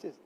just.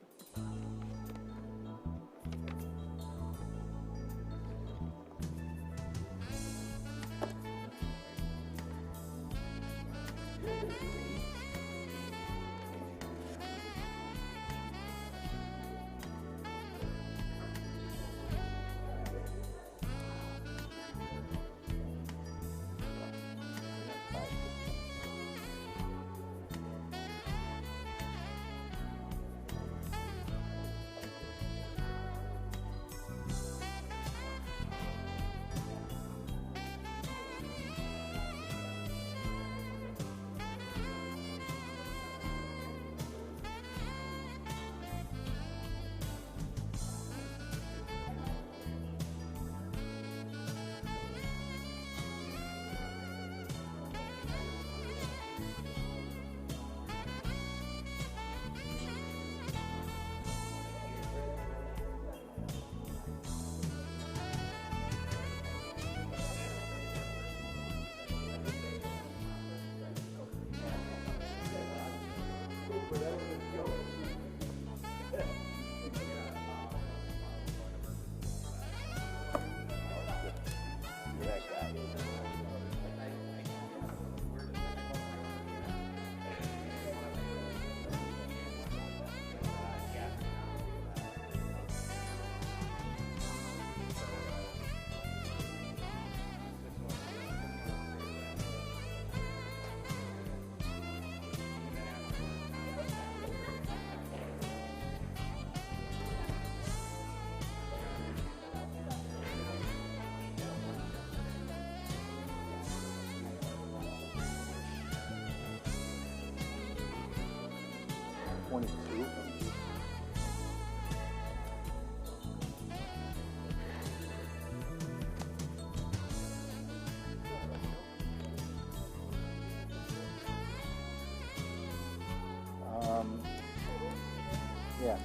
Yeah.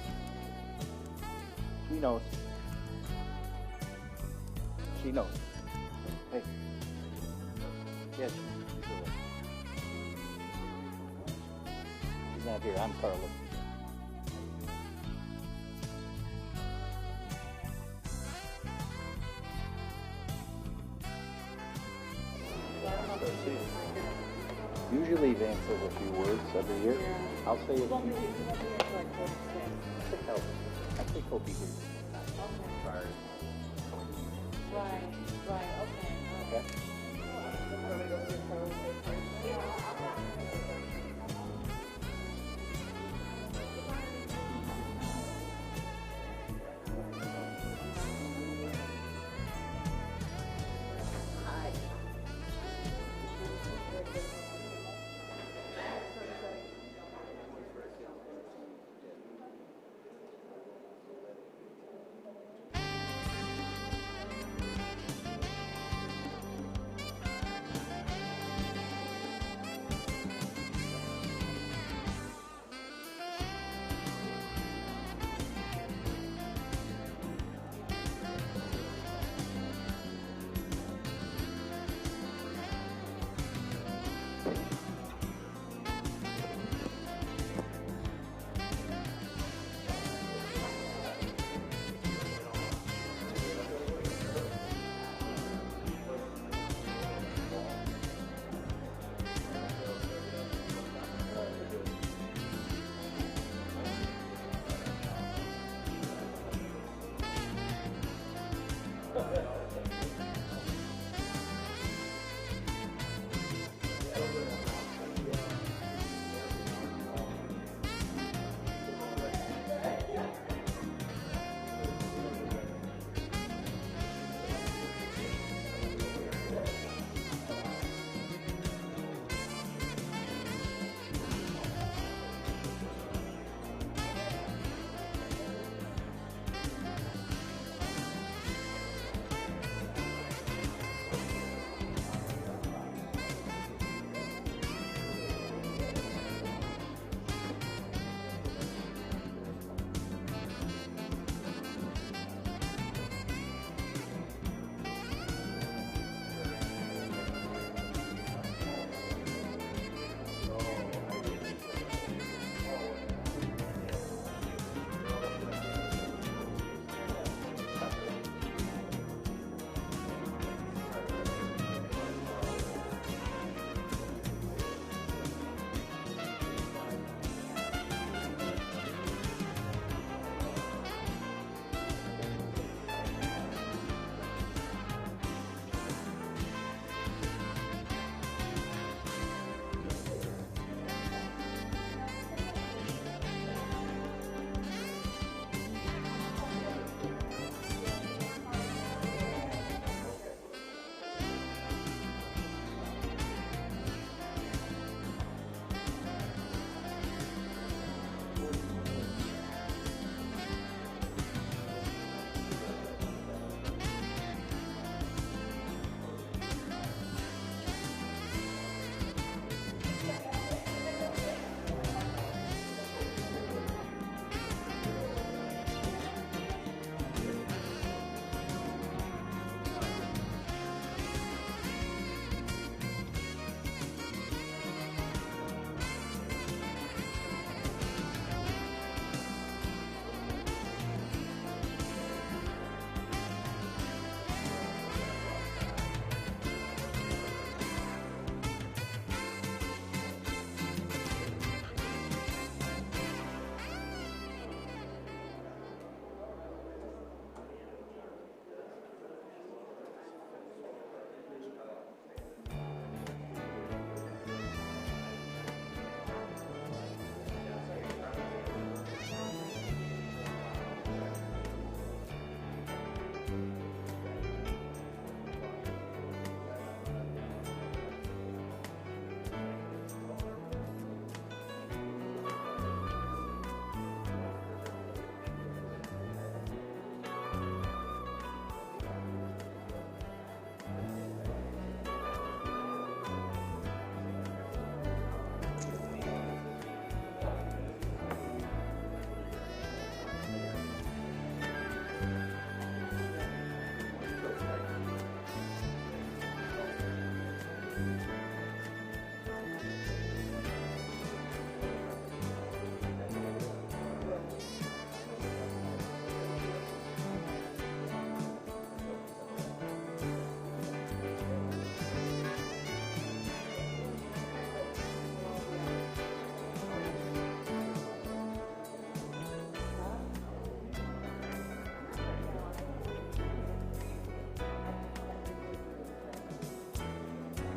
She knows. She knows. Hey. Yes. She's not here. I'm Carla. Usually Vance says a few words every year. I'll say it. I think he'll be here. Right, okay. Okay.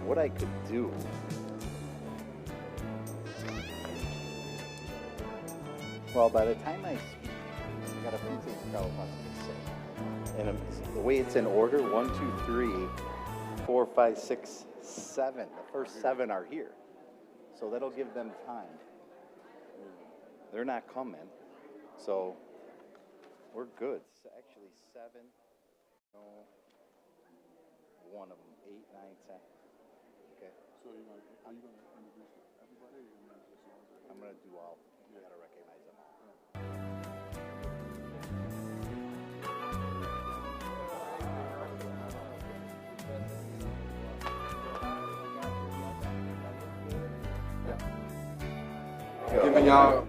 what I could do. Well, by the time I speak, I got a few things Carlos wants me to say. And the way it's in order, 1, 2, 3, 4, 5, 6, 7. The first 7 are here. So that'll give them time. They're not coming. So we're good. Actually, 7. No, one of them. 8, 9, 10. Okay. So are you going to introduce everybody, or are you going to introduce just the ones that I'm going to do all. You got to recognize them all. giving y'all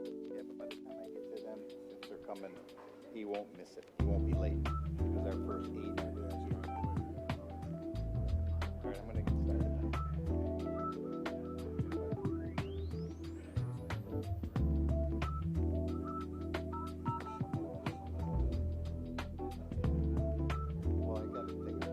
Yeah, but by the time I get to them, if they're coming, he won't miss it. He won't be late. Because our first 8. Alright, I'm gonna get started. Well, I gotta take it.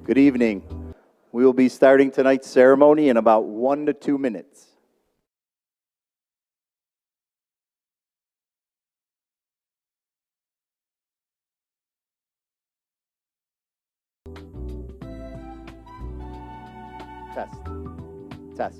Good evening. We will be starting tonight's ceremony in about 1 to 2 minutes. Test. Test.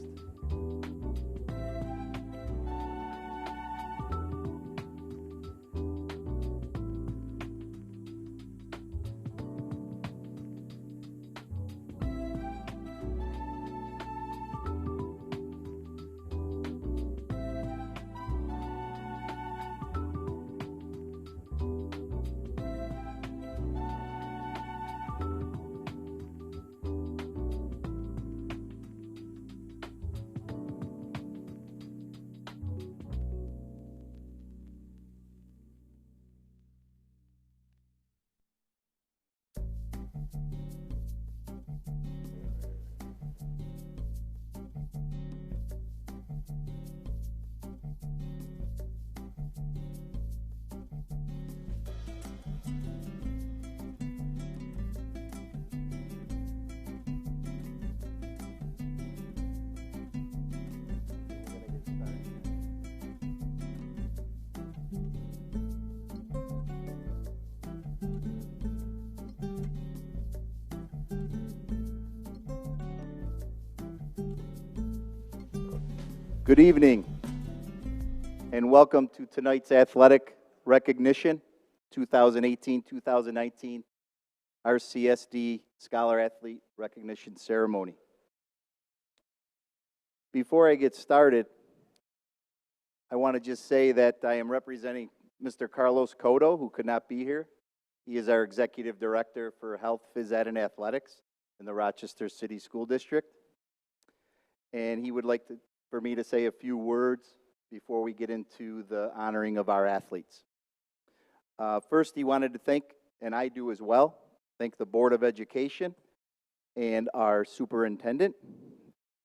Good evening, and welcome to tonight's athletic recognition, 2018-2019 RCSD Scholar Athlete Recognition Ceremony. Before I get started, I want to just say that I am representing Mr. Carlos Cotto, who could not be here. He is our Executive Director for Health, Phys Ed, and Athletics in the Rochester City School District. And he would like for me to say a few words before we get into the honoring of our athletes. First, he wanted to thank, and I do as well, thank the Board of Education and our superintendent,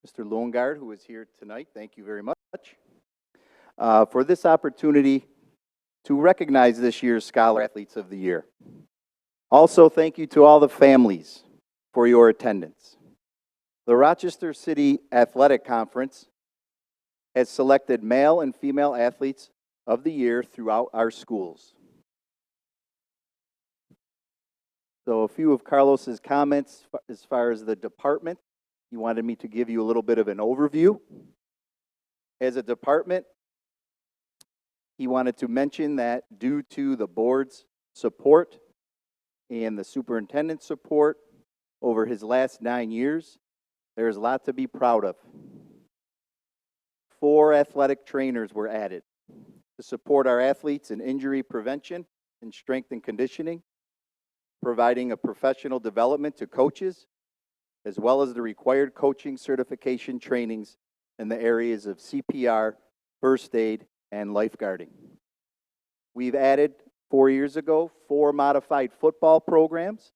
Mr. Loengard, who is here tonight. Thank you very much for this opportunity to recognize this year's Scholar Athletes of the Year. Also, thank you to all the families for your attendance. The Rochester City Athletic Conference has selected male and female athletes of the year throughout our schools. So a few of Carlos's comments as far as the department. He wanted me to give you a little bit of an overview. As a department, he wanted to mention that due to the board's support and the superintendent's support over his last 9 years, there's a lot to be proud of. 4 athletic trainers were added to support our athletes in injury prevention and strength and conditioning, providing a professional development to coaches, as well as the required coaching certification trainings in the areas of CPR, first aid, and lifeguarding. We've added 4 years ago 4 modified football programs.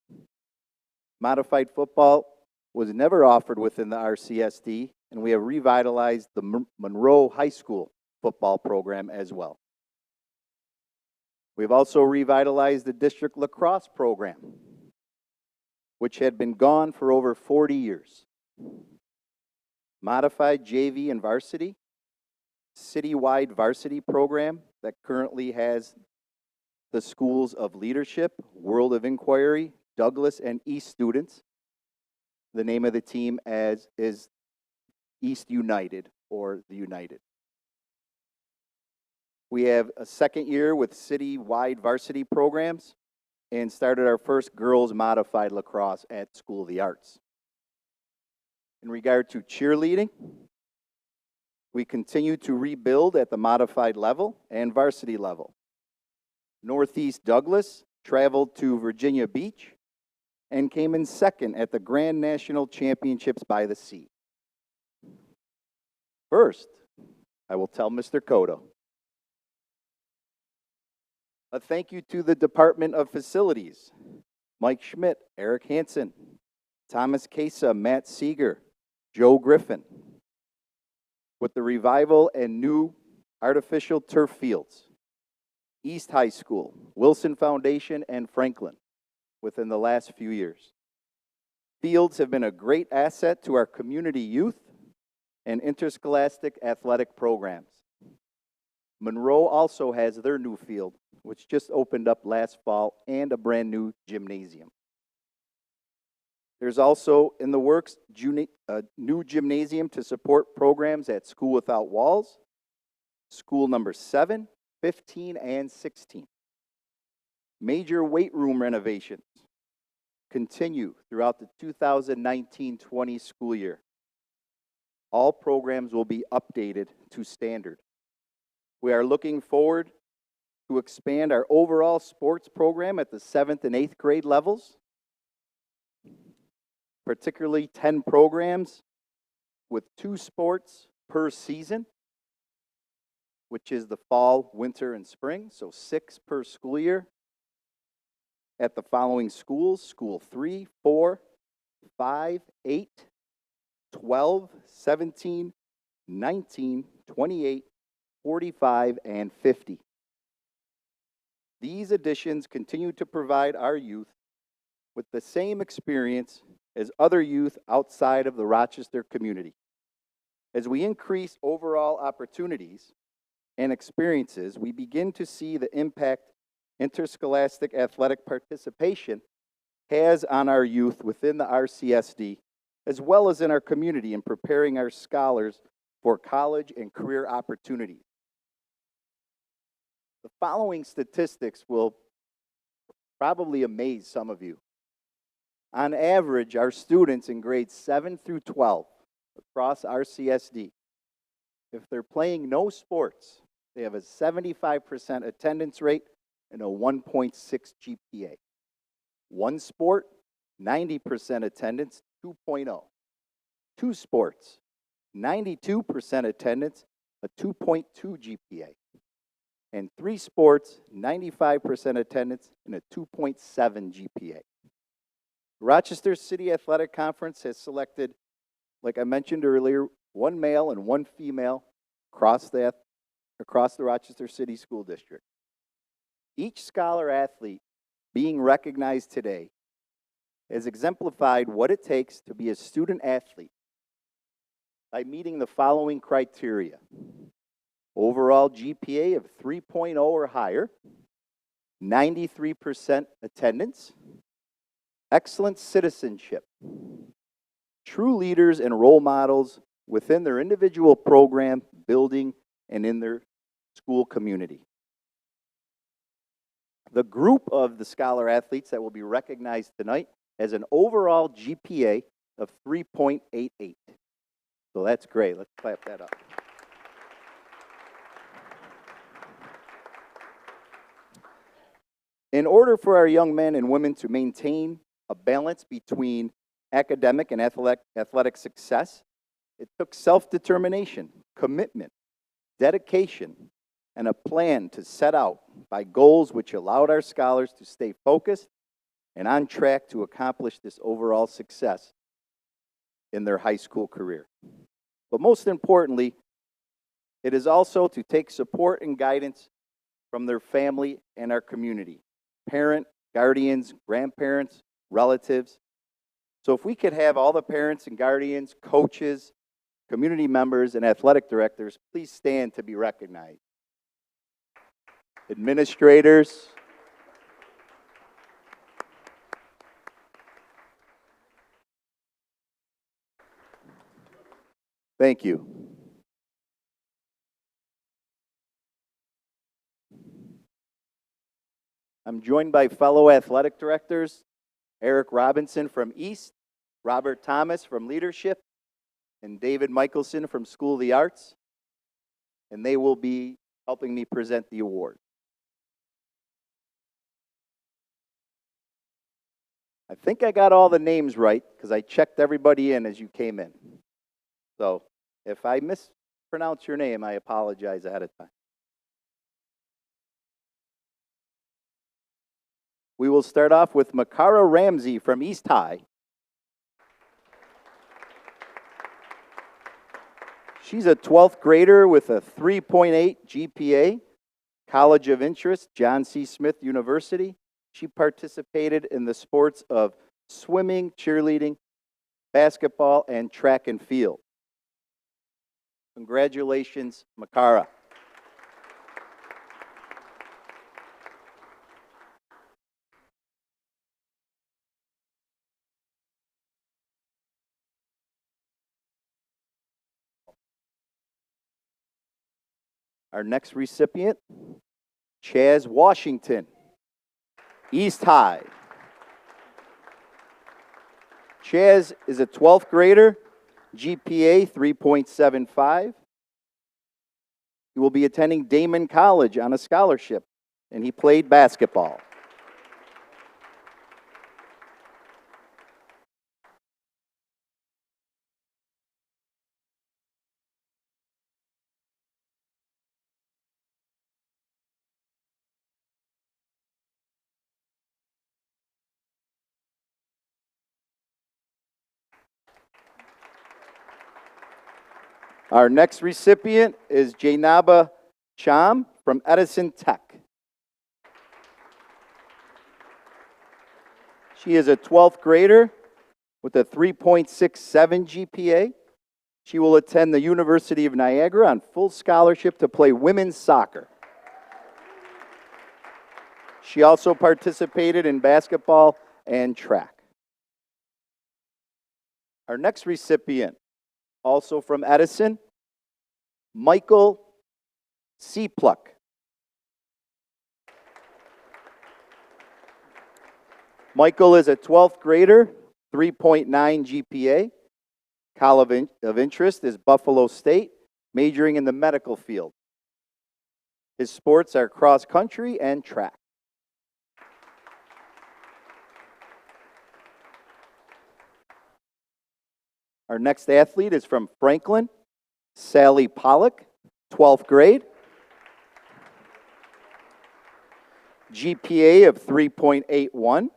Modified football was never offered within the RCSD, and we have revitalized the Monroe High School football program as well. We've also revitalized the district lacrosse program, which had been gone for over 40 years. Modified JV and varsity, citywide varsity program that currently has the schools of leadership, World of Inquiry, Douglas, and East students. The name of the team is East United, or the United. We have a second year with city-wide varsity programs and started our first girls modified lacrosse at School of the Arts. In regard to cheerleading, we continue to rebuild at the modified level and varsity level. Northeast Douglas traveled to Virginia Beach and came in second at the Grand National Championships by the Sea. First, I will tell Mr. Cotto. A thank you to the Department of Facilities, Mike Schmidt, Eric Hansen, Thomas Casa, Matt Seeger, Joe Griffin, with the revival and new artificial turf fields, East High School, Wilson Foundation, and Franklin within the last few years. Fields have been a great asset to our community youth and interscholastic athletic programs. Monroe also has their new field, which just opened up last fall, and a brand new gymnasium. There's also in the works a new gymnasium to support programs at School Without Walls, school number 7, 15, and 16. Major weight room renovations continue throughout the 2019-20 school year. All programs will be updated to standard. We are looking forward to expand our overall sports program at the 7th and 8th grade levels, particularly 10 programs with 2 sports per season, which is the fall, winter, and spring, so 6 per school year. At the following schools: School 3, 4, 5, 8, 12, 17, 19, 28, 45, and 50. These additions continue to provide our youth with the same experience as other youth outside of the Rochester community. As we increase overall opportunities and experiences, we begin to see the impact interscholastic athletic participation has on our youth within the RCSD, as well as in our community, in preparing our scholars for college and career opportunities. The following statistics will probably amaze some of you. On average, our students in grades 7 through 12 across RCSD, if they're playing no sports, they have a 75% attendance rate and a 1.6 GPA. One sport, 90% attendance, 2.0. 2 sports, 92% attendance, a 2.2 GPA. And 3 sports, 95% attendance, and a 2.7 GPA. Rochester City Athletic Conference has selected, like I mentioned earlier, 1 male and 1 female across the Rochester City School District. Each scholar athlete being recognized today has exemplified what it takes to be a student athlete by meeting the following criteria: overall GPA of 3.0 or higher, 93% attendance, excellent citizenship, true leaders and role models within their individual program, building, and in their school community. The group of the scholar athletes that will be recognized tonight has an overall GPA of 3.88. So that's great. Let's clap that up. In order for our young men and women to maintain a balance between academic and athletic success, it took self-determination, commitment, dedication, and a plan to set out by goals which allowed our scholars to stay focused and on track to accomplish this overall success in their high school career. But most importantly, it is also to take support and guidance from their family and our community, parent, guardians, grandparents, relatives. So if we could have all the parents and guardians, coaches, community members, and athletic directors, please stand to be recognized. Administrators. Thank you. I'm joined by fellow athletic directors, Eric Robinson from East, Robert Thomas from Leadership, and David Michelson from School of the Arts, and they will be helping me present the award. I think I got all the names right because I checked everybody in as you came in. So if I mispronounce your name, I apologize ahead of time. We will start off with Makara Ramsey from East High. She's a 12th grader with a 3.8 GPA, College of Interest, John C. Smith University. She participated in the sports of swimming, cheerleading, basketball, and track and field. Congratulations, Makara. Our next recipient, Chaz Washington, East High. Chaz is a 12th grader, GPA 3.75. He will be attending Damon College on a scholarship, and he played basketball. Our next recipient is Jainaba Cham from Edison Tech. She is a 12th grader with a 3.67 GPA. She will attend the University of Niagara on full scholarship to play women's soccer. She also participated in basketball and track. Our next recipient, also from Edison, Michael Seapluck. Michael is a 12th grader, 3.9 GPA. College of interest is Buffalo State, majoring in the medical field. His sports are cross country and track. Our next athlete is from Franklin, Sally Pollock, 12th grade. GPA of 3.81.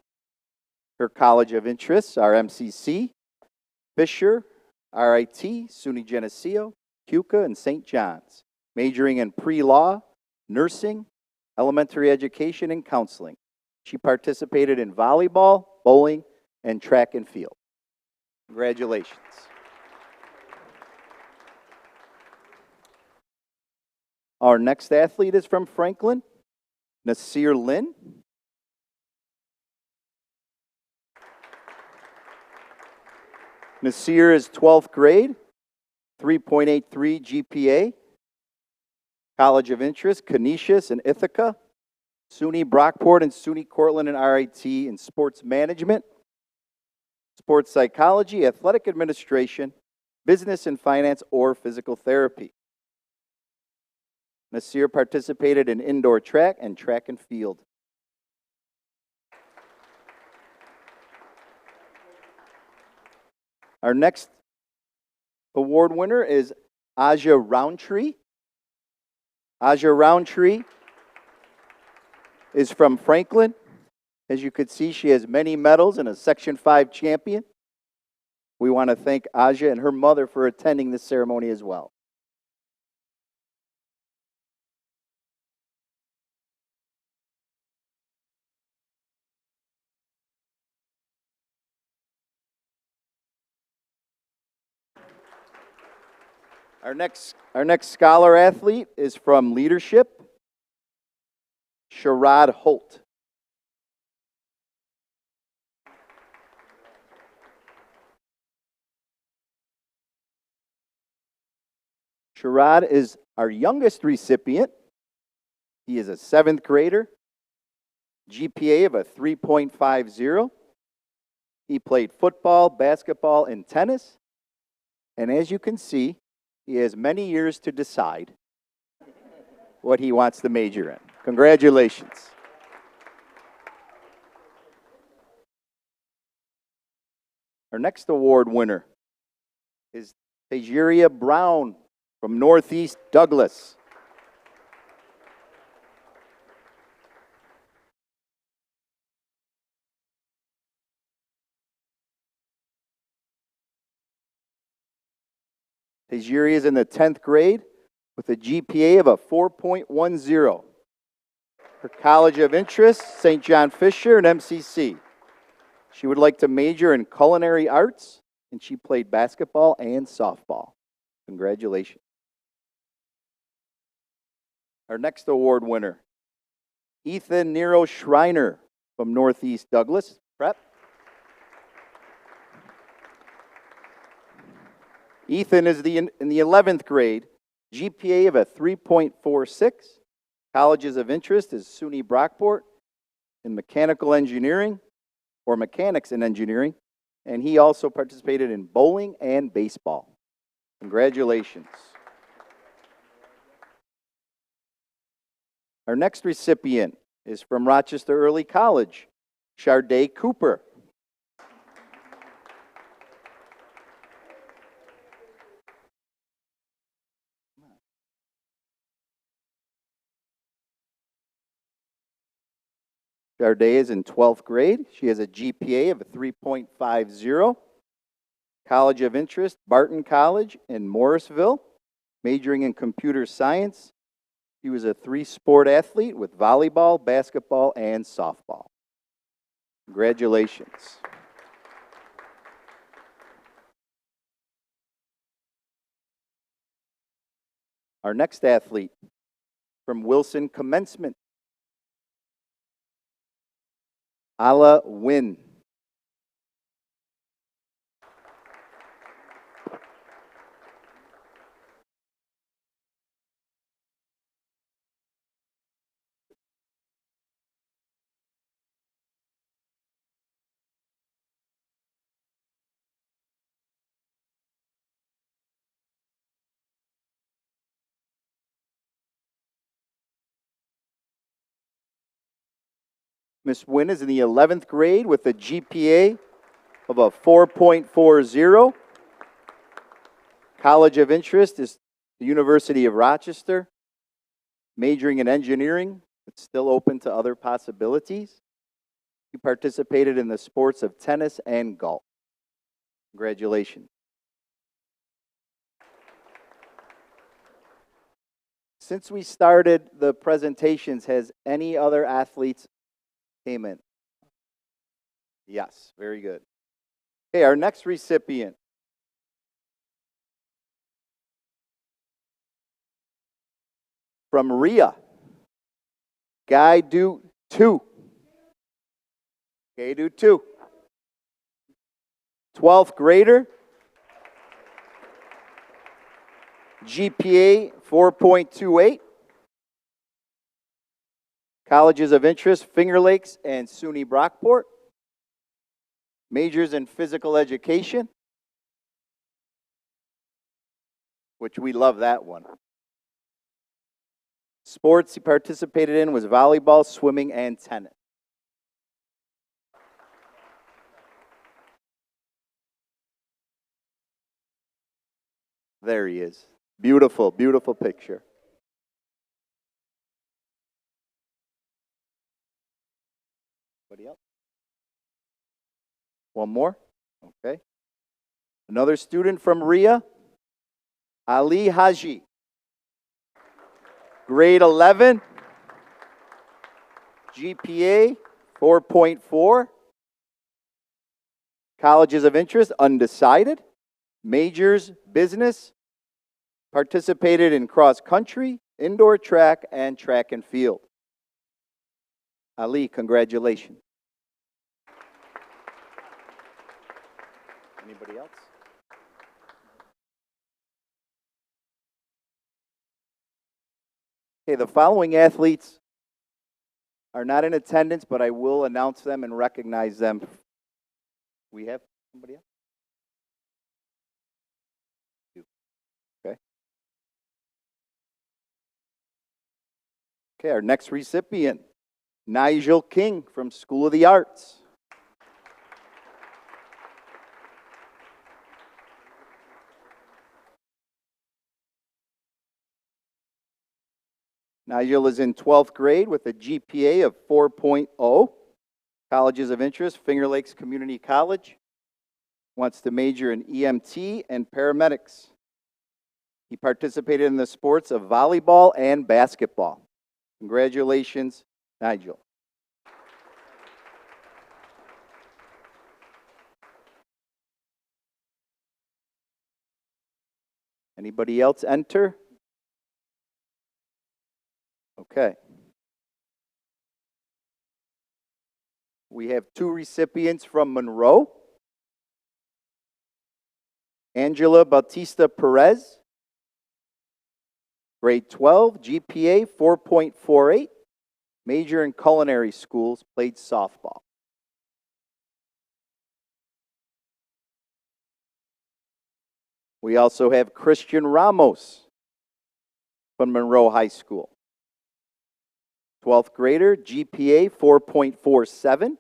Her college of interests are MCC, Fisher, RIT, SUNY Geneseo, CUCA, and St. John's, majoring in pre-law, nursing, elementary education, and counseling. She participated in volleyball, bowling, and track and field. Congratulations. Our next athlete is from Franklin, Nasir Lin. Nasir is 12th grade, 3.83 GPA. College of interest, Canisius and Ithaca. SUNY Brockport and SUNY Cortland and RIT in sports management, sports psychology, athletic administration, business and finance, or physical therapy. Nasir participated in indoor track and track and field. Our next award winner is Aja Roundtree. Aja Roundtree is from Franklin. As you could see, she has many medals and a Section 5 champion. We want to thank Aja and her mother for attending this ceremony as well. Our next scholar athlete is from Leadership, Sherrod Holt. Sherrod is our youngest recipient. He is a 7th grader, GPA of a 3.50. He played football, basketball, and tennis. And as you can see, he has many years to decide what he wants to major in. Congratulations. Our next award winner is Tejeria Brown from Northeast Douglas. Tejeria is in the 10th grade with a GPA of a 4.10. Her college of interest, St. John Fisher and MCC. She would like to major in culinary arts, and she played basketball and softball. Congratulations. Our next award winner, Ethan Nero Schreiner from Northeast Douglas Prep. Ethan is in the 11th grade, GPA of a 3.46. Colleges of interest is SUNY Brockport in mechanical engineering or mechanics in engineering, and he also participated in bowling and baseball. Congratulations. Our next recipient is from Rochester Early College, Charday Cooper. Charday is in 12th grade. She has a GPA of a 3.50. College of interest, Barton College in Morrisville, majoring in computer science. She was a 3-sport athlete with volleyball, basketball, and softball. Congratulations. Our next athlete from Wilson Commencement, Ala Win. Miss Wynn is in the 11th grade with a GPA of a 4.40. College of interest is the University of Rochester, majoring in engineering, but still open to other possibilities. She participated in the sports of tennis and golf. Congratulations. Since we started the presentations, has any other athletes came in? Yes, very good. Okay, our next recipient. From RIA, Guy Do 2. Guy Do 2. 12th grader. GPA 4.28. Colleges of interest, Finger Lakes and SUNY Brockport. Majors in physical education, which we love that one. Sports he participated in was volleyball, swimming, and tennis. There he is. Beautiful, beautiful picture. Anybody else? One more? Okay. Another student from RIA, Ali Haji. Grade 11, GPA 4.4. Colleges of interest, undecided. Majors, business. Participated in cross country, indoor track, and track and field. Ali, congratulations. Anybody else? Okay, the following athletes are not in attendance, but I will announce them and recognize them. We have somebody else? Okay. Okay, our next recipient, Nigel King from School of the Arts. Nigel is in 12th grade with a GPA of 4.0. Colleges of interest, Finger Lakes Community College. Wants to major in EMT and paramedics. He participated in the sports of volleyball and basketball. Congratulations, Nigel. Anybody else enter? Okay. We have two recipients from Monroe. Angela Bautista Perez, grade 12, GPA 4.48, major in culinary schools, played softball. We also have Christian Ramos from Monroe High School. 12th grader, GPA 4.47,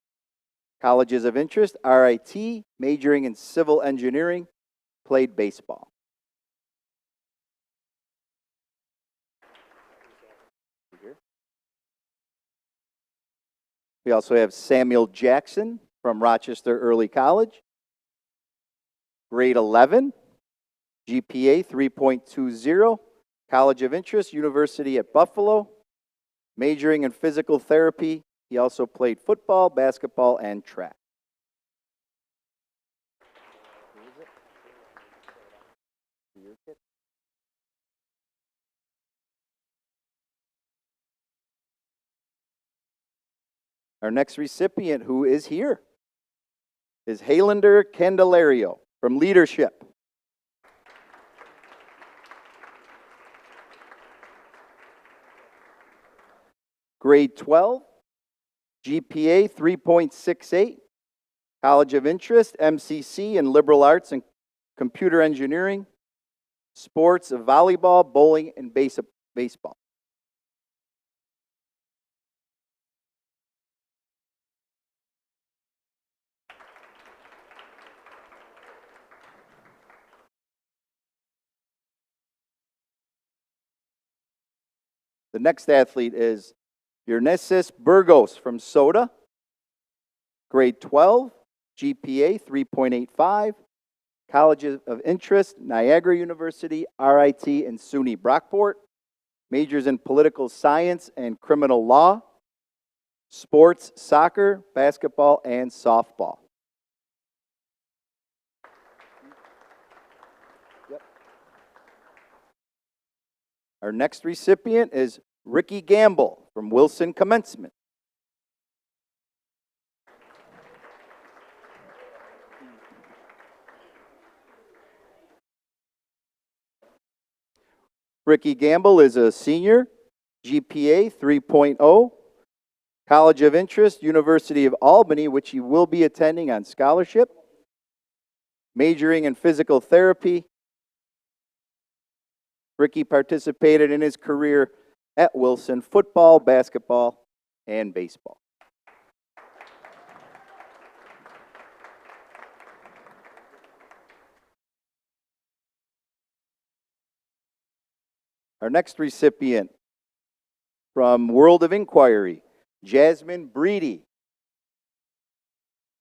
colleges of interest, RIT, majoring in civil engineering, played baseball. We also have Samuel Jackson from Rochester Early College, grade 11, GPA 3.20, college of interest, University at Buffalo, majoring in physical therapy. He also played football, basketball, and track. Our next recipient, who is here, is Haylander Candelario from Leadership. Grade 12, GPA 3.68, College of Interest, MCC in Liberal Arts and Computer Engineering, sports, volleyball, bowling, and baseball. The next athlete is Yernesis Burgos from Soda, grade 12, GPA 3.85, College of Interest, Niagara University, RIT, and SUNY Brockport, majors in political science and criminal law, sports, soccer, basketball, and softball. Our next recipient is Ricky Gamble from Wilson Commencement. Ricky Gamble is a senior, GPA 3.0, College of Interest, University of Albany, which he will be attending on scholarship, majoring in physical therapy. Ricky participated in his career at Wilson football, basketball, and baseball. Our next recipient from World of Inquiry, Jasmine Breedy.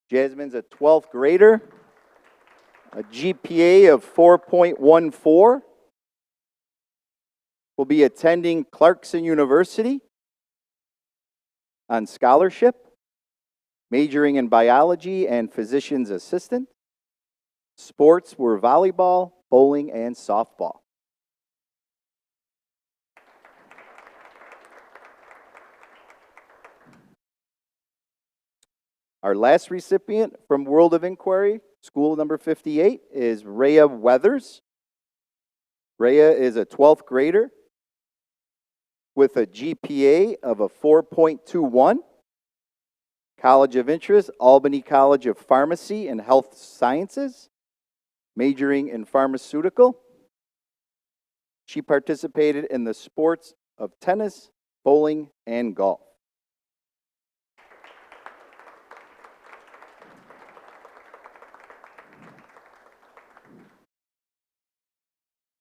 Jasmine's a 12th grader, a GPA of 4.14. Will be attending Clarkson University on scholarship, majoring in biology and physician's assistant. Sports were volleyball, bowling, and softball. Our last recipient from World of Inquiry, school number 58, is Rhea Weathers. Rhea is a 12th grader with a GPA of a 4.21. College of Interest, Albany College of Pharmacy and Health Sciences, majoring in pharmaceutical. She participated in the sports of tennis, bowling, and golf.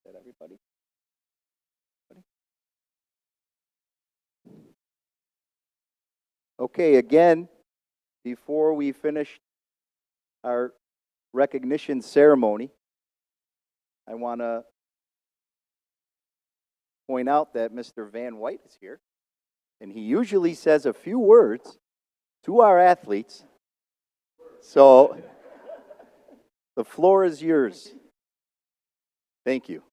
Is that everybody? Okay, again, before we finish our recognition ceremony, I want to point out that Mr. Van White is here, and he usually says a few words to our athletes. So the floor is yours. Thank you.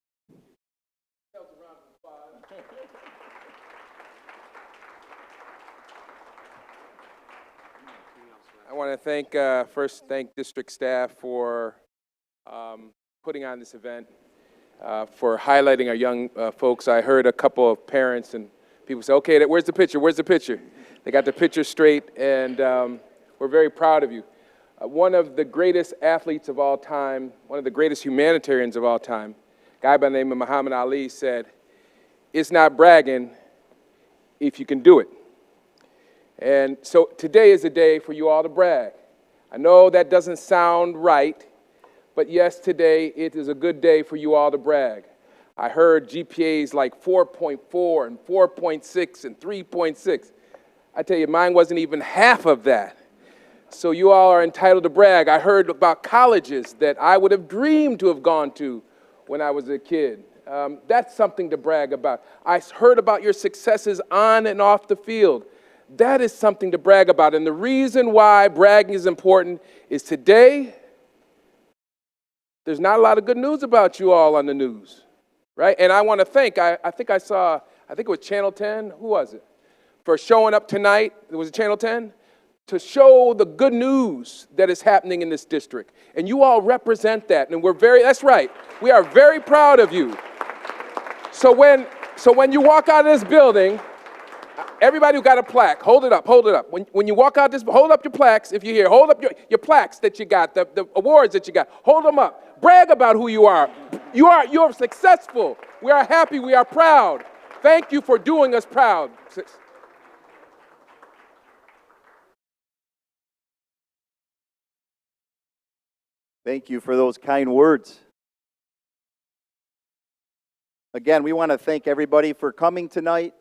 I want to first thank district staff for putting on this event, for highlighting our young folks. I heard a couple of parents and people say, okay, where's the picture? Where's the picture? They got the picture straight, and we're very proud of you. One of the greatest athletes of all time, one of the greatest humanitarians of all time, a guy by the name of Muhammad Ali said, it's not bragging if you can do it. And so today is a day for you all to brag. I know that doesn't sound right, but yes, today it is a good day for you all to brag. I heard GPAs like 4.4 and 4.6 and 3.6. I tell you, mine wasn't even half of that. So you all are entitled to brag. I heard about colleges that I would have dreamed to have gone to when I was a kid. That's something to brag about. I heard about your successes on and off the field. That is something to brag about. And the reason why bragging is important is today, there's not a lot of good news about you all on the news, right? And I want to thank, I think it was Channel 10, who was it? For showing up tonight, was it Channel 10? To show the good news that is happening in this district. And you all represent that, and that's right, we are very proud of you. So when you walk out of this building, everybody who got a plaque, hold it up, hold it up. When you walk out this, hold up your plaques if you're here. Hold up your plaques that you got, the awards that you got. Hold them up. Brag about who you are. You're successful. We are happy. We are proud. Thank you for doing us proud. Thank you for those kind words. Again, we want to thank everybody for coming tonight.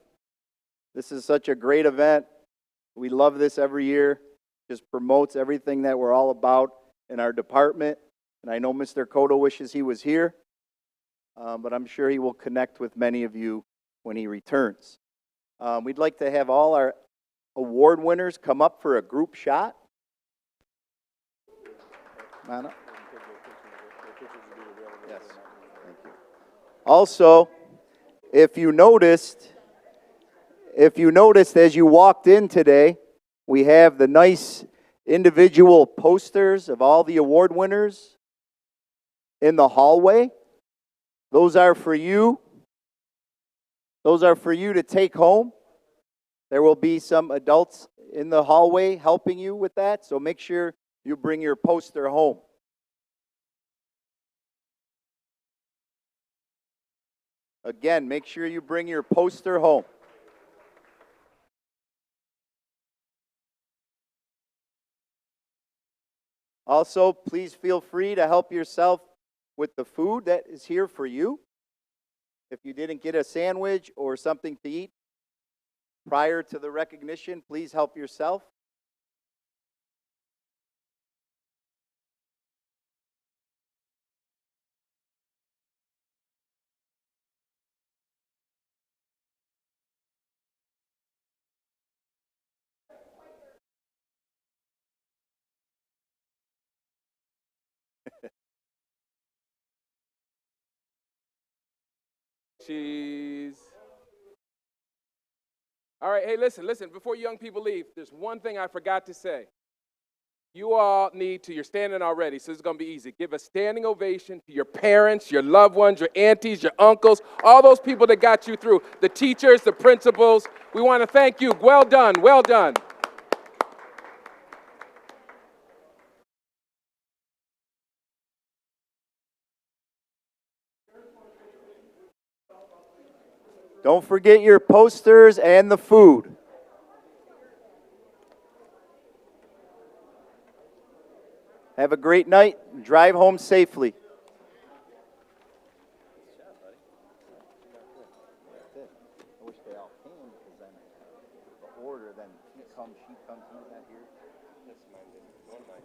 This is such a great event. We love this every year. Just promotes everything that we're all about in our department. And I know Mr. Cotto wishes he was here, but I'm sure he will connect with many of you when he returns. We'd like to have all our award winners come up for a group shot. Come on up. Yes, thank you. Also, if you noticed as you walked in today, we have the nice individual posters of all the award winners in the hallway. Those are for you. Those are for you to take home. There will be some adults in the hallway helping you with that, so make sure you bring your poster home. Again, make sure you bring your poster home. Also, please feel free to help yourself with the food that is here for you. If you didn't get a sandwich or something to eat prior to the recognition, please help yourself. Cheese. All right, hey, listen, before young people leave, there's one thing I forgot to say. You all you're standing already, so it's going to be easy. Give a standing ovation to your parents, your loved ones, your aunties, your uncles, all those people that got you through, the teachers, the principals. We want to thank you. Well done, well done. Don't forget your posters and the food. Have a great night. Drive home safely. I wish they all came, because then the order, then he comes, she comes, he's not here. That's one of mine.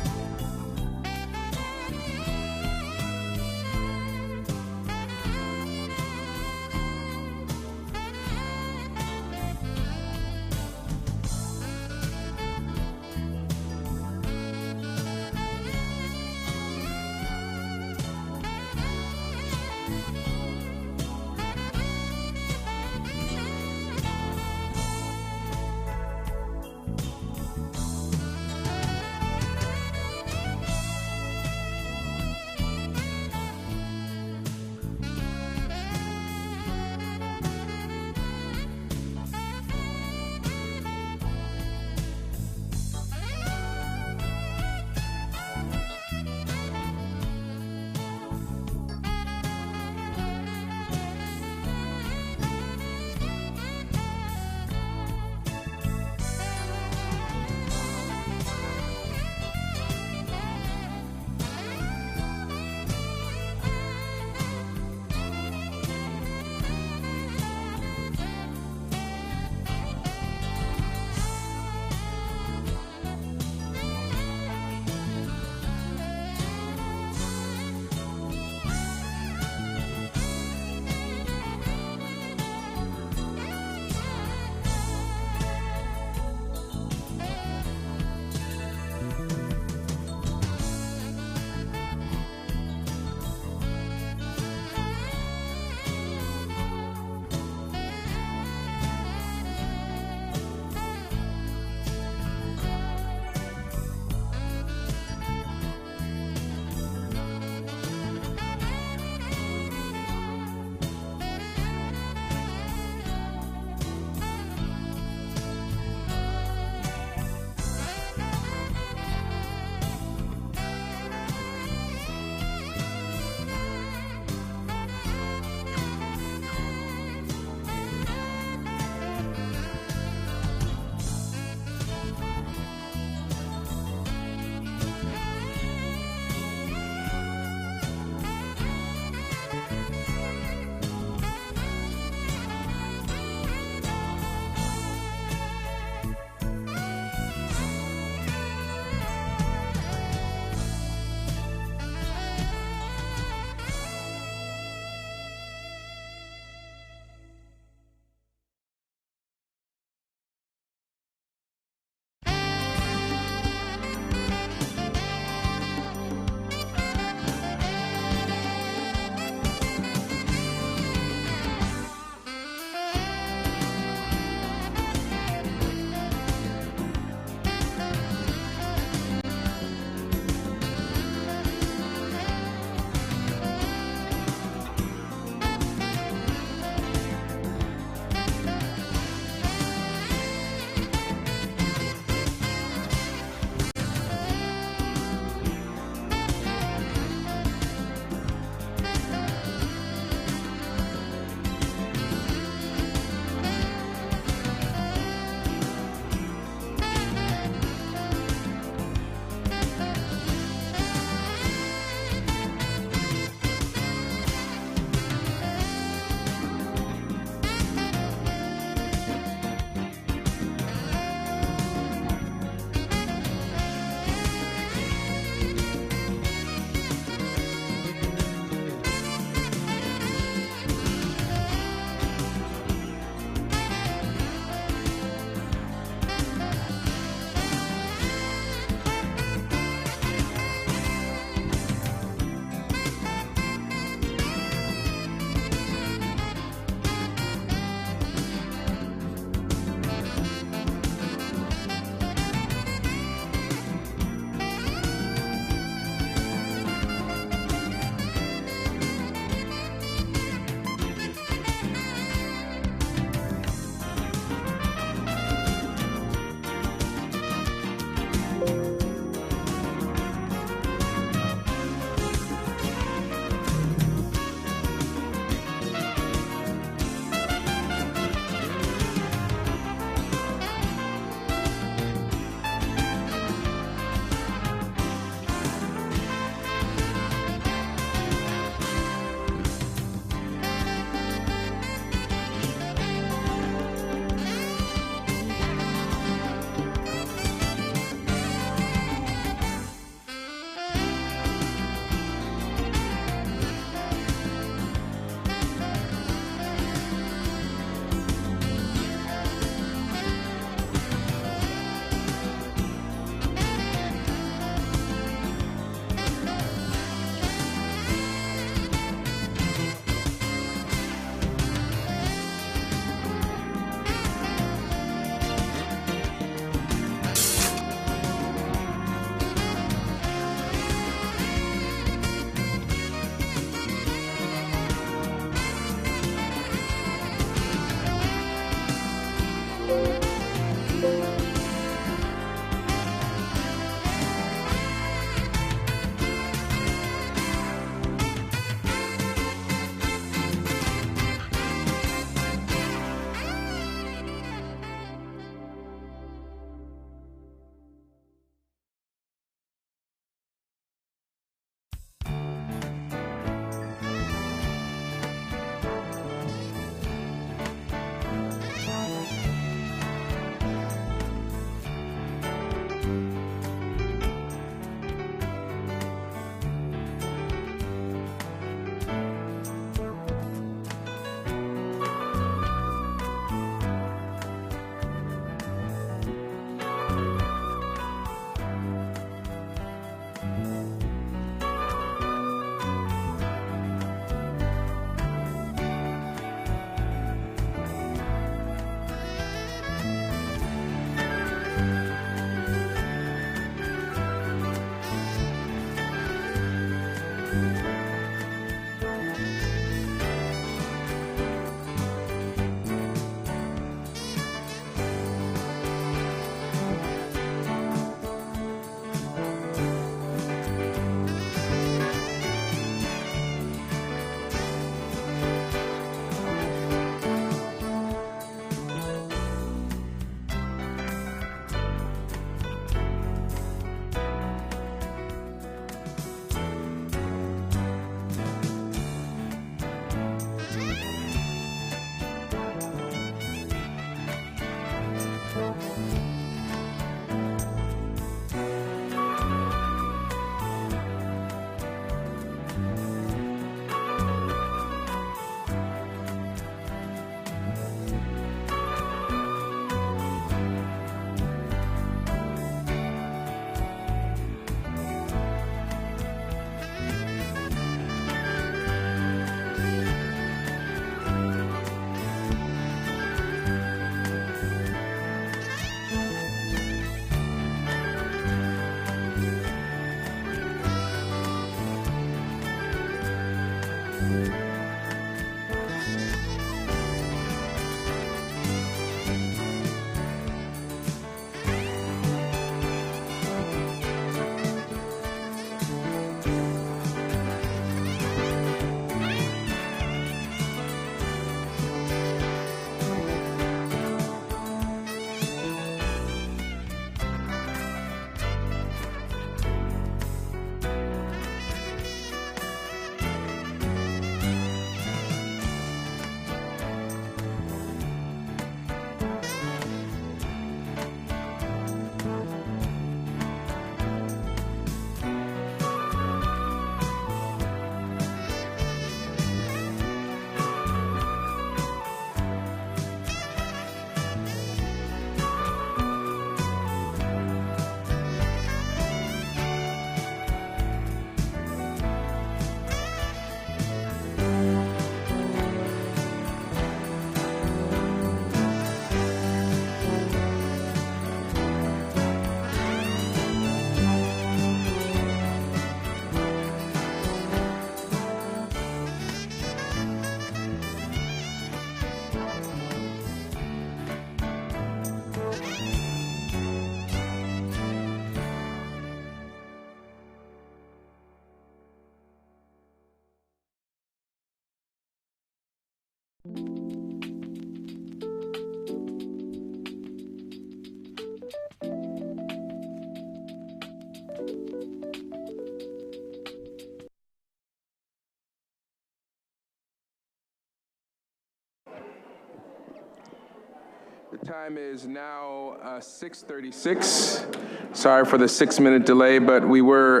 The time is now 6:36. Sorry for the 6-minute delay, but we were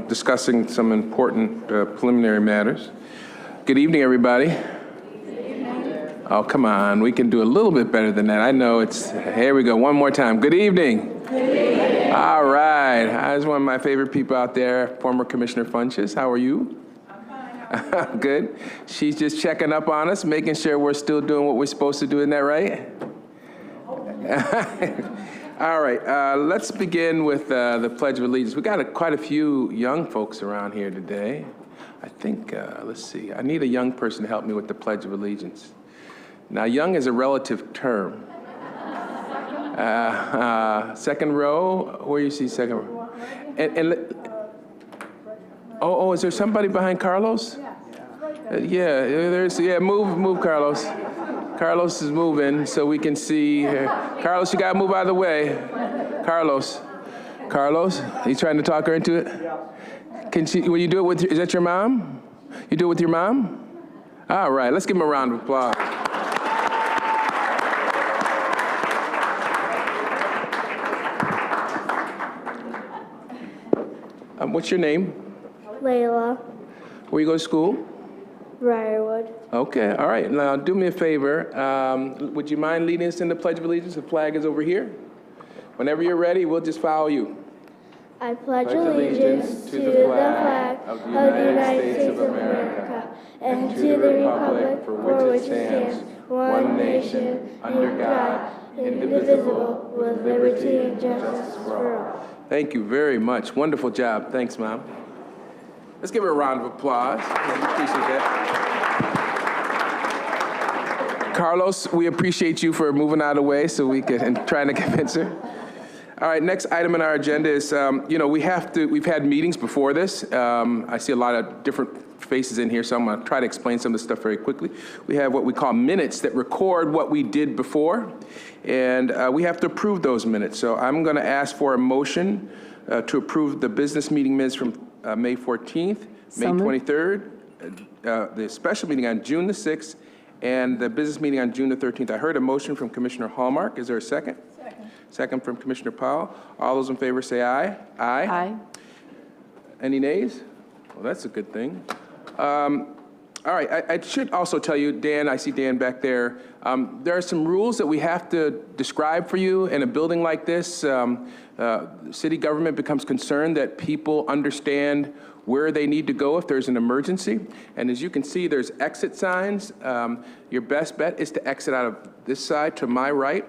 discussing some important preliminary matters. Good evening, everybody. Oh, come on, we can do a little bit better than that. I know it's, here we go, one more time. Good evening. Good evening. All right, there's one of my favorite people out there, former Commissioner Funches. How are you? I'm fine. Good. She's just checking up on us, making sure we're still doing what we're supposed to do. Isn't that right? All right, let's begin with the Pledge of Allegiance. We got quite a few young folks around here today. I think, let's see, I need a young person to help me with the Pledge of Allegiance. Now, young is a relative term. Second row, where you see second row? Oh, is there somebody behind Carlos? Yeah, move, Carlos. Carlos is moving so we can see her. Carlos, you gotta move out of the way. Carlos, you trying to talk her into it? Can she, will you do it with, is that your mom? You do it with your mom? All right, let's give him a round of applause. What's your name? Layla. Where you go to school? Briarwood. Okay, all right. Now, do me a favor. Would you mind leading us in the Pledge of Allegiance? The flag is over here. Whenever you're ready, we'll just follow you. I pledge allegiance to the flag of the United States of America and to the republic for which it stands, one nation, under God, indivisible, with liberty and justice for all. Thank you very much. Wonderful job. Thanks, Mom. Let's give her a round of applause. Appreciate that. Carlos, we appreciate you for moving out of the way so we can, and trying to convince her. All right, next item on our agenda is, we've had meetings before this. I see a lot of different faces in here, so I'm gonna try to explain some of the stuff very quickly. We have what we call minutes that record what we did before, and we have to approve those minutes. So I'm gonna ask for a motion to approve the business meeting minutes from May 14th, May 23rd, the special meeting on June the 6th, and the business meeting on June the 13th. I heard a motion from Commissioner Hallmark. Is there a second? Second from Commissioner Powell. All those in favor say aye. Aye. Aye. Any nays? Well, that's a good thing. All right, I should also tell you, Dan, I see Dan back there. There are some rules that we have to describe for you in a building like this. City government becomes concerned that people understand where they need to go if there's an emergency. And as you can see, there's exit signs. Your best bet is to exit out of this side to my right.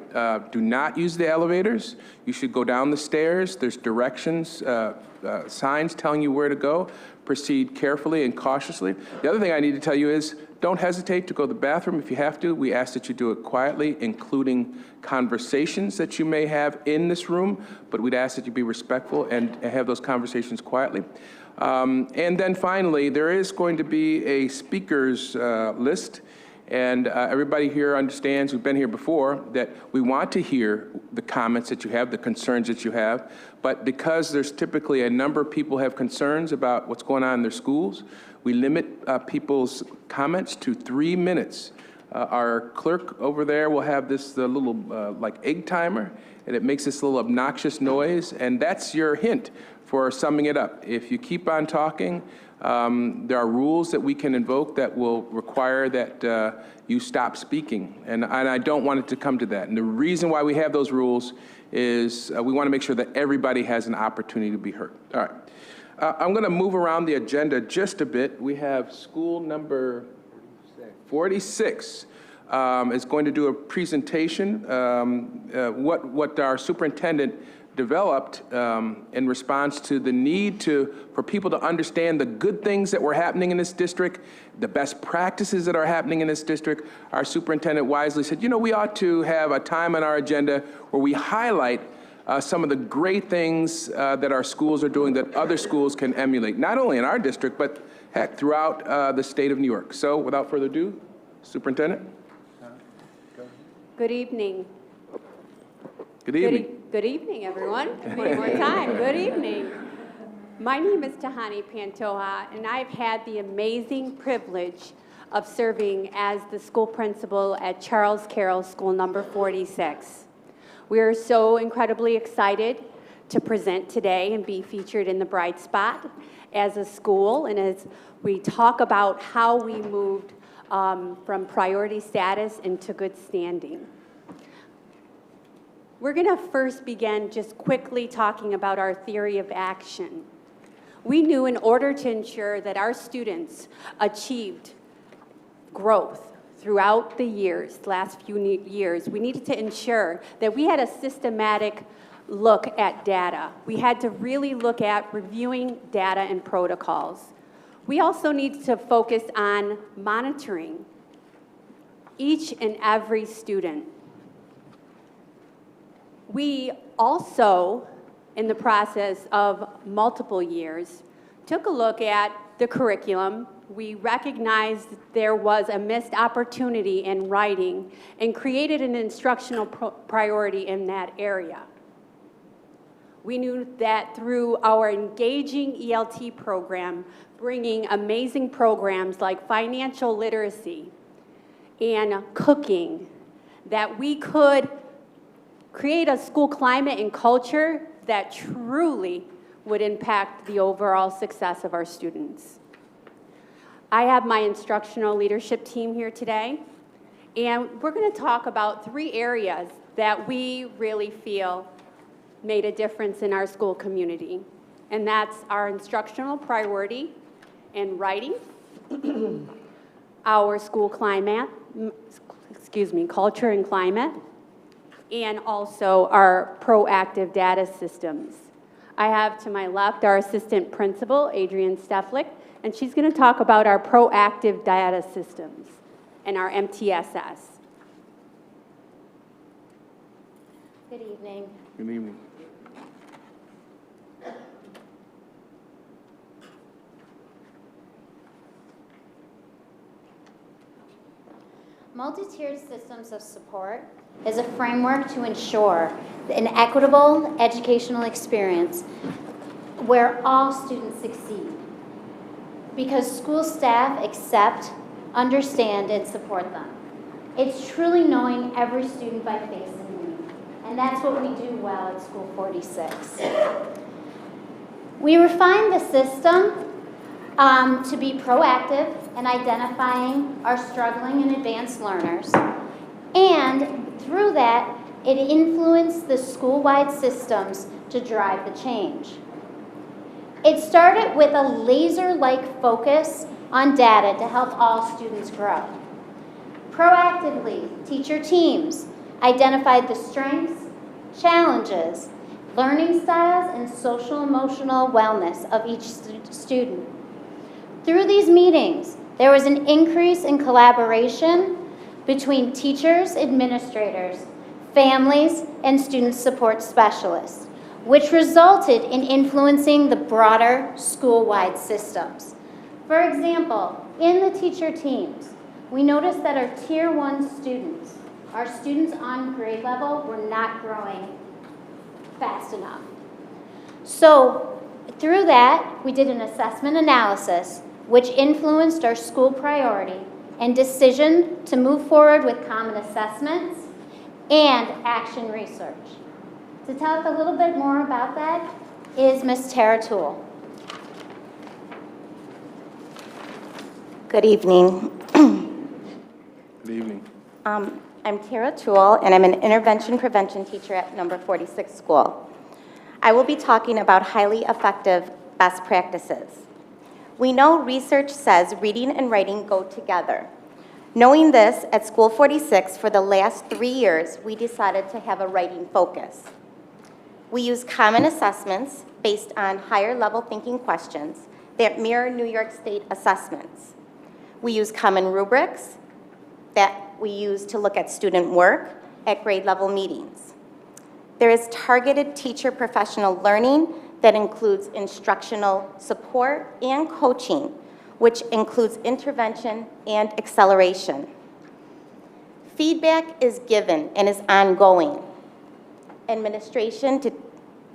Do not use the elevators. You should go down the stairs. There's directions, signs telling you where to go. Proceed carefully and cautiously. The other thing I need to tell you is don't hesitate to go to the bathroom if you have to. We ask that you do it quietly, including conversations that you may have in this room, but we'd ask that you be respectful and have those conversations quietly. And then finally, there is going to be a speakers list, and everybody here understands, who've been here before, that we want to hear the comments that you have, the concerns that you have, but because there's typically a number of people have concerns about what's going on in their schools, we limit people's comments to 3 minutes. Our clerk over there will have this little like egg timer, and it makes this little obnoxious noise, and that's your hint for summing it up. If you keep on talking, there are rules that we can invoke that will require that you stop speaking, and I don't want it to come to that. And the reason why we have those rules is we want to make sure that everybody has an opportunity to be heard. All right. I'm going to move around the agenda just a bit. We have school number 46 is going to do a presentation, what our superintendent developed in response to the need for people to understand the good things that were happening in this district, the best practices that are happening in this district. Our superintendent wisely said, we ought to have a time on our agenda where we highlight some of the great things that our schools are doing that other schools can emulate, not only in our district, but heck, throughout the state of New York. So without further ado, Superintendent. Good evening. Good evening. Good evening, everyone. One more time. Good evening. My name is Tahani Pantoja, and I've had the amazing privilege of serving as the school principal at Charles Carroll School number 46. We are so incredibly excited to present today and be featured in the Bright Spot as a school, and as we talk about how we moved from priority status into good standing. We're going to first begin just quickly talking about our theory of action. We knew in order to ensure that our students achieved growth throughout the years, last few years, we needed to ensure that we had a systematic look at data. We had to really look at reviewing data and protocols. We also need to focus on monitoring each and every student. We also, in the process of multiple years, took a look at the curriculum. We recognized there was a missed opportunity in writing and created an instructional priority in that area. We knew that through our engaging ELT program, bringing amazing programs like financial literacy and cooking, that we could create a school climate and culture that truly would impact the overall success of our students. I have my instructional leadership team here today, and we're going to talk about 3 areas that we really feel made a difference in our school community. And that's our instructional priority in writing, our school climate, culture and climate, and also our proactive data systems. I have to my left our assistant principal, Adrienne Steflik, and she's going to talk about our proactive data systems and our MTSS. Good evening. Good evening. Multi-tiered systems of support is a framework to ensure an equitable educational experience where all students succeed. Because school staff accept, understand, and support them. It's truly knowing every student by face and name. And that's what we do well at School 46. We refined the system to be proactive in identifying our struggling and advanced learners. And through that, it influenced the school-wide systems to drive the change. It started with a laser-like focus on data to help all students grow. Proactively, teacher teams identified the strengths, challenges, learning styles, and social-emotional wellness of each student. Through these meetings, there was an increase in collaboration between teachers, administrators, families, and student support specialists, which resulted in influencing the broader school-wide systems. For example, in the teacher teams, we noticed that our Tier 1 students, our students on grade level, were not growing fast enough. So through that, we did an assessment analysis, which influenced our school priority and decision to move forward with common assessments and action research. To tell us a little bit more about that is Ms. Tara Toole. Good evening. Good evening. I'm Tara Toole, and I'm an intervention prevention teacher at number 46 school. I will be talking about highly effective best practices. We know research says reading and writing go together. Knowing this, at School 46 for the last 3 years, we decided to have a writing focus. We use common assessments based on higher level thinking questions that mirror New York State assessments. We use common rubrics that we use to look at student work at grade level meetings. There is targeted teacher professional learning that includes instructional support and coaching, which includes intervention and acceleration. Feedback is given and is ongoing. Administration to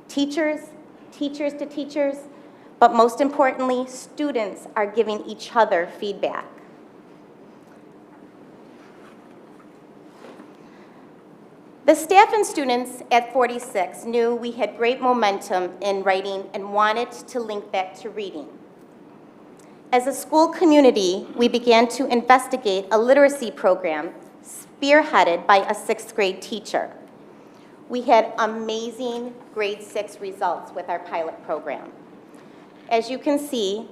teachers, teachers to teachers, but most importantly, students are giving each other feedback. The staff and students at 46 knew we had great momentum in writing and wanted to link that to reading. As a school community, we began to investigate a literacy program spearheaded by a 6th grade teacher. We had amazing grade 6 results with our pilot program. As you can see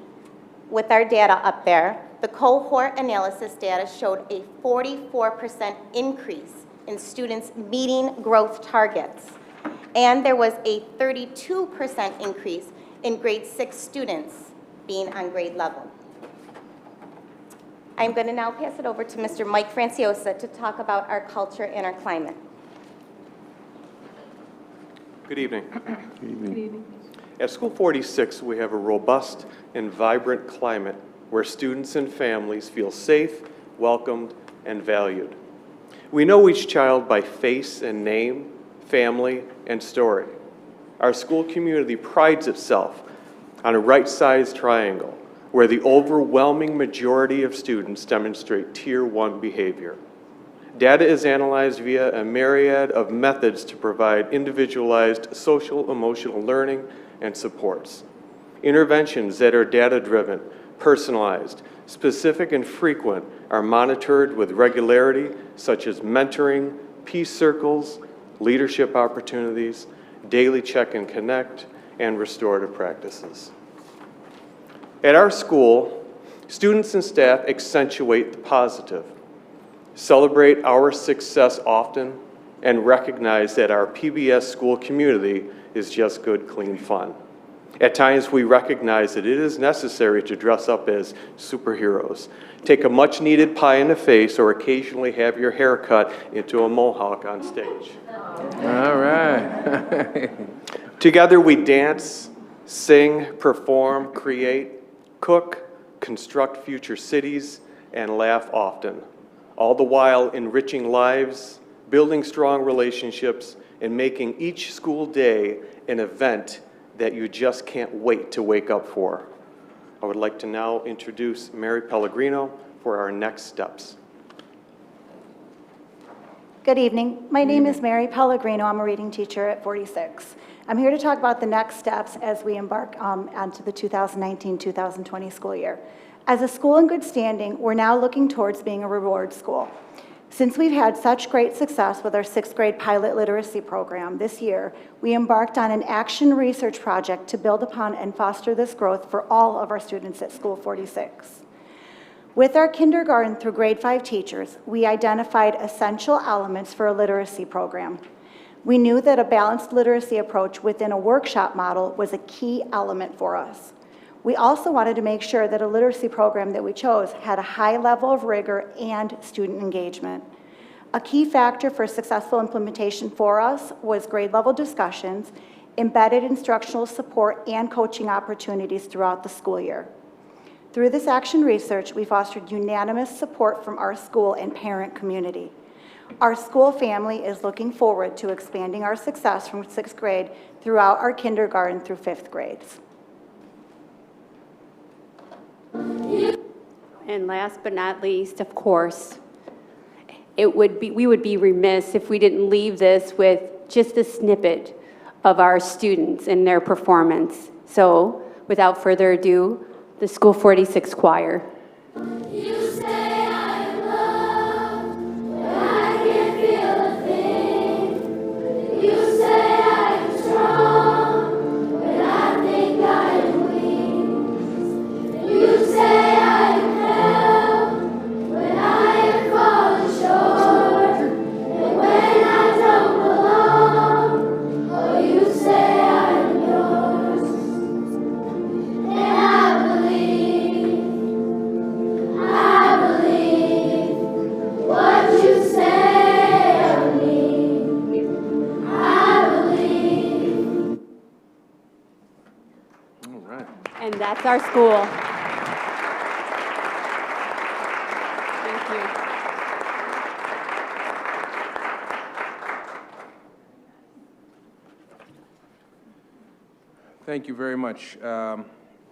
with our data up there, the cohort analysis data showed a 44% increase in students meeting growth targets, and there was a 32% increase in grade 6 students being on grade level. I'm going to now pass it over to Mr. Mike Franciosa to talk about our culture and our climate. Good evening. Good evening. At School 46, we have a robust and vibrant climate where students and families feel safe, welcomed, and valued. We know each child by face and name, family, and story. Our school community prides itself on a right-sized triangle where the overwhelming majority of students demonstrate Tier 1 behavior. Data is analyzed via a myriad of methods to provide individualized social emotional learning and supports. Interventions that are data-driven, personalized, specific, and frequent are monitored with regularity, such as mentoring, peace circles, leadership opportunities, daily check and connect, and restorative practices. At our school, students and staff accentuate the positive, celebrate our success often, and recognize that our PBS school community is just good, clean fun. At times, we recognize that it is necessary to dress up as superheroes, take a much-needed pie in the face, or occasionally have your hair cut into a mohawk on stage. All right. Together, we dance, sing, perform, create, cook, construct future cities, and laugh often, all the while enriching lives, building strong relationships, and making each school day an event that you just can't wait to wake up for. I would like to now introduce Mary Pellegrino for our next steps. Good evening. My name is Mary Pellegrino. I'm a reading teacher at 46. I'm here to talk about the next steps as we embark onto the 2019-2020 school year. As a school in good standing, we're now looking towards being a reward school. Since we've had such great success with our 6th grade pilot literacy program this year, we embarked on an action research project to build upon and foster this growth for all of our students at School 46. With our kindergarten through grade 5 teachers, we identified essential elements for a literacy program. We knew that a balanced literacy approach within a workshop model was a key element for us. We also wanted to make sure that a literacy program that we chose had a high level of rigor and student engagement. A key factor for successful implementation for us was grade level discussions, embedded instructional support, and coaching opportunities throughout the school year. Through this action research, we fostered unanimous support from our school and parent community. Our school family is looking forward to expanding our success from 6th grade throughout our kindergarten through 5th grades. And last but not least, of course, we would be remiss if we didn't leave this with just a snippet of our students and their performance. So, without further ado, the School 46 Choir. You say I'm loved, but I can't feel a thing. You say I'm strong, but I think I'm weak. You say I'm held, when I have fallen short, and when I don't belong. Oh, you say I'm yours, and I believe what you say of me. I believe. All right. And that's our school. Thank you. Thank you very much.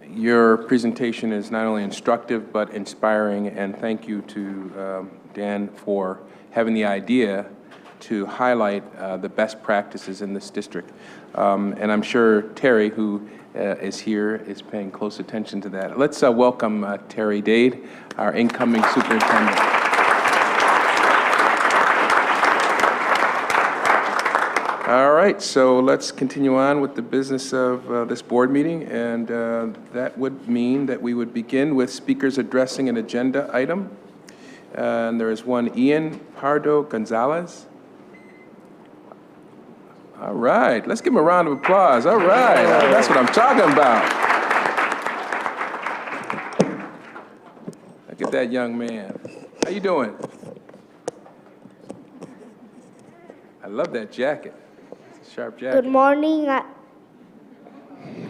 Your presentation is not only instructive but inspiring, and thank you to Dan for having the idea to highlight the best practices in this district. And I'm sure Terry, who is here, is paying close attention to that. Let's welcome Terry Dade, our incoming superintendent. All right, so let's continue on with the business of this board meeting, and that would mean that we would begin with speakers addressing an agenda item. And there is one, Ian Pardo Gonzalez. All right, let's give him a round of applause. All right, that's what I'm talking about. Look at that young man. How you doing? I love that jacket. Sharp jacket. Good morning.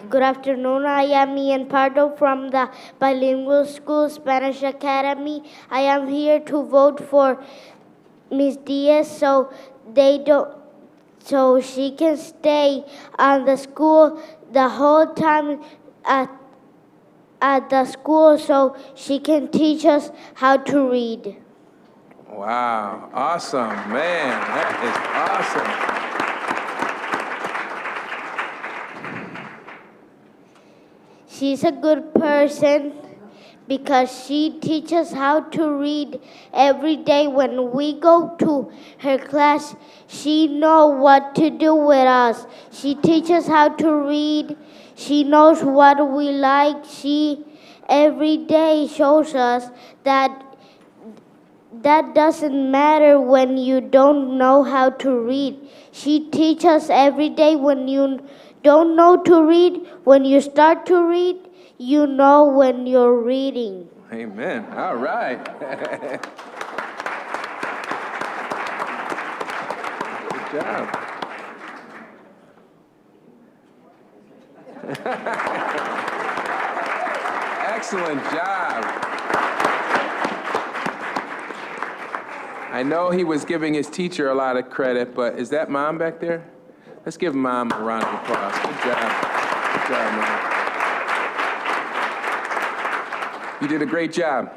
Good afternoon. I am Ian Pardo from the Bilingual School Spanish Academy. I am here to vote for Ms. Diaz so she can stay on the school the whole time at the school so she can teach us how to read. Wow, awesome, man, that is awesome. She's a good person because she teaches how to read every day. When we go to her class, she knows what to do with us. She teaches how to read. She knows what we like. She every day shows us that doesn't matter when you don't know how to read. She teaches us every day when you don't know to read. When you start to read, you know when you're reading. Amen. All right. Good job. Excellent job. I know he was giving his teacher a lot of credit, but is that Mom back there? Let's give Mom a round of applause. Good job. Good job, Mom. You did a great job.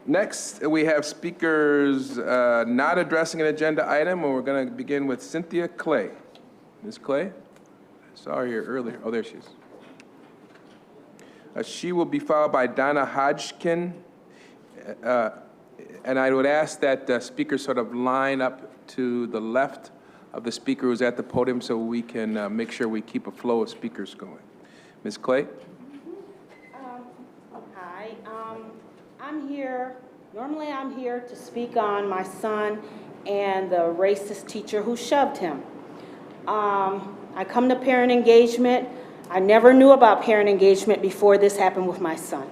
Next, we have speakers not addressing an agenda item, and we're going to begin with Cynthia Clay. Ms. Clay? I saw her here earlier. Oh, there she is. She will be followed by Donna Hodgkin. And I would ask that the speakers sort of line up to the left of the speaker who's at the podium so we can make sure we keep a flow of speakers going. Ms. Clay? Hi, normally I'm here to speak on my son and the racist teacher who shoved him. I come to parent engagement. I never knew about parent engagement before this happened with my son.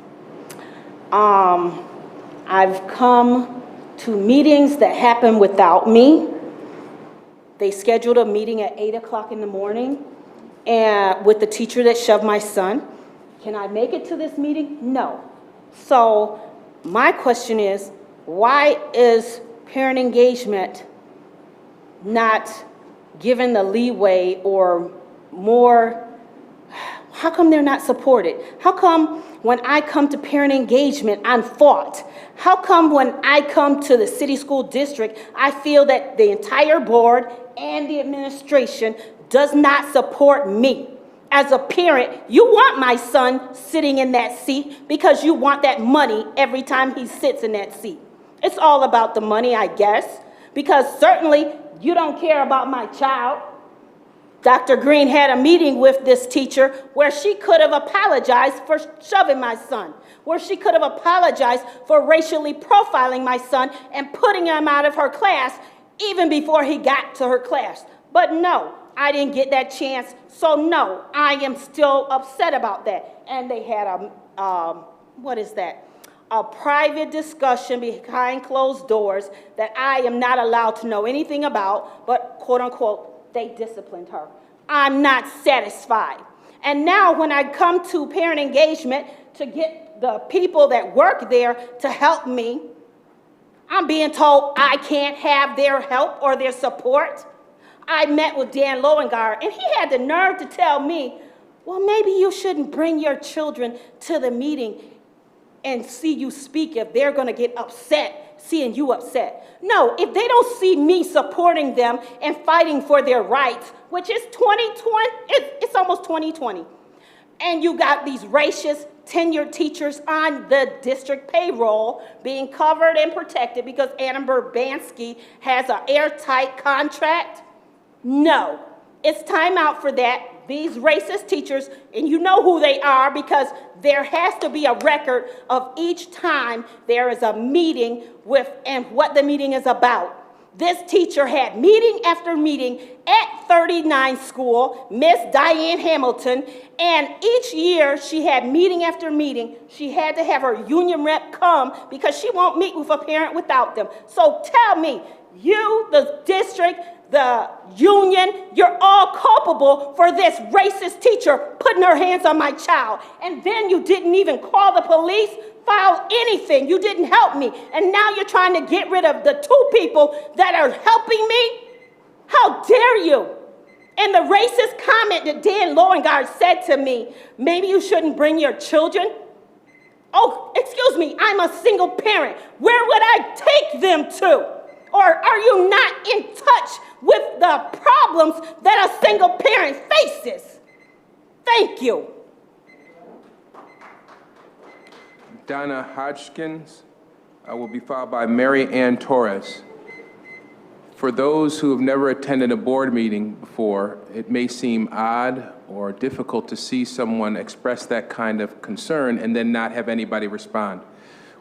I've come to meetings that happen without me. They scheduled a meeting at 8 o'clock in the morning and with the teacher that shoved my son. Can I make it to this meeting? No. So my question is, why is parent engagement not given the leeway or more? How come they're not supported? How come when I come to parent engagement, I'm fought? How come when I come to the city school district, I feel that the entire board and the administration does not support me? As a parent, you want my son sitting in that seat because you want that money every time he sits in that seat. It's all about the money, I guess, because certainly you don't care about my child. Dr. Green had a meeting with this teacher where she could have apologized for shoving my son, where she could have apologized for racially profiling my son and putting him out of her class even before he got to her class. But no, I didn't get that chance, so no, I am still upset about that. And they had a private discussion behind closed doors that I am not allowed to know anything about, but quote unquote, they disciplined her. I'm not satisfied. And now when I come to parent engagement to get the people that work there to help me, I'm being told I can't have their help or their support. I met with Dan Lowengar, and he had the nerve to tell me, well, maybe you shouldn't bring your children to the meeting and see you speak if they're going to get upset seeing you upset. No, if they don't see me supporting them and fighting for their rights, which is 2020, it's almost 2020, and you got these racist, tenured teachers on the district payroll being covered and protected because Anna Burbanski has an airtight contract. No, it's time out for that. These racist teachers, and you know who they are because there has to be a record of each time there is a meeting with and what the meeting is about. This teacher had meeting after meeting at 39 school, Miss Diane Hamilton, and each year she had meeting after meeting. She had to have her union rep come because she won't meet with a parent without them. So tell me, you, the district, the union, you're all culpable for this racist teacher putting her hands on my child. And then you didn't even call the police, file anything. You didn't help me. And now you're trying to get rid of the two people that are helping me? How dare you? And the racist comment that Dan Loengard said to me, maybe you shouldn't bring your children. Oh, excuse me, I'm a single parent. Where would I take them to? Or are you not in touch with the problems that a single parent faces? Thank you. Donna Hodgkins will be followed by Mary Ann Torres. For those who have never attended a board meeting before, it may seem odd or difficult to see someone express that kind of concern and then not have anybody respond.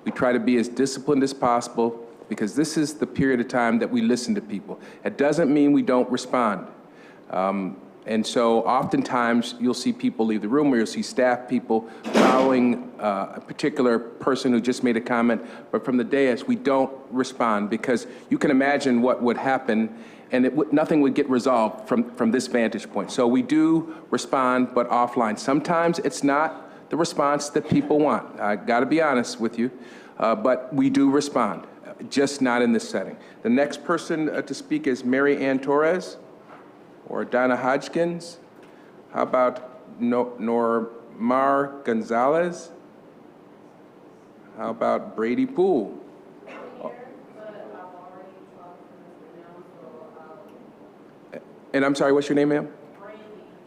We try to be as disciplined as possible because this is the period of time that we listen to people. It doesn't mean we don't respond. And so oftentimes you'll see people leave the room or you'll see staff people following a particular person who just made a comment, but from the dais we don't respond because you can imagine what would happen and nothing would get resolved from this vantage point. So we do respond, but offline. Sometimes it's not the response that people want. I gotta be honest with you, but we do respond, just not in this setting. The next person to speak is Mary Ann Torres or Donna Hodgkins. How about Normar Gonzalez? How about Brady Poole? And I'm sorry, what's your name, ma'am?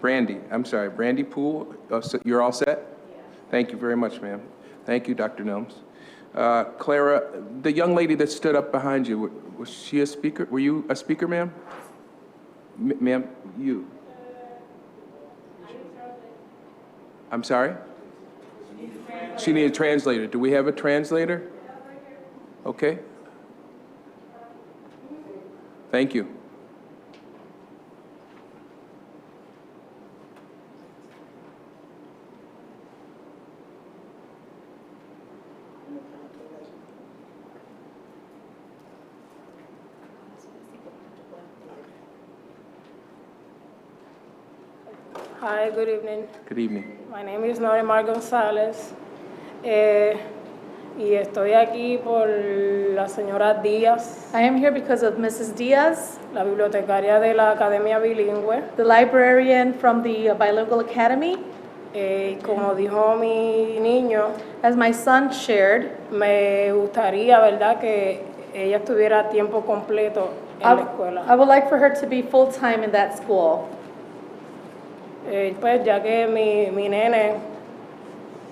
Brandy. I'm sorry, Brandy Poole. So you're all set? Yeah. Thank you very much, ma'am. Thank you, Dr. Nelms. Clara, the young lady that stood up behind you, was she a speaker? Were you a speaker, ma'am? Ma'am, you. I'm sorry? She needs a translator. Do we have a translator? Okay. Thank you. Hi, good evening. Good evening. My name is Normar González y estoy aquí por la señora Díaz, I am here because of Mrs. Diaz, la bibliotecaria de la Academia Bilingüe. the librarian from the Bilingual Academy. Como dijo mi niño, As my son shared, me gustaría, ¿verdad?, que ella estuviera a tiempo completo en la I escuela. would like for her to be full-time in that school. Pues ya que mi nene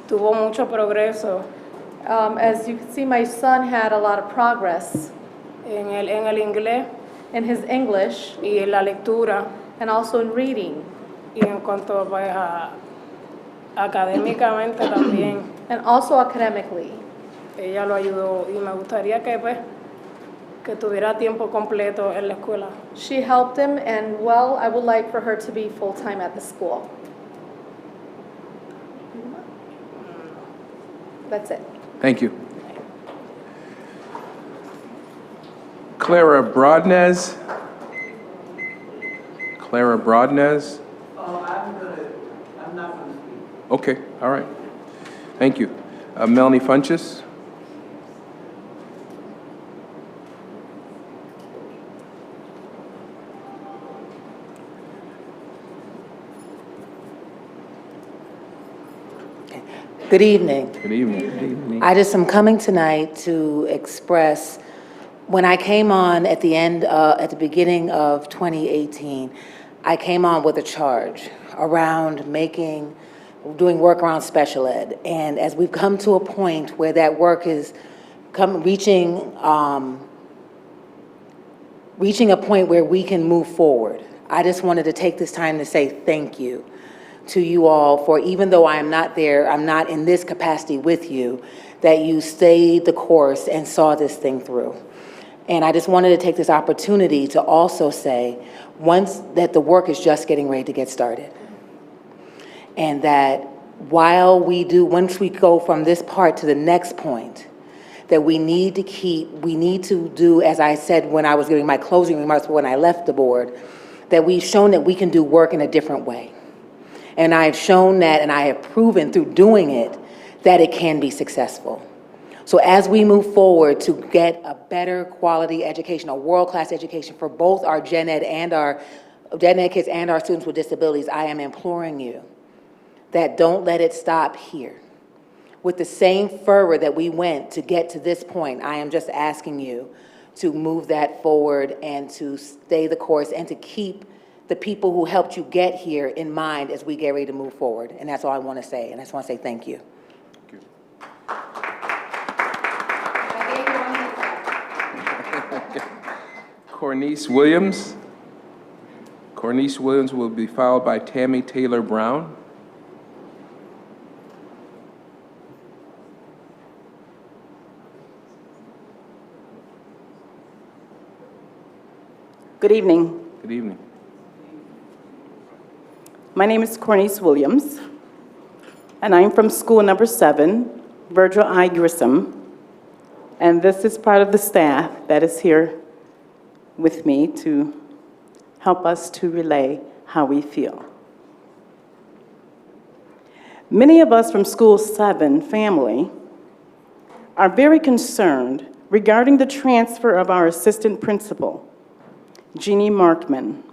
tuvo mucho progreso As you can see, my son had a lot of progress en el inglés in his English y en la lectura and also in reading, y en cuanto pues académicamente también. and also academically. Ella lo ayudó y me gustaría que pues que tuviera tiempo completo en la escuela. She helped him, and well, I would like for her to be full-time at the school. That's it. Thank you. Clara Broadnez. Clara Broadnez. Oh, I'm not going to speak. Okay, all right. Thank you. Melanie Funches. Good evening. Good evening. Good evening. I just am coming tonight to express When I came on at the beginning of 2018, I came on with a charge around doing work around special ed. And as we've come to a point where that work is reaching a point where we can move forward, I just wanted to take this time to say thank you to you all for, even though I am not there, I'm not in this capacity with you, that you stayed the course and saw this thing through. And I just wanted to take this opportunity to also say, that the work is just getting ready to get started. And that once we go from this part to the next point, that we need to do, as I said when I was giving my closing remarks when I left the board, that we've shown that we can do work in a different way. And I have shown that, and I have proven through doing it, that it can be successful. So as we move forward to get a better quality education, a world-class education for both our gen ed kids and our students with disabilities, I am imploring you that don't let it stop here. With the same fervor that we went to get to this point, I am just asking you to move that forward and to stay the course and to keep the people who helped you get here in mind as we get ready to move forward. And that's all I want to say. And I just want to say thank you. Cornice Williams. Cornice Williams will be followed by Tammy Taylor Brown. Good evening. Good evening. My name is Cornice Williams, and I'm from school number 7, Virgil I. Grissom, and this is part of the staff that is here with me to help us to relay how we feel. Many of us from School 7 family are very concerned regarding the transfer of our assistant principal, Jeannie Markman.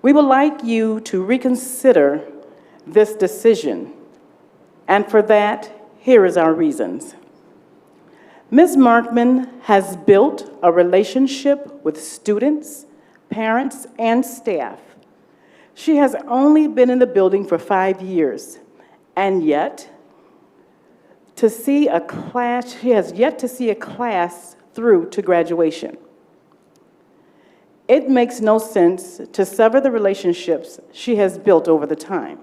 We would like you to reconsider this decision, and for that, here is our reasons. Ms. Markman has built a relationship with students, parents, and staff. She has only been in the building for 5 years, and yet, she has yet to see a class through to graduation. It makes no sense to sever the relationships she has built over the time.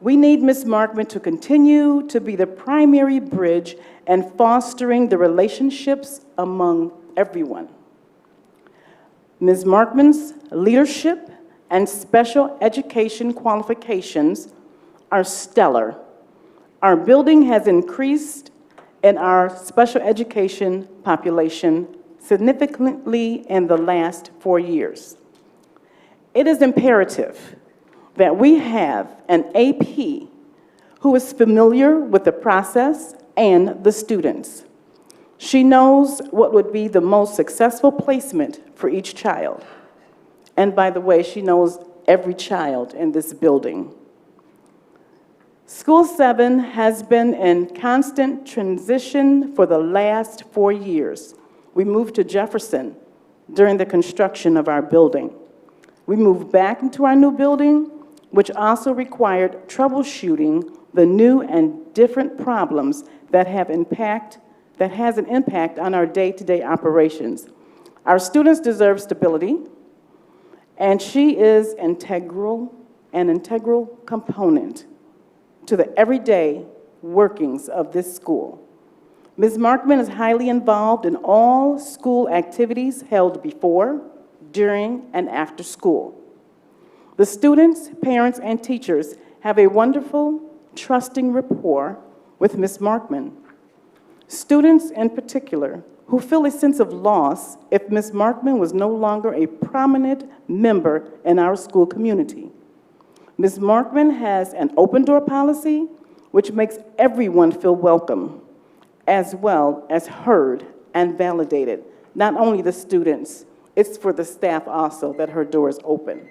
We need Ms. Markman to continue to be the primary bridge and fostering the relationships among everyone. Ms. Markman's leadership and special education qualifications are stellar. Our building has increased in our special education population significantly in the last 4 years. It is imperative that we have an AP who is familiar with the process and the students. She knows what would be the most successful placement for each child. And by the way, she knows every child in this building. School 7 has been in constant transition for the last 4 years. We moved to Jefferson during the construction of our building. We moved back into our new building, which also required troubleshooting the new and different problems that has an impact on our day-to-day operations. Our students deserve stability, and she is an integral component to the everyday workings of this school. Ms. Markman is highly involved in all school activities held before, during, and after school. The students, parents, and teachers have a wonderful, trusting rapport with Ms. Markman. Students in particular who feel a sense of loss if Ms. Markman was no longer a prominent member in our school community. Ms. Markman has an open door policy which makes everyone feel welcome, as well as heard and validated. Not only the students, it's for the staff also that her door is open.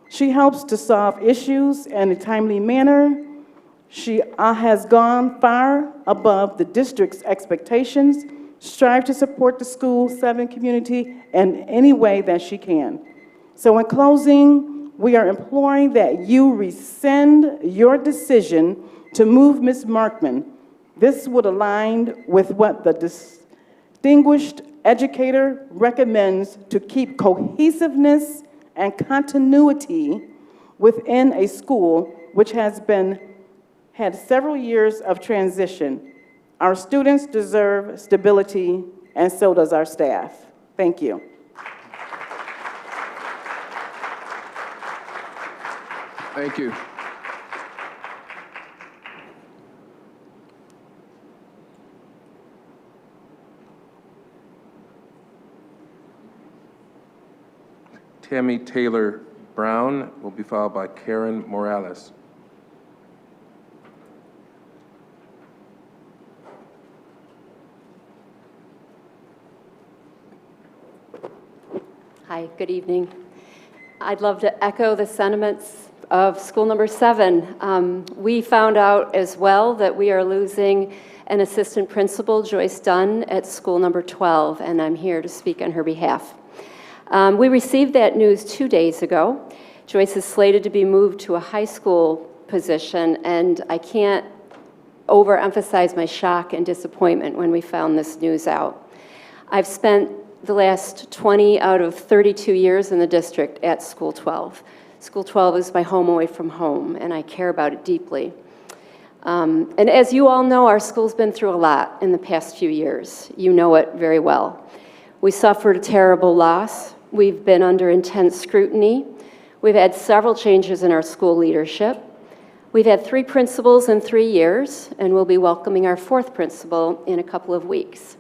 She helps to solve issues in a timely manner. She has gone far above the district's expectations strive to support the School 7 community in any way that she can. So in closing, we are imploring that you rescind your decision to move Ms. Markman. This would align with what the distinguished educator recommends to keep cohesiveness and continuity within a school which has had several years of transition. Our students deserve stability, and so does our staff. Thank you. Thank you. Tammy Taylor Brown will be followed by Karen Morales. Hi, good evening. I'd love to echo the sentiments of school number 7. We found out as well that we are losing an assistant principal, Joyce Dunn, at school number 12, and I'm here to speak on her behalf. We received that news 2 days ago. Joyce is slated to be moved to a high school position, and I can't overemphasize my shock and disappointment when we found this news out. I've spent the last 20 out of 32 years in the district at School 12. School 12 is my home away from home, and I care about it deeply. And as you all know, our school's been through a lot in the past few years. You know it very well. We suffered a terrible loss. We've been under intense scrutiny. We've had several changes in our school leadership. We've had 3 principals in 3 years, and we'll be welcoming our 4th principal in a couple of weeks.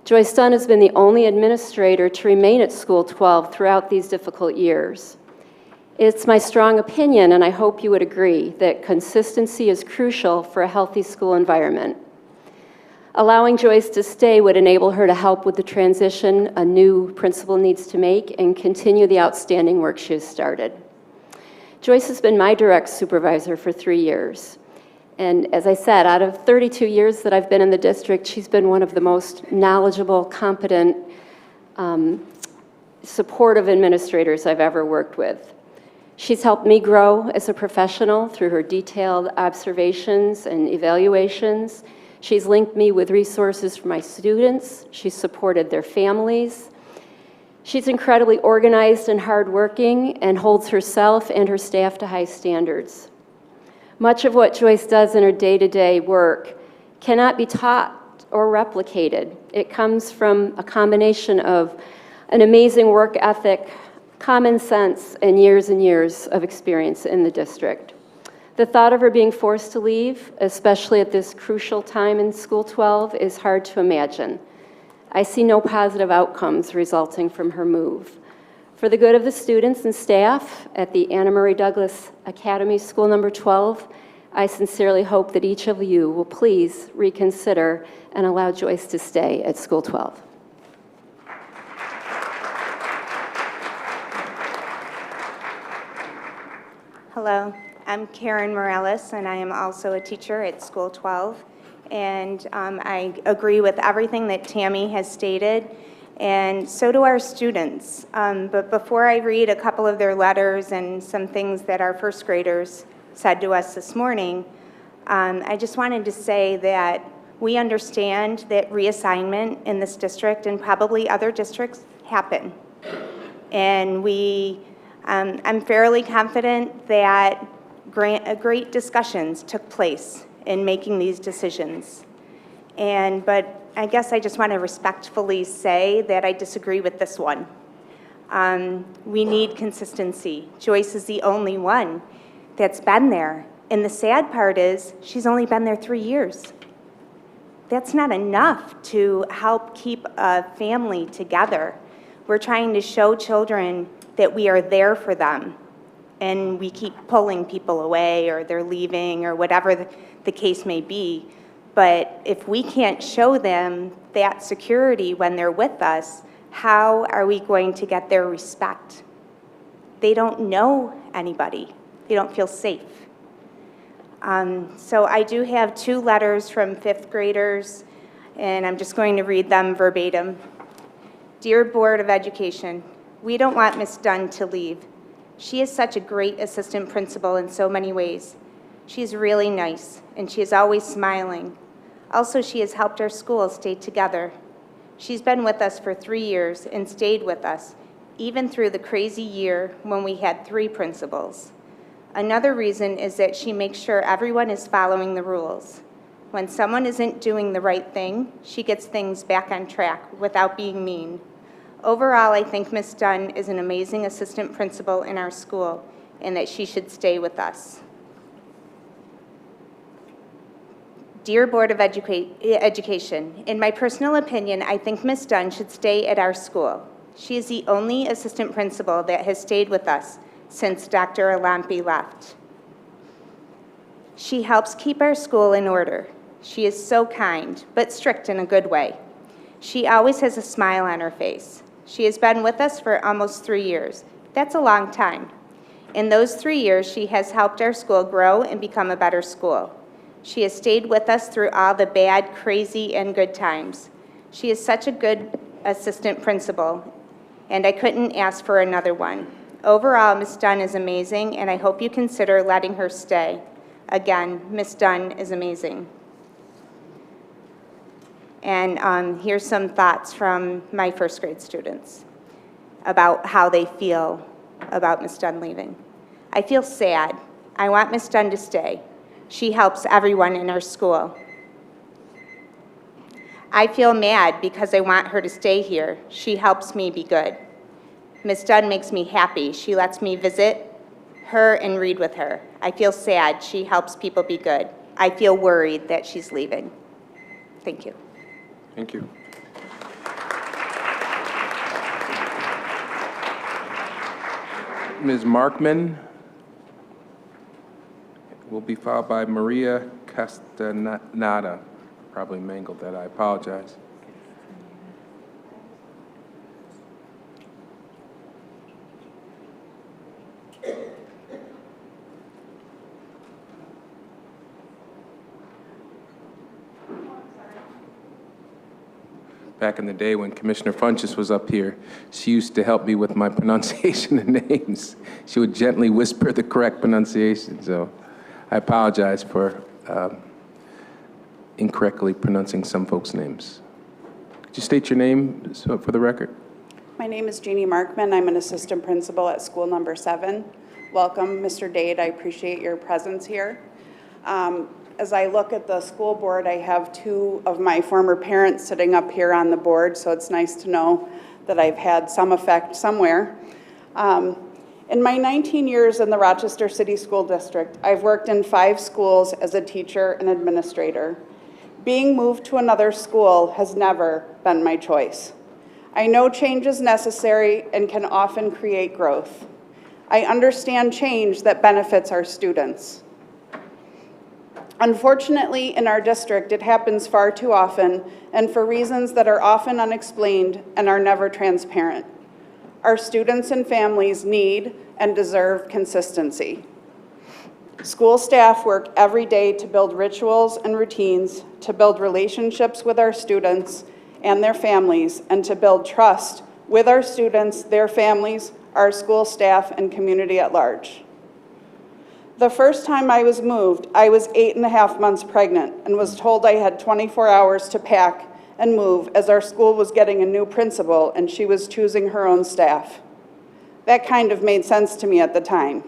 Joyce Dunn has been the only administrator to remain at School 12 throughout these difficult years. It's my strong opinion, and I hope you would agree, that consistency is crucial for a healthy school environment. Allowing Joyce to stay would enable her to help with the transition a new principal needs to make and continue the outstanding work she has started. Joyce has been my direct supervisor for 3 years. And as I said, out of 32 years that I've been in the district, she's been one of the most knowledgeable, competent, supportive administrators I've ever worked with. She's helped me grow as a professional through her detailed observations and evaluations. She's linked me with resources for my students. She's supported their families. She's incredibly organized and hardworking and holds herself and her staff to high standards. Much of what Joyce does in her day-to-day work cannot be taught or replicated. It comes from a combination of an amazing work ethic, common sense, and years of experience in the district. The thought of her being forced to leave, especially at this crucial time in School 12, is hard to imagine. I see no positive outcomes resulting from her move. For the good of the students and staff at the Anna Marie Douglas Academy School number 12, I sincerely hope that each of you will please reconsider and allow Joyce to stay at School 12. Hello, I'm Karen Morales, and I am also a teacher at School 12. And I agree with everything that Tammy has stated, and so do our students. But before I read a couple of their letters and some things that our first graders said to us this morning, I just wanted to say that we understand that reassignment in this district and probably other districts happen. And I'm fairly confident that great discussions took place in making these decisions. But I guess I just want to respectfully say that I disagree with this one. We need consistency. Joyce is the only one that's been there. And the sad part is she's only been there 3 years. That's not enough to help keep a family together. We're trying to show children that we are there for them, and we keep pulling people away, or they're leaving, or whatever the case may be. But if we can't show them that security when they're with us, how are we going to get their respect? They don't know anybody. They don't feel safe. So I do have 2 letters from 5th graders, and I'm just going to read them verbatim. Dear Board of Education, we don't want Ms. Dunn to leave. She is such a great assistant principal in so many ways. She's really nice, and she is always smiling. Also, she has helped our school stay together. She's been with us for 3 years and stayed with us, even through the crazy year when we had 3 principals. Another reason is that she makes sure everyone is following the rules. When someone isn't doing the right thing, she gets things back on track without being mean. Overall, I think Ms. Dunn is an amazing assistant principal in our school and that she should stay with us. Dear Board of Education, in my personal opinion, I think Ms. Dunn should stay at our school. She is the only assistant principal that has stayed with us since Dr. Alampi left. She helps keep our school in order. She is so kind, but strict in a good way. She always has a smile on her face. She has been with us for almost 3 years. That's a long time. In those 3 years, she has helped our school grow and become a better school. She has stayed with us through all the bad, crazy, and good times. She is such a good assistant principal, and I couldn't ask for another one. Overall, Ms. Dunn is amazing, and I hope you consider letting her stay. Again, Ms. Dunn is amazing. And here's some thoughts from my first grade students about how they feel about Ms. Dunn leaving. I feel sad. I want Ms. Dunn to stay. She helps everyone in our school. I feel mad because I want her to stay here. She helps me be good. Ms. Dunn makes me happy. She lets me visit her and read with her. I feel sad. She helps people be good. I feel worried that she's leaving. Thank you. Thank you. Ms. Markman will be followed by Maria Castaneda. Probably mangled that. I apologize. Back in the day when Commissioner Funches was up here, she used to help me with my pronunciation of names. She would gently whisper the correct pronunciation, so I apologize for incorrectly pronouncing some folks' names. Could you state your name for the record? My name is Jeannie Markman. I'm an assistant principal at school number 7. Welcome, Mr. Dade. I appreciate your presence here. As I look at the school board, I have 2 of my former parents sitting up here on the board, so it's nice to know that I've had some effect somewhere. In my 19 years in the Rochester City School District, I've worked in 5 schools as a teacher and administrator. Being moved to another school has never been my choice. I know change is necessary and can often create growth. I understand change that benefits our students. Unfortunately, in our district, it happens far too often and for reasons that are often unexplained and are never transparent. Our students and families need and deserve consistency. School staff work every day to build rituals and routines, to build relationships with our students and their families, and to build trust with our students, their families, our school staff, and community at large. The first time I was moved, I was 8.5 months pregnant and was told I had 24 hours to pack and move as our school was getting a new principal and she was choosing her own staff. That kind of made sense to me at the time.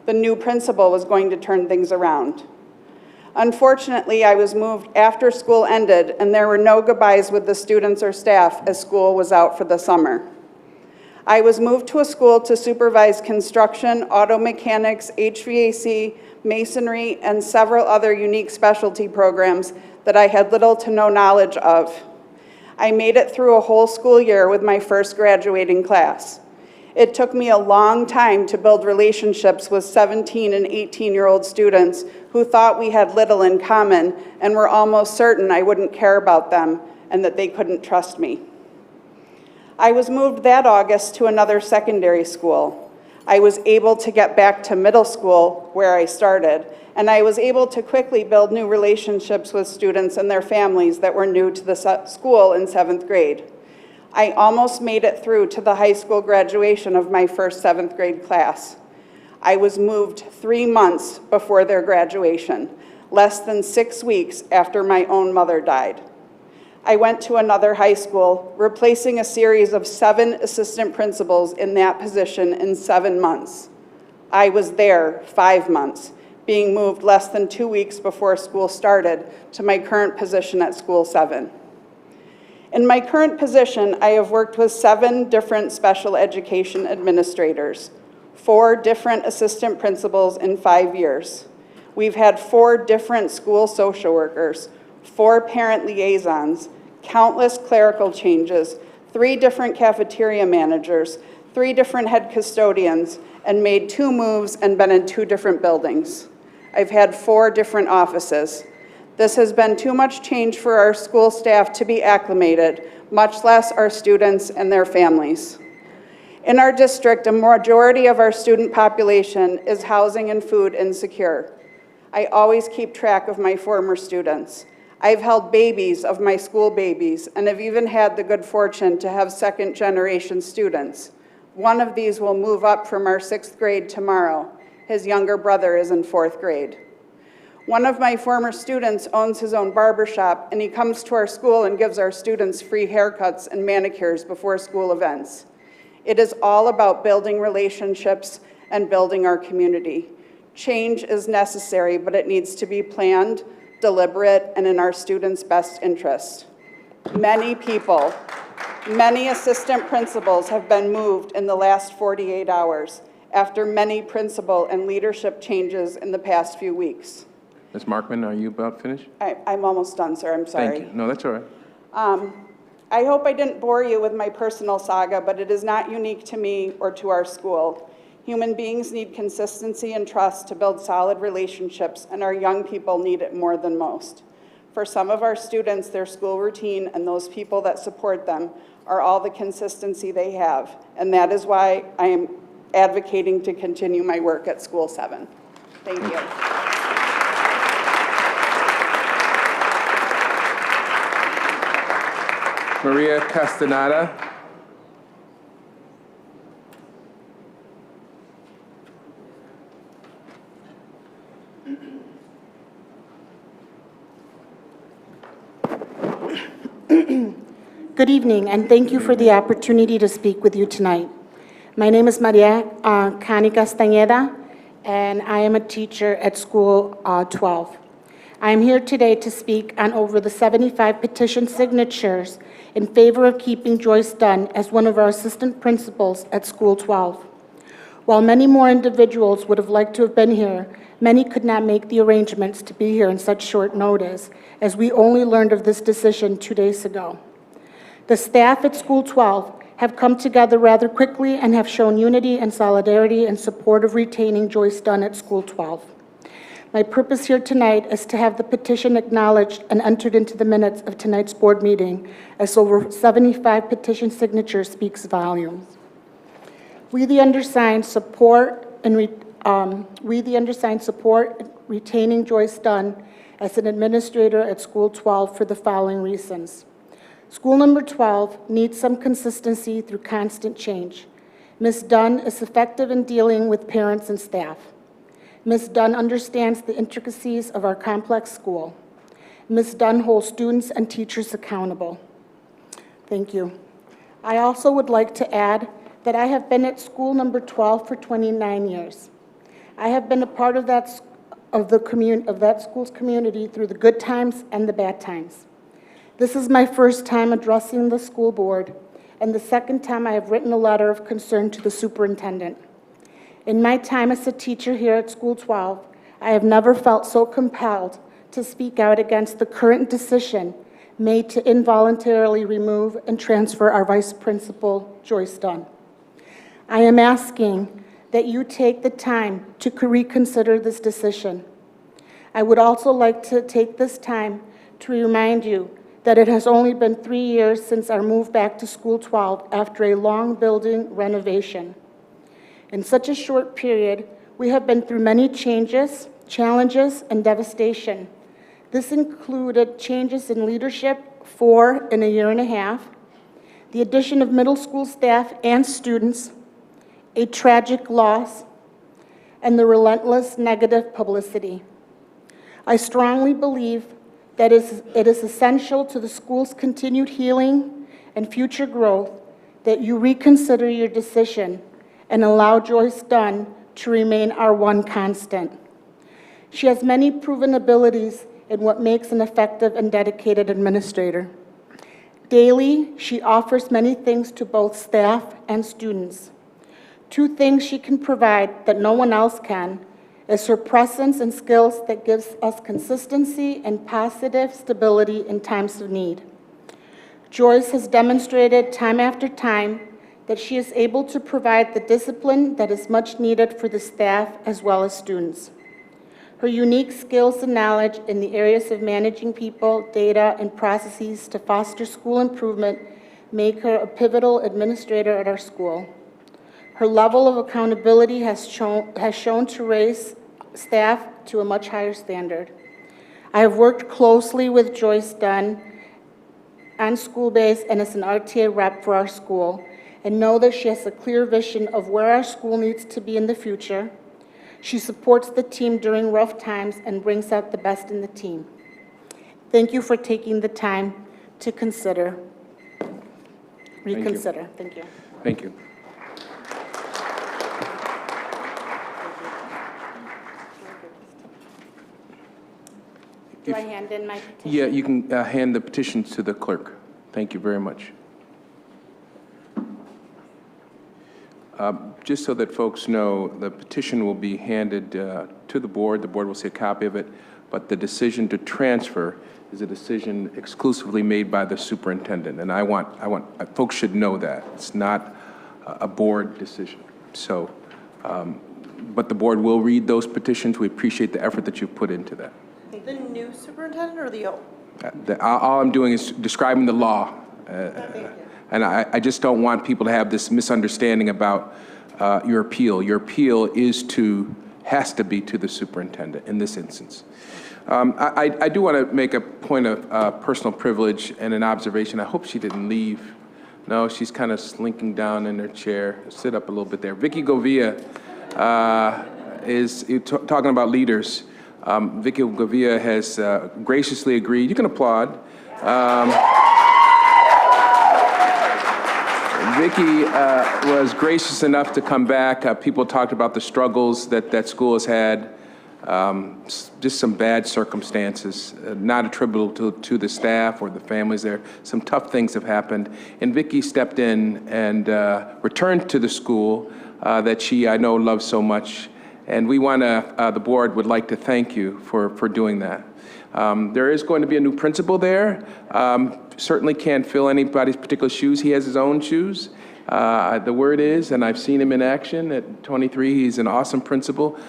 The new principal was going to turn things around. Unfortunately, I was moved after school ended and there were no goodbyes with the students or staff as school was out for the summer. I was moved to a school to supervise construction, auto mechanics, HVAC, masonry, and several other unique specialty programs that I had little to no knowledge of. I made it through a whole school year with my first graduating class. It took me a long time to build relationships with 17 and 18-year-old students who thought we had little in common and were almost certain I wouldn't care about them and that they couldn't trust me. I was moved that August to another secondary school. I was able to get back to middle school where I started, and I was able to quickly build new relationships with students and their families that were new to the school in 7th grade. I almost made it through to the high school graduation of my first 7th grade class. I was moved 3 months before their graduation, less than 6 weeks after my own mother died. I went to another high school, replacing a series of 7 assistant principals in that position in 7 months. I was there 5 months, being moved less than 2 weeks before school started to my current position at School 7. In my current position, I have worked with 7 different special education administrators, 4 different assistant principals in 5 years. We've had 4 different school social workers, 4 parent liaisons, countless clerical changes, 3 different cafeteria managers, 3 different head custodians, and made 2 moves and been in 2 different buildings. I've had 4 different offices. This has been too much change for our school staff to be acclimated, much less our students and their families. In our district, a majority of our student population is housing and food insecure. I always keep track of my former students. I've held babies of my school babies and have even had the good fortune to have second-generation students. One of these will move up from our 6th grade tomorrow. His younger brother is in 4th grade. One of my former students owns his own barbershop, and he comes to our school and gives our students free haircuts and manicures before school events. It is all about building relationships and building our community. Change is necessary, but it needs to be planned, deliberate, and in our students' best interest. Many people, many assistant principals have been moved in the last 48 hours after many principal and leadership changes in the past few weeks. Ms. Markman, are you about finished? I'm almost done, sir. I'm sorry. Thank you. No, that's all right. I hope I didn't bore you with my personal saga, but it is not unique to me or to our school. Human beings need consistency and trust to build solid relationships, and our young people need it more than most. For some of our students, their school routine and those people that support them are all the consistency they have, and that is why I am advocating to continue my work at School 7. Thank you. Maria Castaneda. Good evening, and thank you for the opportunity to speak with you tonight. My name is Maria Cani Castañeda, and I am a teacher at School 12. I am here today to speak on over the 75 petition signatures in favor of keeping Joyce Dunn as one of our assistant principals at School 12. While many more individuals would have liked to have been here, many could not make the arrangements to be here in such short notice, as we only learned of this decision 2 days ago. The staff at School 12 have come together rather quickly and have shown unity and solidarity in support of retaining Joyce Dunn at School 12. My purpose here tonight is to have the petition acknowledged and entered into the minutes of tonight's board meeting, as over 75 petition signatures speaks volumes. We, the undersigned, support retaining Joyce Dunn as an administrator at School 12 for the following reasons. School number 12 needs some consistency through constant change. Ms. Dunn is effective in dealing with parents and staff. Ms. Dunn understands the intricacies of our complex school. Ms. Dunn holds students and teachers accountable. Thank you. I also would like to add that I have been at school number 12 for 29 years. I have been a part of that school's community through the good times and the bad times. This is my first time addressing the school board, and the second time I have written a letter of concern to the superintendent. In my time as a teacher here at School 12, I have never felt so compelled to speak out against the current decision made to involuntarily remove and transfer our vice principal, Joyce Dunn. I am asking that you take the time to reconsider this decision. I would also like to take this time to remind you that it has only been 3 years since our move back to School 12 after a long building renovation. In such a short period, we have been through many changes, challenges, and devastation. This included changes in leadership 4 in a year and a half, the addition of middle school staff and students, a tragic loss, and the relentless negative publicity. I strongly believe that it is essential to the school's continued healing and future growth that you reconsider your decision and allow Joyce Dunn to remain our one constant. She has many proven abilities in what makes an effective and dedicated administrator. Daily, she offers many things to both staff and students. 2 things she can provide that no one else can is her presence and skills that gives us consistency and positive stability in times of need. Joyce has demonstrated time after time that she is able to provide the discipline that is much needed for the staff as well as students. Her unique skills and knowledge in the areas of managing people, data, and processes to foster school improvement make her a pivotal administrator at our school. Her level of accountability has shown to raise staff to a much higher standard. I have worked closely with Joyce Dunn on school base and as an RTA rep for our school, and know that she has a clear vision of where our school needs to be in the future. She supports the team during rough times and brings out the best in the team. Thank you for taking the time to reconsider. Thank you. Thank you. Do I hand in my petition? Yeah, you can hand the petitions to the clerk. Thank you very much. Just so that folks know, the petition will be handed to the board. The board will see a copy of it, but the decision to transfer is a decision exclusively made by the superintendent. And I want folks should know that. It's not a board decision. So, but the board will read those petitions. We appreciate the effort that you've put into that. The new superintendent or the old? All I'm doing is describing the law. And I just don't want people to have this misunderstanding about your appeal. Your appeal has to be to the superintendent in this instance. I do want to make a point of personal privilege and an observation. I hope she didn't leave. No, she's kind of slinking down in her chair. Sit up a little bit there. Vicky Govia is talking about leaders. Vicky Govia has graciously agreed. You can applaud. Vicky was gracious enough to come back. People talked about the struggles that school has had, just some bad circumstances, not attributable to the staff or the families there. Some tough things have happened. And Vicky stepped in and returned to the school that she, I know, loves so much. And we want to, the board would like to thank you for doing that. There is going to be a new principal there. Certainly can't fill anybody's particular shoes. He has his own shoes. The word is, and I've seen him in action at 23, he's an awesome principal.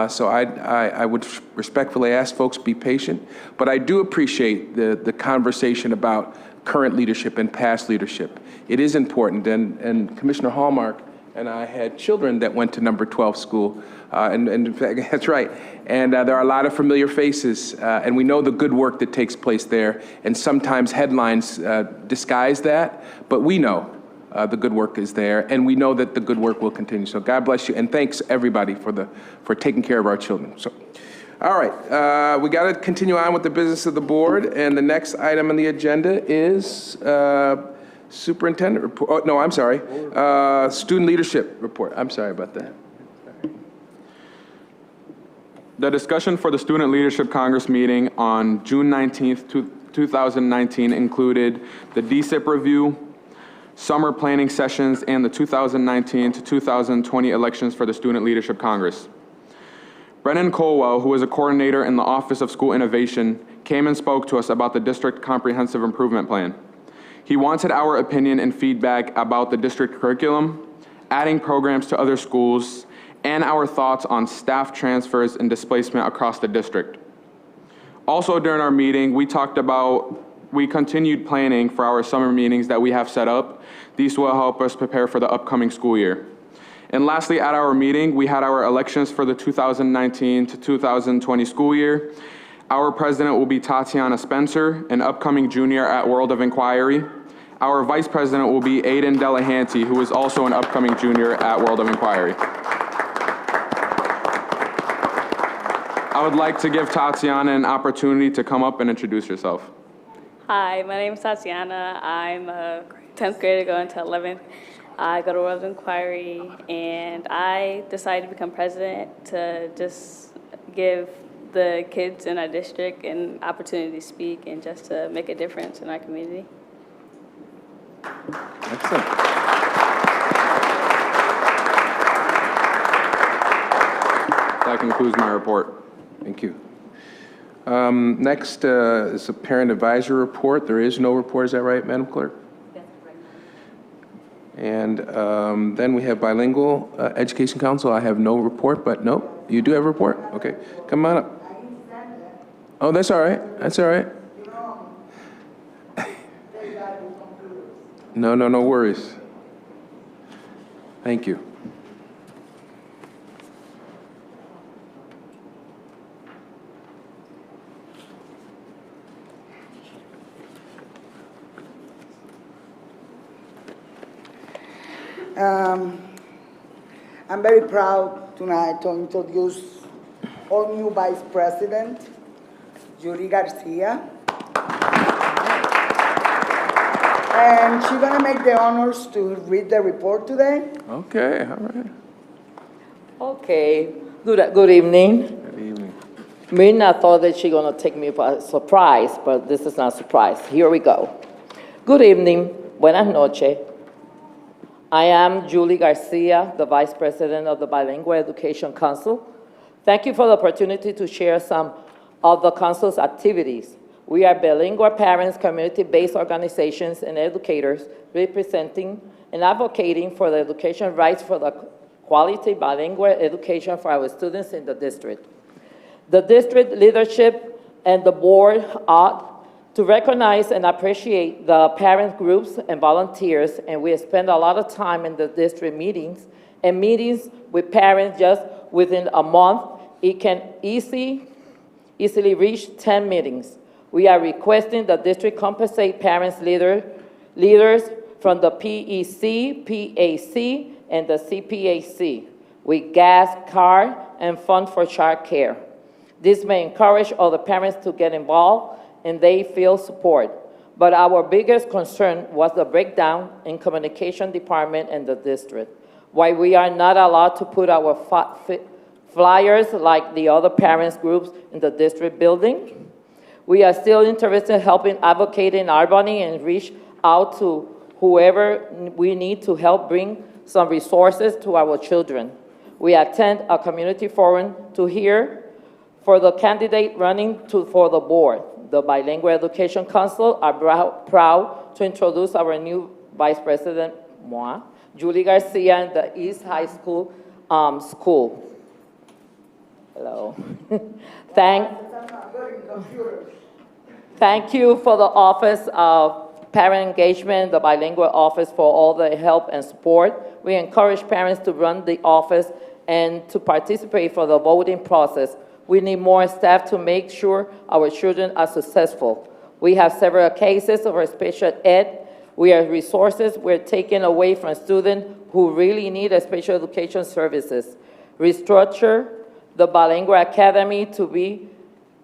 So I would respectfully ask folks be patient. But I do appreciate the conversation about current leadership and past leadership. It is important, and Commissioner Hallmark and I had children that went to number 12 school. And in fact, that's right. And there are a lot of familiar faces, and we know the good work that takes place there. And sometimes headlines disguise that, but we know the good work is there, and we know that the good work will continue. So God bless you, and thanks everybody for taking care of our children. So, all right, we got to continue on with the business of the board, and the next item on the agenda is superintendent report. Oh, no, I'm sorry. Student leadership report. I'm sorry about that. The discussion for the Student Leadership Congress meeting on June 19th, 2019 included the DSIP review, summer planning sessions, and the 2019 to 2020 elections for the Student Leadership Congress. Brennan Colwell, who is a coordinator in the Office of School Innovation, came and spoke to us about the district comprehensive improvement plan. He wanted our opinion and feedback about the district curriculum, adding programs to other schools, and our thoughts on staff transfers and displacement across the district. Also during our meeting, we continued planning for our summer meetings that we have set up. These will help us prepare for the upcoming school year. And lastly, at our meeting, we had our elections for the 2019 to 2020 school year. Our president will be Tatiana Spencer, an upcoming junior at World of Inquiry. Our vice president will be Aiden Delahanty, who is also an upcoming junior at World of Inquiry. I would like to give Tatiana an opportunity to come up and introduce yourself. Hi, my name is Tatiana. I'm a 10th grader going to 11th. I go to World Inquiry, and I decided to become president to just give the kids in our district an opportunity to speak and just to make a difference in our community. Excellent. That concludes my report. Thank you. Next is a parent advisory report. There is no report, is that right, Madam Clerk? And then we have Bilingual Education Council. I have no report, but no, you do have a report? Okay, come on up. Oh, that's all right, that's all right. No worries. Thank you. I'm very proud tonight to introduce our new Vice President, Julie Garcia. And she's gonna make the honors to read the report today. Okay, all right. Okay, good evening. Good evening. Mirna thought that she's gonna take me by surprise, but this is not a surprise. Here we go. Good evening, buenas noches. I am Julie Garcia, the Vice President of the Bilingual Education Council. Thank you for the opportunity to share some of the Council's activities. We are bilingual parents, community-based organizations, and educators representing and advocating for the education rights for the quality bilingual education for our students in the district. The district leadership and the board ought to recognize and appreciate the parent groups and volunteers, and we spend a lot of time in the district meetings and meetings with parents just within a month. It can easily reach 10 meetings. We are requesting the district compensate parents leaders from the PEC, PAC, and the CPAC with gas, car, and fund for child care. This may encourage other parents to get involved and they feel support. But our biggest concern was the breakdown in communication department in the district. Why we are not allowed to put our flyers like the other parents groups in the district building. We are still interested in helping advocate in Albany and reach out to whoever we need to help bring some resources to our children. We attend a community forum to hear for the candidate running for the board. The Bilingual Education Council are proud to introduce our new Vice President, Julie Garcia, in the East High School school. Hello. Thank you for the Office of Parent Engagement, the Bilingual Office, for all the help and support. We encourage parents to run the office and to participate for the voting process. We need more staff to make sure our children are successful. We have several cases of special ed where resources were taken away from students who really need special education services. Restructure the Bilingual Academy to be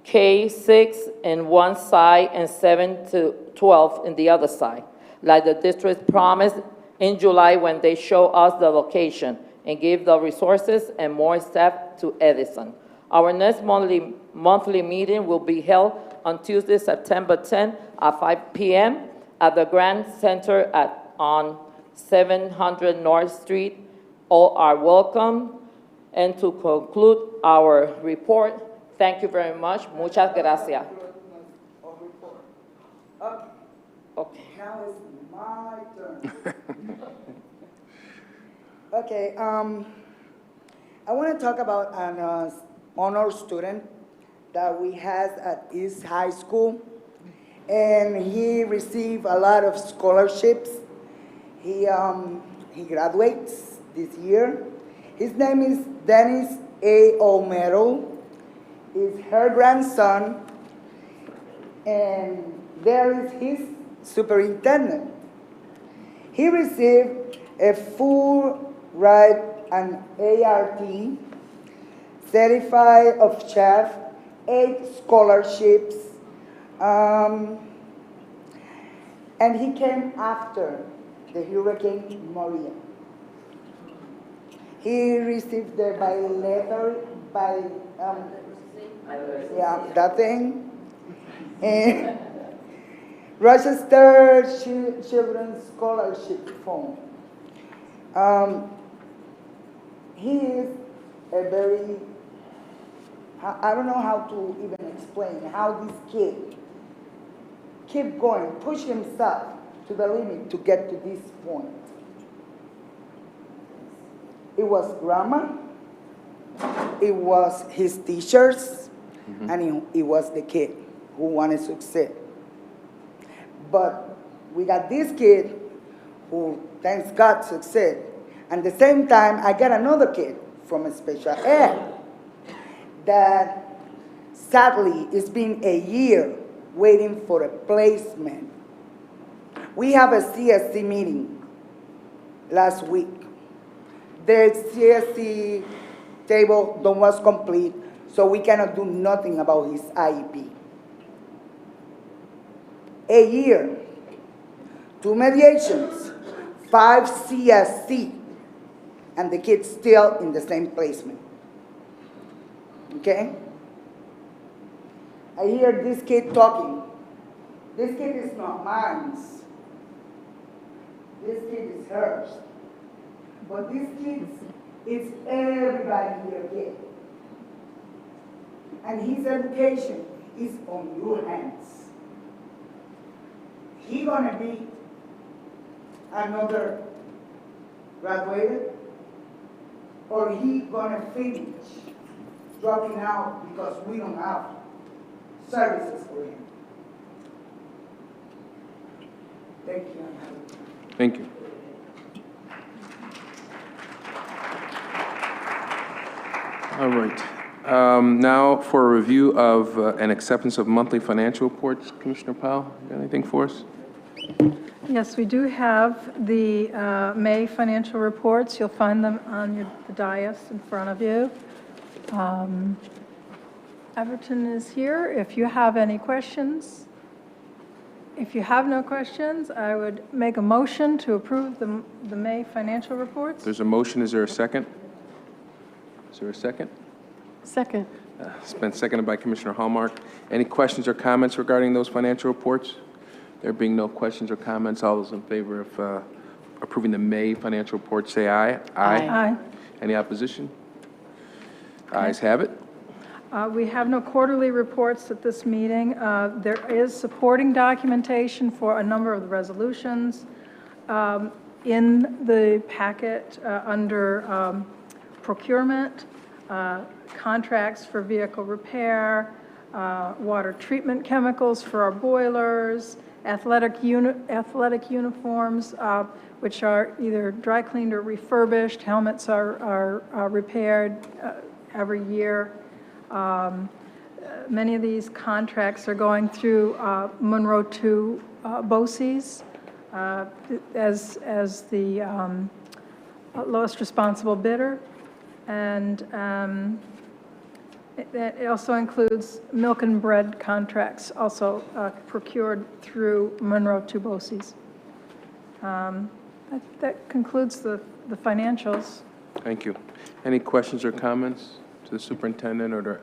K-6 in one side and 7 to 12 in the other side, like the district promised in July when they show us the location and give the resources and more staff to Edison. Our next monthly meeting will be held on Tuesday, September 10 at 5 p.m. at the Grand Center on 700 North Street. All are welcome. And to conclude our report, thank you very much. Muchas gracias. Okay. Now it's my turn. Okay, I want to talk about an honor student that we had at East High School, and he received a lot of scholarships. He graduates this year. His name is Dennis A. Olmero. Is her grandson, and there is his superintendent. He received a full ride and ART, certified of chef, 8 scholarships, and he came after the Hurricane Maria. He received the that thing. And Rochester Children's Scholarship Fund. He is a very, I don't know how to even explain how this kid keep going, push himself to the limit to get to this point. It was grandma, it was his teachers, and it was the kid who wanted to succeed. But we got this kid who, thanks God, succeed. And at the same time, I got another kid from a special ed that sadly it's been a year waiting for a placement. We have a CSC meeting last week. The CSC table was complete, so we cannot do nothing about his IEP. A year, 2 mediations, 5 CSC, and the kid's still in the same placement. Okay? I hear this kid talking. This kid is not mine. This kid is hers. But this kid is everybody here kid. And his education is on your hands. He gonna be another graduated, or he gonna finish dropping out because we don't have services for him. Thank you. Thank you. All right. Now for a review of and acceptance of monthly financial reports. Commissioner Powell, you got anything for us? Yes, we do have the May financial reports. You'll find them on the dais in front of you. Everton is here. If you have any questions. If you have no questions, I would make a motion to approve the May financial reports. There's a motion. Is there a second? Is there a second? Second. It's been seconded by Commissioner Hallmark. Any questions or comments regarding those financial reports? There being no questions or comments, all those in favor of approving the May financial report, say aye. Aye. Aye. Any opposition? Ayes have it. We have no quarterly reports at this meeting. There is supporting documentation for a number of the resolutions in the packet under procurement, contracts for vehicle repair, water treatment chemicals for our boilers, athletic uniforms, which are either dry cleaned or refurbished. Helmets are repaired every year. Many of these contracts are going through Monroe to BOCES as the lowest responsible bidder. And it also includes milk and bread contracts, also procured through Monroe to BOCES. That concludes the financials. Thank you. Any questions or comments to the superintendent or to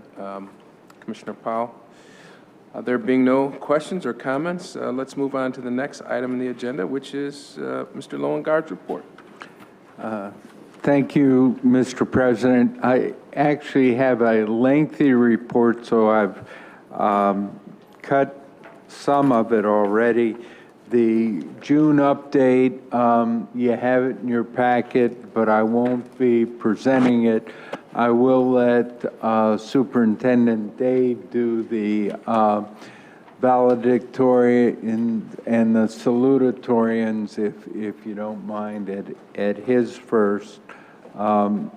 Commissioner Powell? There being no questions or comments, let's move on to the next item on the agenda, which is Mr. Lowengaard's report. Thank you, Mr. President. I actually have a lengthy report, so I've cut some of it already. The June update, you have it in your packet, but I won't be presenting it. I will let Superintendent Dave do the valedictorian and the salutatorians, if you don't mind, at his first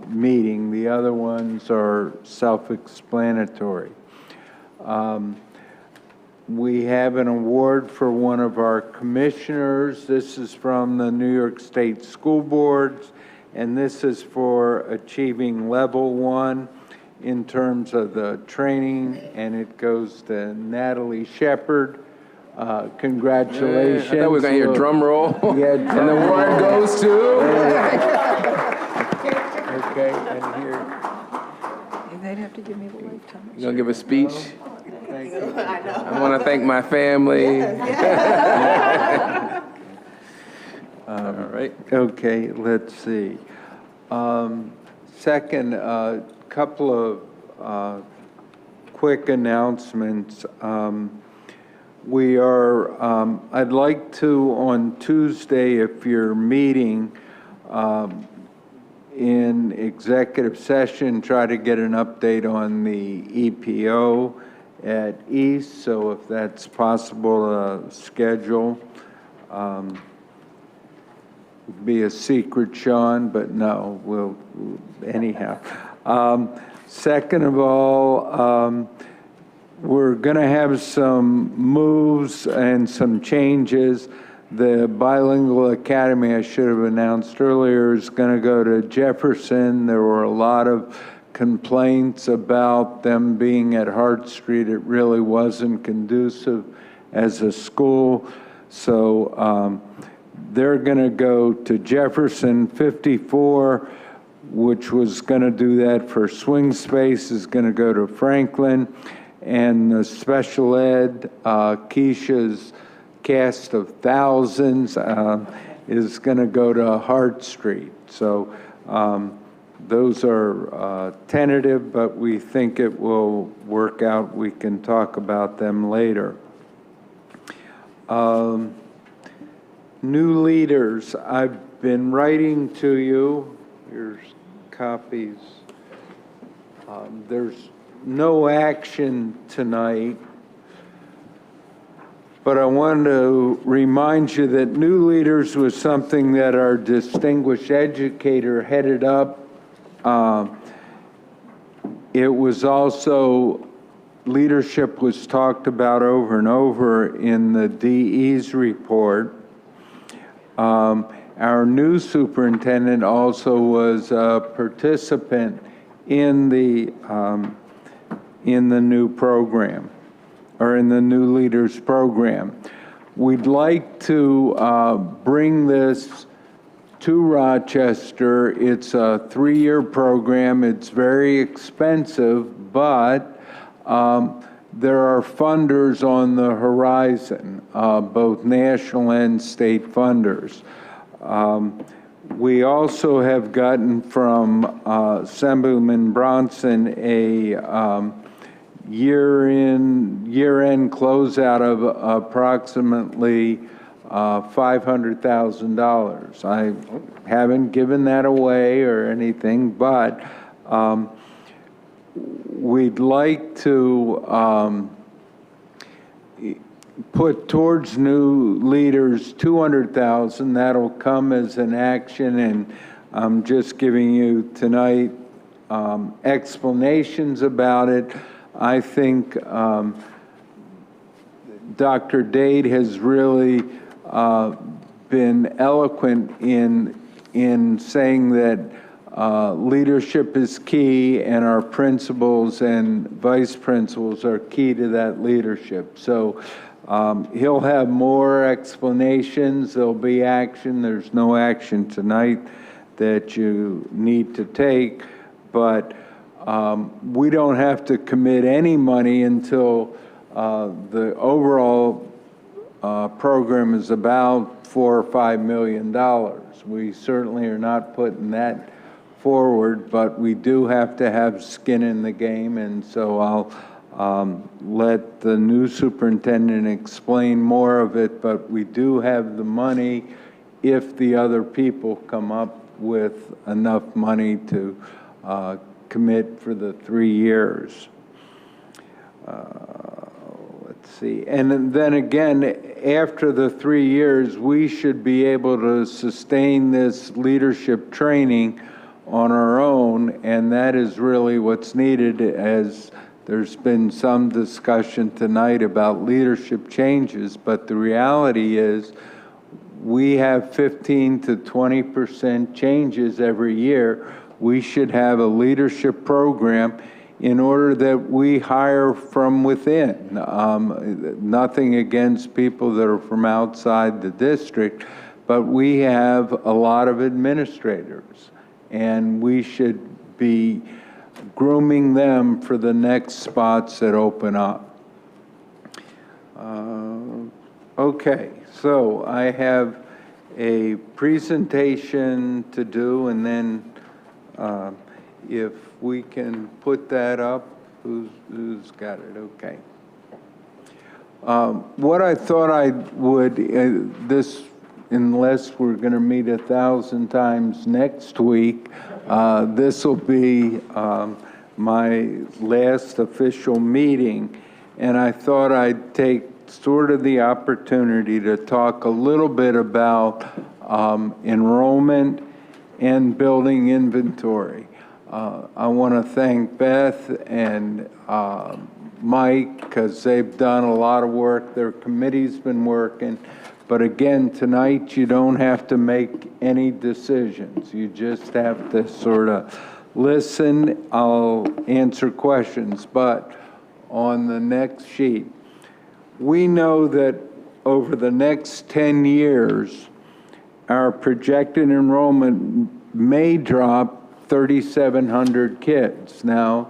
meeting. The other ones are self-explanatory. We have an award for one of our commissioners. This is from the New York State School Boards, and this is for achieving level 1 in terms of the training, and it goes to Natalie Shepard. Congratulations. I thought we were going to hear drum roll. Yeah, and the award goes to... Okay, and here. They'd have to give me the lifetime. You going to give a speech? Thank you. I want to thank my family. All right. Okay, let's see. Second, couple of quick announcements. We are, I'd like to, on Tuesday, if you're meeting in executive session, try to get an update on the EPO at East, so if that's possible, schedule. Be a secret, Sean, but no, we'll anyhow. Second of all, we're going to have some moves and some changes. The Bilingual Academy, I should have announced earlier, is going to go to Jefferson. There were a lot of complaints about them being at Hart Street. It really wasn't conducive as a school. So they're going to go to Jefferson. 54, which was going to do that for swing space, is going to go to Franklin. And the special ed, Keisha's cast of thousands, is going to go to Hart Street. So those are tentative, but we think it will work out. We can talk about them later. New leaders, I've been writing to you. Here's copies. There's no action tonight, but I wanted to remind you that new leaders was something that our distinguished educator headed up. It was also, leadership was talked about over and over in the DE's report. Our new superintendent also was a participant in the new program, or in the new leaders program. We'd like to bring this to Rochester. It's a 3-year program. It's very expensive, but there are funders on the horizon, both national and state funders. We also have gotten from Assemblyman Bronson a year-end closeout of approximately $500,000. I haven't given that away or anything, but we'd like to put towards new leaders $200,000. That'll come as an action, and I'm just giving you tonight explanations about it. I think Dr. Dade has really been eloquent in saying that leadership is key, and our principals and vice principals are key to that leadership. So he'll have more explanations. There'll be action. There's no action tonight that you need to take, but we don't have to commit any money until the overall program is about $4 or $5 million. We certainly are not putting that forward, but we do have to have skin in the game, and so I'll let the new superintendent explain more of it, but we do have the money if the other people come up with enough money to commit for the 3 years. Let's see. And then again, after the 3 years, we should be able to sustain this leadership training on our own, and that is really what's needed, as there's been some discussion tonight about leadership changes, but the reality is we have 15 to 20% changes every year. We should have a leadership program in order that we hire from within. Nothing against people that are from outside the district, but we have a lot of administrators, and we should be grooming them for the next spots that open up. Okay, so I have a presentation to do, and then if we can put that up, who's got it? Okay. What I thought I would, unless we're going to meet 1,000 times next week, this will be my last official meeting, and I thought I'd take sort of the opportunity to talk a little bit about enrollment and building inventory. I want to thank Beth and Mike, because they've done a lot of work. Their committee's been working. But again, tonight you don't have to make any decisions. You just have to sort of listen. I'll answer questions. But on the next sheet, we know that over the next 10 years, our projected enrollment may drop 3,700 kids. Now,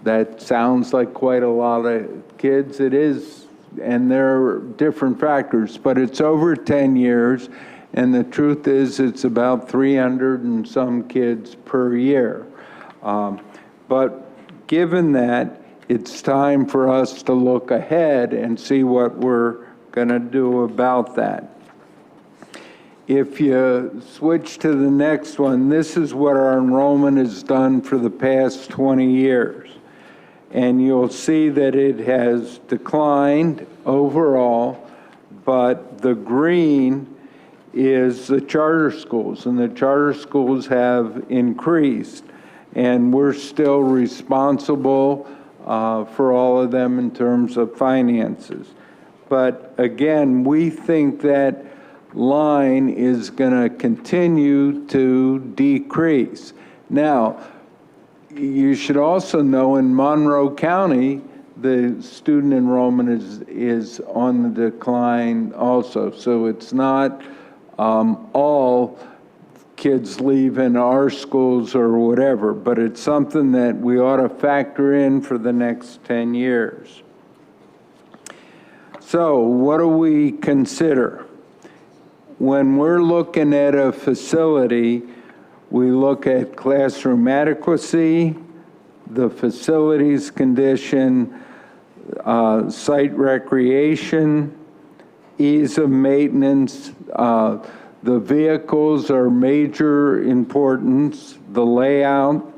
that sounds like quite a lot of kids. It is, and there are different factors, but it's over 10 years, and the truth is it's about 300 and some kids per year. But given that, it's time for us to look ahead and see what we're going to do about that. If you switch to the next one, this is what our enrollment has done for the past 20 years. And you'll see that it has declined overall, but the green is the charter schools, and the charter schools have increased, and we're still responsible for all of them in terms of finances. But again, we think that line is going to continue to decrease. Now, you should also know in Monroe County, the student enrollment is on the decline also. So it's not all kids leave in our schools or whatever, but it's something that we ought to factor in for the next 10 years. So what do we consider? When we're looking at a facility, we look at classroom adequacy, the facilities condition, site recreation, ease of maintenance. The vehicles are major importance, the layout,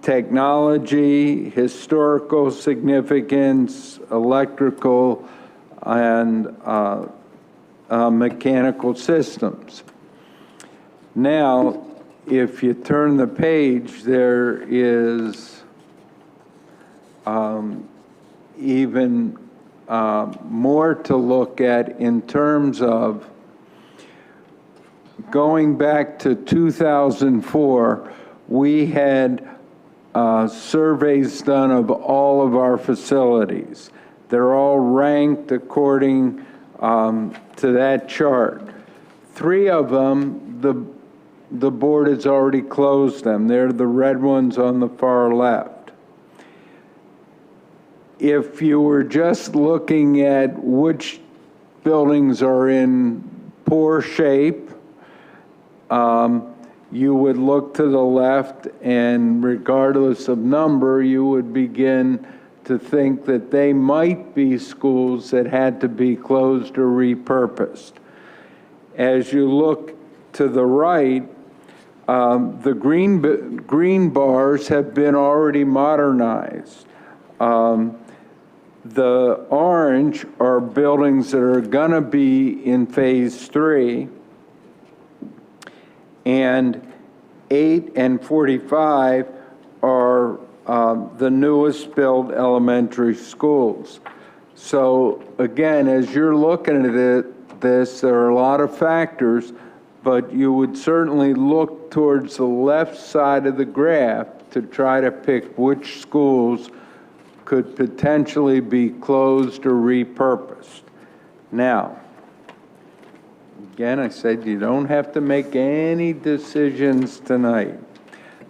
technology, historical significance, electrical, and mechanical systems. Now, if you turn the page, there is even more to look at in terms of going back to 2004, we had surveys done of all of our facilities. They're all ranked according to that chart. 3 of them, the board has already closed them. They're the red ones on the far left. If you were just looking at which buildings are in poor shape, you would look to the left, and regardless of number, you would begin to think that they might be schools that had to be closed or repurposed. As you look to the right, the green bars have been already modernized. The orange are buildings that are going to be in phase 3. and 8 and 45 are the newest built elementary schools. So again, as you're looking at this, there are a lot of factors, but you would certainly look towards the left side of the graph to try to pick which schools could potentially be closed or repurposed. Now, again, I said you don't have to make any decisions tonight,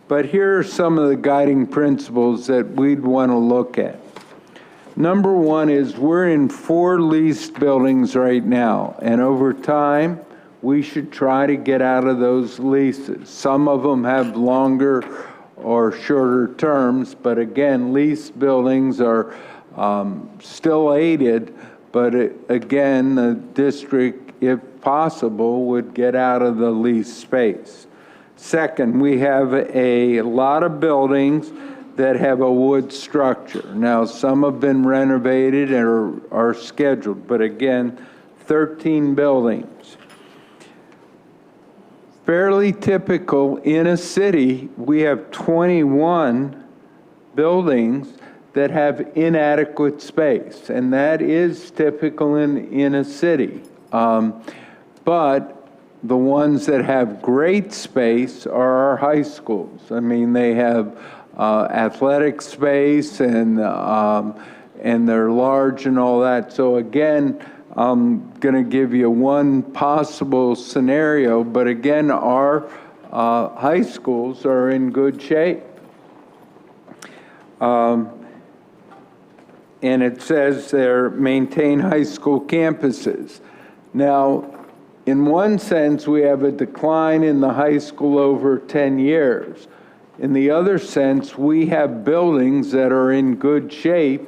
but here are some of the guiding principles that we'd want to look at. Number one is we're in 4 leased buildings right now, and over time, we should try to get out of those leases. Some of them have longer or shorter terms, but again, leased buildings are still aided, but again, the district, if possible, would get out of the leased space. Second, we have a lot of buildings that have a wood structure. Now, some have been renovated and are scheduled, but again, 13 buildings. Fairly typical in a city, we have 21 buildings that have inadequate space, and that is typical in a city. But the ones that have great space are our high schools. I mean, they have athletic space and they're large and all that. So again, I'm going to give you one possible scenario, but again, our high schools are in good shape. And it says there, maintain high school campuses. Now, in one sense, we have a decline in the high school over 10 years. In the other sense, we have buildings that are in good shape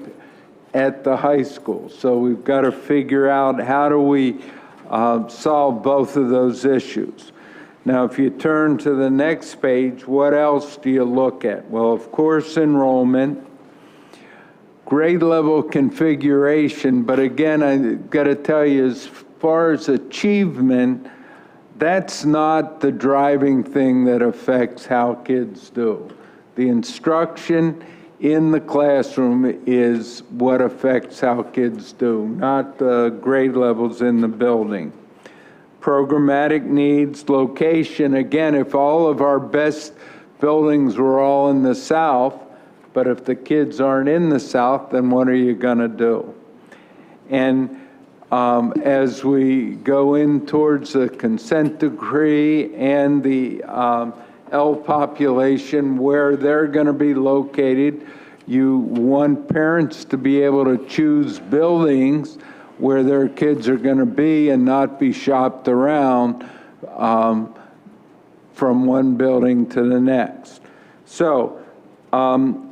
at the high school. So we've got to figure out how do we solve both of those issues. Now, if you turn to the next page, what else do you look at? Well, of course, enrollment, grade level configuration, but again, I've got to tell you, as far as achievement, that's not the driving thing that affects how kids do. The instruction in the classroom is what affects how kids do, not the grade levels in the building. Programmatic needs, location, again, if all of our best buildings were all in the south, but if the kids aren't in the south, then what are you going to do? And as we go in towards the consent decree and the L population, where they're going to be located, you want parents to be able to choose buildings where their kids are going to be and not be shopped around from one building to the next. So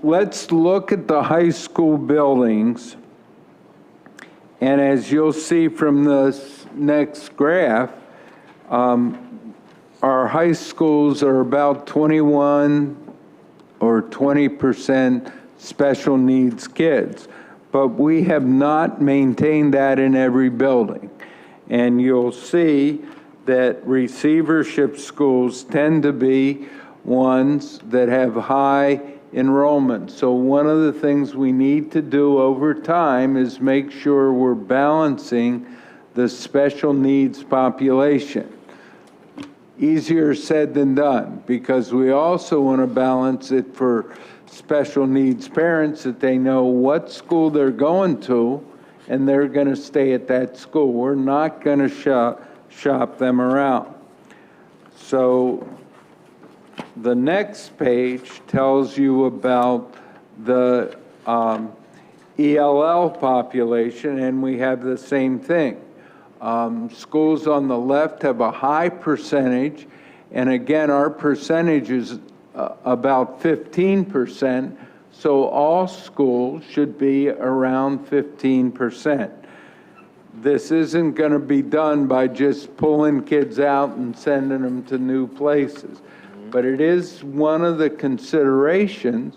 let's look at the high school buildings. And as you'll see from this next graph, our high schools are about 21 or 20% special needs kids, but we have not maintained that in every building. And you'll see that receivership schools tend to be ones that have high enrollment. So one of the things we need to do over time is make sure we're balancing the special needs population. Easier said than done, because we also want to balance it for special needs parents, that they know what school they're going to and they're going to stay at that school. We're not going to shop them around. So the next page tells you about the ELL population, and we have the same thing. Schools on the left have a high percentage, and again, our percentage is about 15%, so all schools should be around 15%. This isn't going to be done by just pulling kids out and sending them to new places, but it is one of the considerations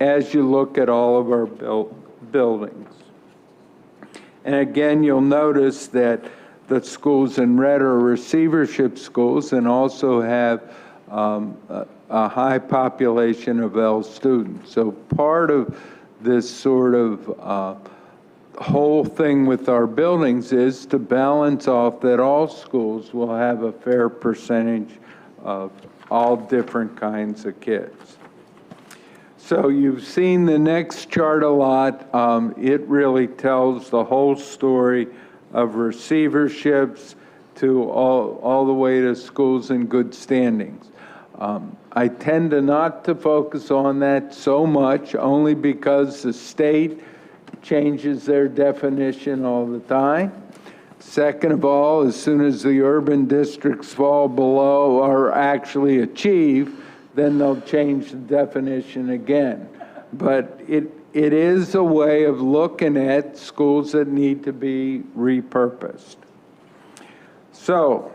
as you look at all of our buildings. And again, you'll notice that the schools in red are receivership schools and also have a high population of L students. So part of this sort of whole thing with our buildings is to balance off that all schools will have a fair percentage of all different kinds of kids. So you've seen the next chart a lot. It really tells the whole story of receiverships to all the way to schools in good standings. I tend to not to focus on that so much, only because the state changes their definition all the time. Second of all, as soon as the urban districts fall below or actually achieve, then they'll change the definition again. But it is a way of looking at schools that need to be repurposed. So,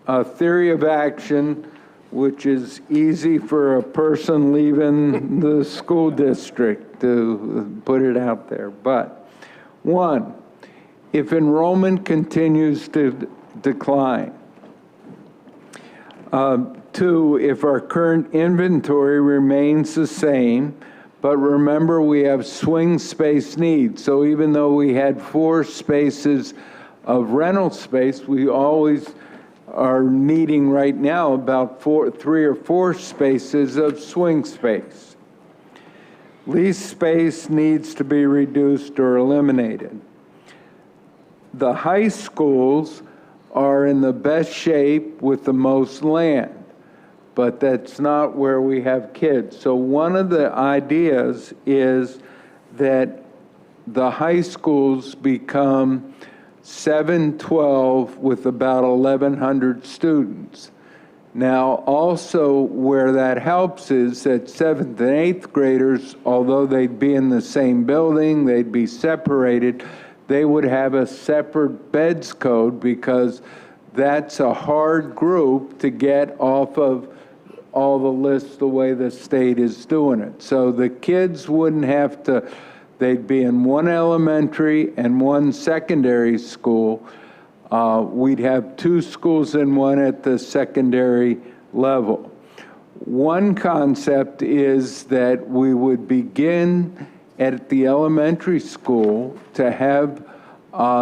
a theory of action, which is easy for a person leaving the school district to put it out there. But one, if enrollment continues to decline. Two, if our current inventory remains the same, but remember we have swing space needs. So even though we had 4 spaces of rental space, we always are needing right now about 3 or 4 spaces of swing space. Lease space needs to be reduced or eliminated. The high schools are in the best shape with the most land, but that's not where we have kids. So one of the ideas is that the high schools become 712 with about 1,100 students. Now, also where that helps is that 7th and 8th graders, although they'd be in the same building, they'd be separated, they would have a separate beds code because that's a hard group to get off of all the lists the way the state is doing it. So the kids wouldn't have to, they'd be in one elementary and one secondary school. We'd have 2 schools in one at the secondary level. One concept is that we would begin at the elementary school to have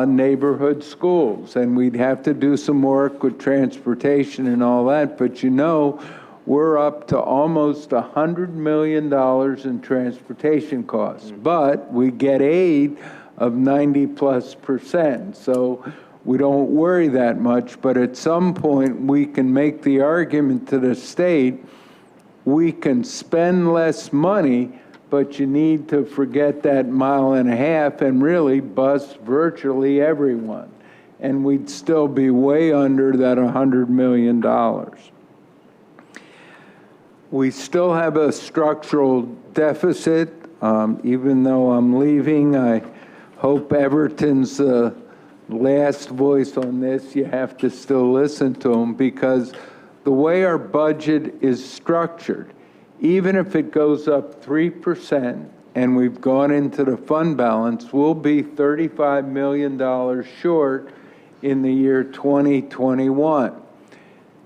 neighborhood schools, and we'd have to do some work with transportation and all that, but you know, we're up to almost $100 million in transportation costs, but we get aid of 90+%. So we don't worry that much, but at some point we can make the argument to the state, we can spend less money, but you need to forget that 1.5 miles and really bus virtually everyone. And we'd still be way under that $100 million. We still have a structural deficit. Even though I'm leaving, I hope Everton's the last voice on this. You have to still listen to him, because the way our budget is structured, even if it goes up 3% and we've gone into the fund balance, we'll be $35 million short in the year 2021.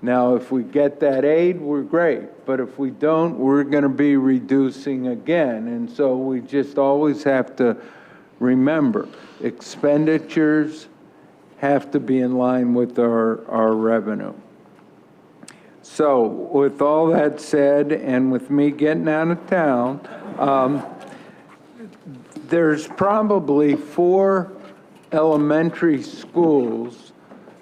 Now, if we get that aid, we're great. But if we don't, we're going to be reducing again. And so we just always have to remember, expenditures have to be in line with our revenue. So with all that said, and with me getting out of town, there's probably 4 elementary schools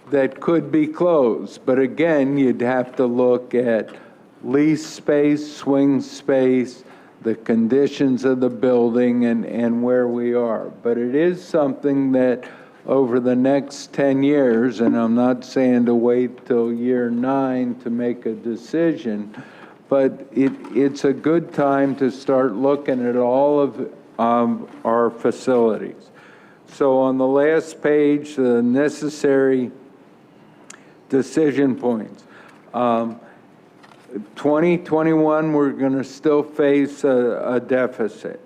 that could be closed. But again, you'd have to look at lease space, swing space, the conditions of the building, and where we are. But it is something that over the next 10 years, and I'm not saying to wait till year 9 to make a decision, but it's a good time to start looking at all of our facilities. So on the last page, the necessary decision points. 2021, we're going to still face a deficit.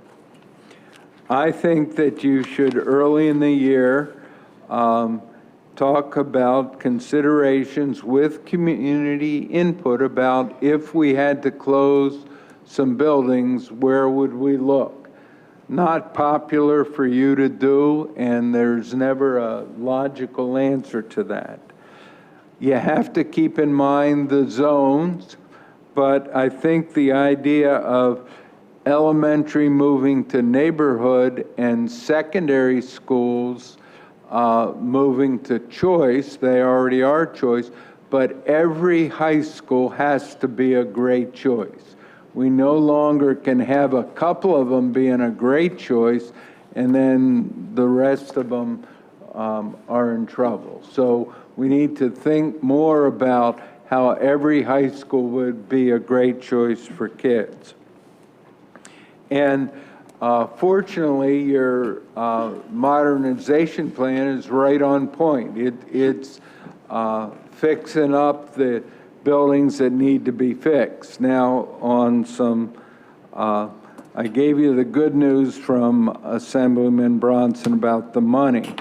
I think that you should, early in the year, talk about considerations with community input about if we had to close some buildings, where would we look? Not popular for you to do, and there's never a logical answer to that. You have to keep in mind the zones, but I think the idea of elementary moving to neighborhood and secondary schools moving to choice, they already are choice, but every high school has to be a great choice. We no longer can have a couple of them being a great choice and then the rest of them are in trouble. So we need to think more about how every high school would be a great choice for kids. And fortunately, your modernization plan is right on point. It's fixing up the buildings that need to be fixed. Now, on some, I gave you the good news from Assemblyman Bronson about the money.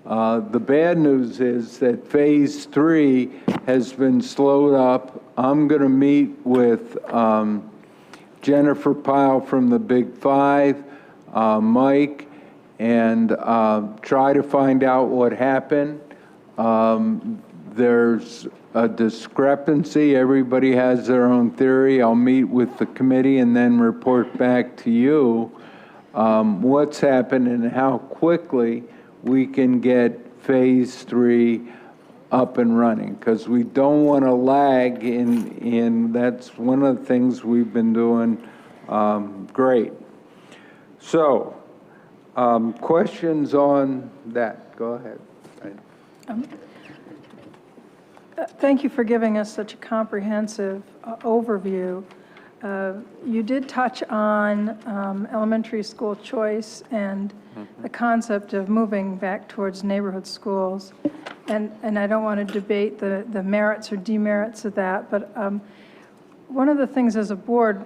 The bad news is that Phase 3 has been slowed up. I'm going to meet with Jennifer Pyle from the Big Five, Mike, and try to find out what happened. There's a discrepancy. Everybody has their own theory. I'll meet with the committee and then report back to you what's happened and how quickly we can get Phase 3 up and running, because we don't want to lag in that's one of the things we've been doing great. So, questions on that? Go ahead. Thank you for giving us such a comprehensive overview. You did touch on elementary school choice and the concept of moving back towards neighborhood schools. And I don't want to debate the merits or demerits of that, but one of the things as a board,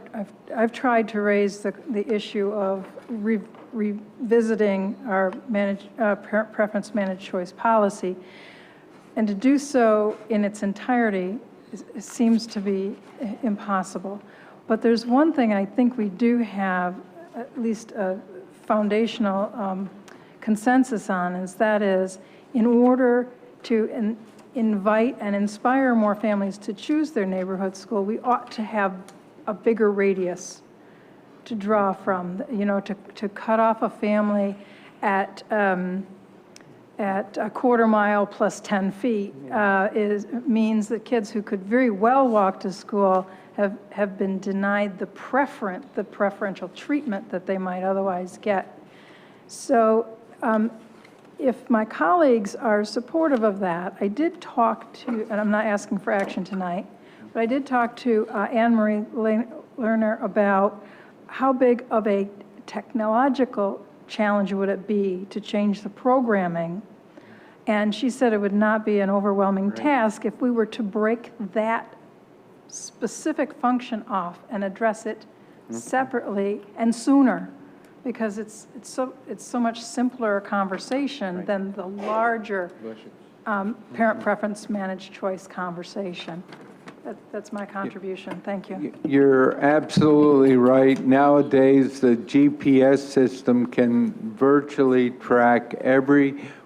I've tried to raise the issue of revisiting our parent preference managed choice policy. And to do so in its entirety seems to be impossible. But there's one thing I think we do have at least a foundational consensus on, that is, in order to invite and inspire more families to choose their neighborhood school, we ought to have a bigger radius to draw from. You know, to cut off a family at a quarter mile plus 10 feet means that kids who could very well walk to school have been denied the preferential treatment that they might otherwise get. So if my colleagues are supportive of that, I did talk to, and I'm not asking for action tonight, but I did talk to Anne-Marie Lerner about how big of a technological challenge would it be to change the programming. And she said it would not be an overwhelming task if we were to break that specific function off and address it separately and sooner, because it's so much simpler a conversation than the larger parent preference managed choice conversation. That's my contribution. Thank you. You're absolutely right. Nowadays, the GPS system can virtually track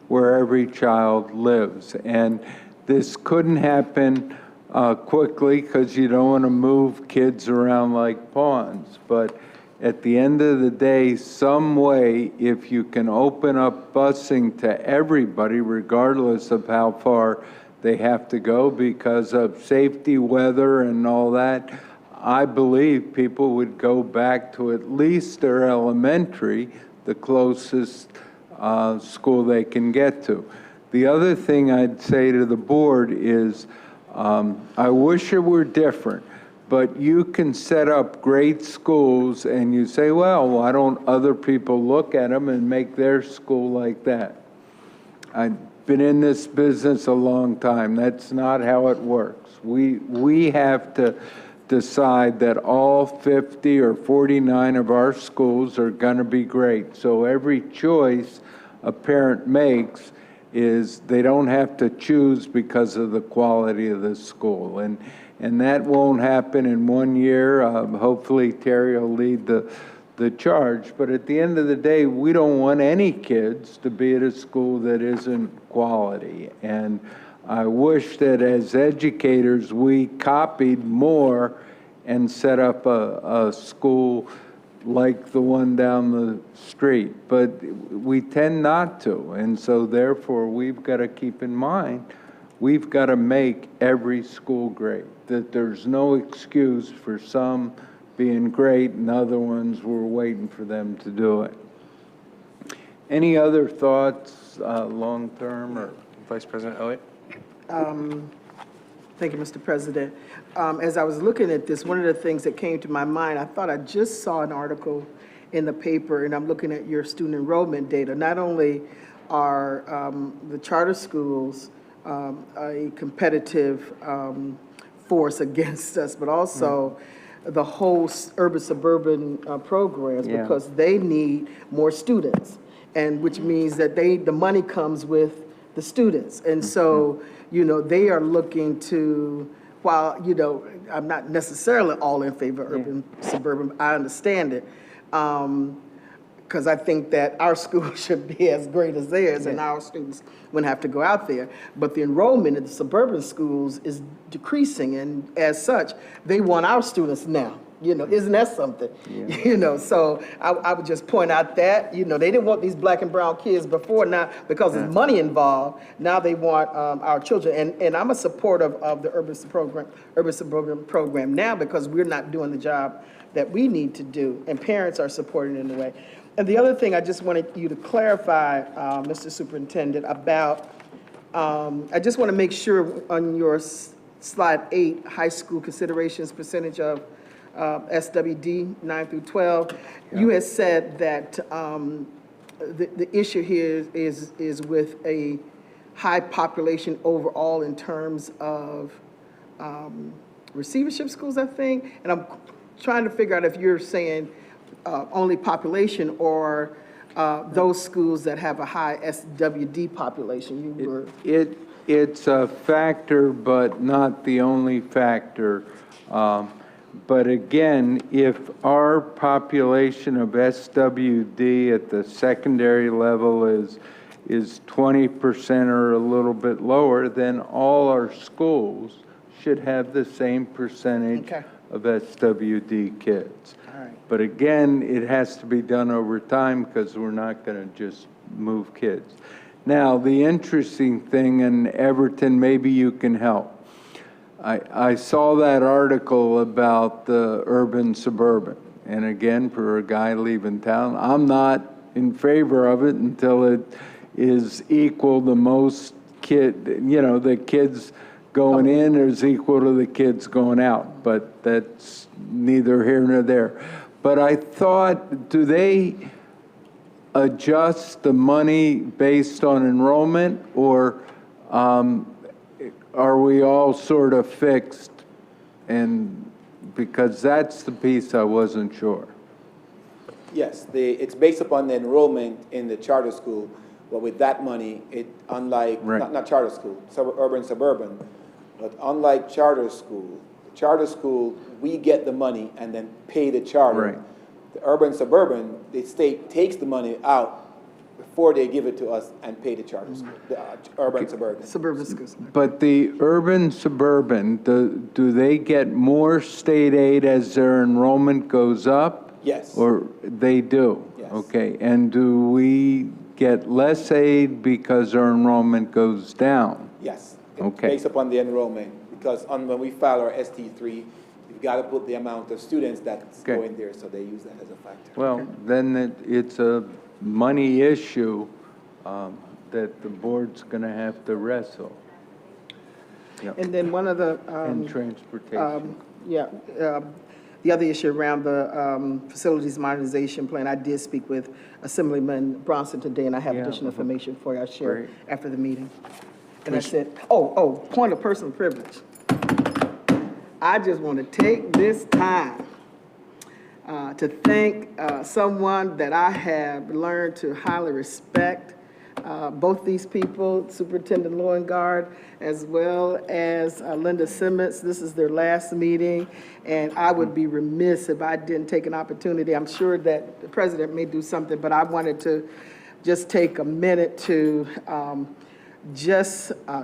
where every child lives. And this couldn't happen quickly because you don't want to move kids around like pawns. But at the end of the day, some way, if you can open up busing to everybody, regardless of how far they have to go because of safety, weather, and all that, I believe people would go back to at least their elementary, the closest school they can get to. The other thing I'd say to the board is, I wish it were different, but you can set up great schools and you say, well, why don't other people look at them and make their school like that? I've been in this business a long time. That's not how it works. We have to decide that all 50 or 49 of our schools are going to be great. So every choice a parent makes is they don't have to choose because of the quality of the school. And that won't happen in 1 year. Hopefully Terry will lead the charge. But at the end of the day, we don't want any kids to be at a school that isn't quality. And I wish that as educators, we copied more and set up a school like the one down the street, but we tend not to. And so therefore, we've got to keep in mind, we've got to make every school great, that there's no excuse for some being great and other ones, we're waiting for them to do it. Any other thoughts, long-term or? Vice President Elliott? Thank you, Mr. President. As I was looking at this, one of the things that came to my mind, I thought I just saw an article in the paper, and I'm looking at your student enrollment data. Not only are the charter schools a competitive force against us, but also the whole urban-suburban programs, because they need more students, and which means that the money comes with the students. And so, you know, they are looking to, while, you know, I'm not necessarily all in favor of urban, suburban, I understand it. Because I think that our school should be as great as theirs, and our students wouldn't have to go out there. But the enrollment in the suburban schools is decreasing, and as such, they want our students now. You know, isn't that something? You know, so I would just point out that, you know, they didn't want these black and brown kids before. Now, because there's money involved, now they want our children. And I'm a supporter of the urban suburban program now, because we're not doing the job that we need to do, and parents are supporting it in a way. And the other thing I just wanted you to clarify, Mr. Superintendent, about, I just want to make sure on your slide 8, high school considerations percentage of SWD 9 through 12, you had said that the issue here is with a high population overall in terms of receivership schools, I think. And I'm trying to figure out if you're saying only population or those schools that have a high SWD population. It's a factor, but not the only factor. But again, if our population of SWD at the secondary level is 20% or a little bit lower, then all our schools should have the same percentage of SWD kids. But again, it has to be done over time, because we're not going to just move kids. Now, the interesting thing, in Everton, maybe you can help. I saw that article about the urban suburban. And again, for a guy leaving town, I'm not in favor of it until it is equal to most the kids going in is equal to the kids going out. But that's neither here nor there. But I thought, do they adjust the money based on enrollment, or are we all sort of fixed? And because that's the piece I wasn't sure. Yes, it's based upon the enrollment in the charter school, but with that money, unlike, not charter school, urban, suburban, but unlike charter school, we get the money and then pay the charter. Right. The urban, suburban, the state takes the money out before they give it to us and pay the charter school, the urban, suburban. Suburban schools. But the urban suburban, do they get more state aid as their enrollment goes up? Yes. Or they do? Yes. Okay, and do we get less aid because our enrollment goes down? Yes. Okay. Based upon the enrollment, because when we file our ST3, we've got to put the amount of students that's going there, so they use that as a factor. Well, then it's a money issue that the board's going to have to wrestle. Yep. And then one of the and transportation. The other issue around the facilities modernization plan, I did speak with Assemblyman Bronson today, and I have additional information for you. I'll share after the meeting. And I said, point of personal privilege. I just want to take this time to thank someone that I have learned to highly respect, both these people, Superintendent Loengard, as well as Linda Simmons. This is their last meeting, and I would be remiss if I didn't take an opportunity. I'm sure that the president may do something, but I wanted to just take a minute to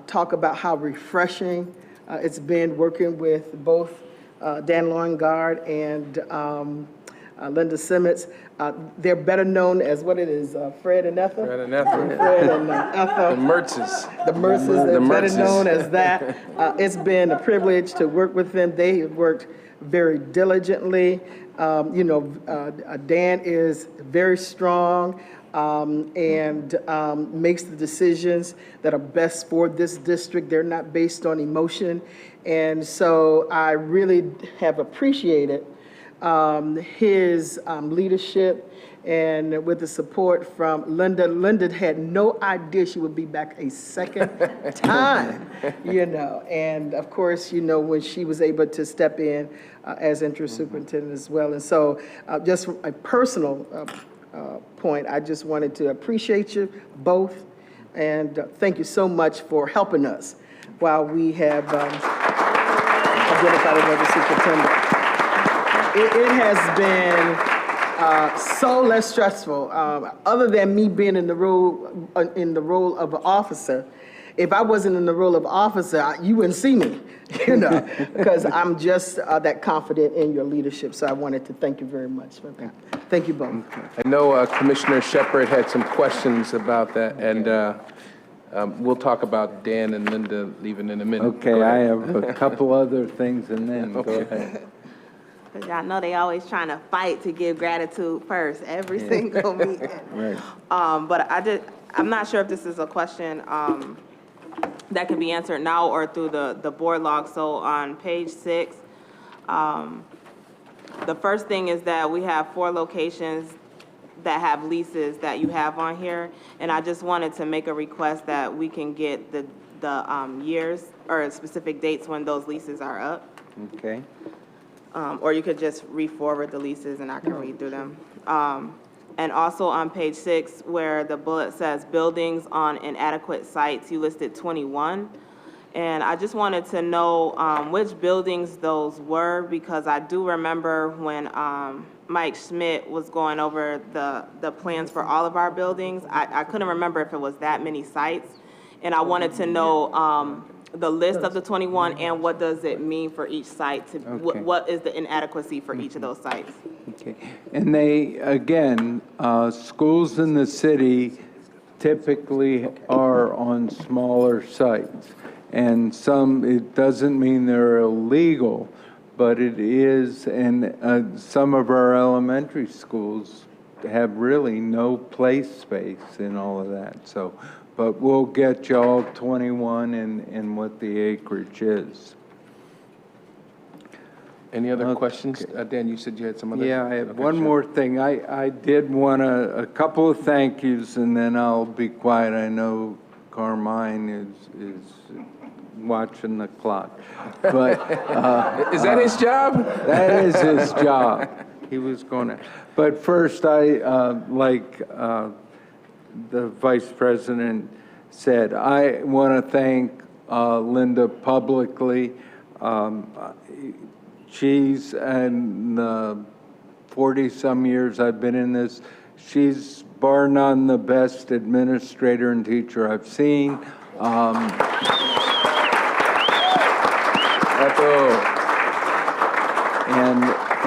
talk about how refreshing it's been working with both Dan Loengard and Linda Simmons. They're better known as what it is, Fred and Ethel? Fred and Ethel. Fred and Ethel. The Mertzes. The Mertzes, they're better Mertzes. known as that. It's been a privilege to work with them. They have worked very diligently. Dan is very strong and makes the decisions that are best for this district. They're not based on emotion. And so I really have appreciated his leadership, and with the support from Linda. Linda had no idea she would be back a second time, and of course, when she was able to step in as interim superintendent as well. And so just a personal point, I just wanted to appreciate you both, and thank you so much for helping us while we have identified another superintendent. It has been so less stressful. Other than me being in the role of an officer, if I wasn't in the role of officer, you wouldn't see me, because I'm just that confident in your leadership. So I wanted to thank you very much for that. Thank you both. I know Commissioner Shepard had some questions about that, and we'll talk about Dan and Linda leaving in a minute. Okay, I have a couple other things, and then go ahead. Because y'all know they always trying to fight to give gratitude first, every single meeting. Right. But I'm not sure if this is a question that can be answered now or through the board log. So on page 6, the first thing is that we have 4 locations that have leases that you have on here. And I just wanted to make a request that we can get the years or specific dates when those leases are up. Okay. Or you could just re-forward the leases and I can read through them. And also on page 6, where the bullet says buildings on inadequate sites, you listed 21. And I just wanted to know which buildings those were, because I do remember when Mike Schmidt was going over the plans for all of our buildings. I couldn't remember if it was that many sites. And I wanted to know the list of the 21 and what does it mean for each site? What is the inadequacy for each of those sites? Okay. And they, again, schools in the city typically are on smaller sites. And it doesn't mean they're illegal, but it is, and some of our elementary schools have really no play space in all of that. So, but we'll get you all 21 and what the acreage is. Any other questions? Dan, you said you had some other? Yeah, I have one more thing. I did want a couple of thank yous, and then I'll be quiet. I know Carmine is watching the clock. But is that his job? That is his job. He was going to. But first, like the Vice President said, I want to thank Linda publicly. She's, in the 40-some years I've been in this, she's bar none the best administrator and teacher I've seen.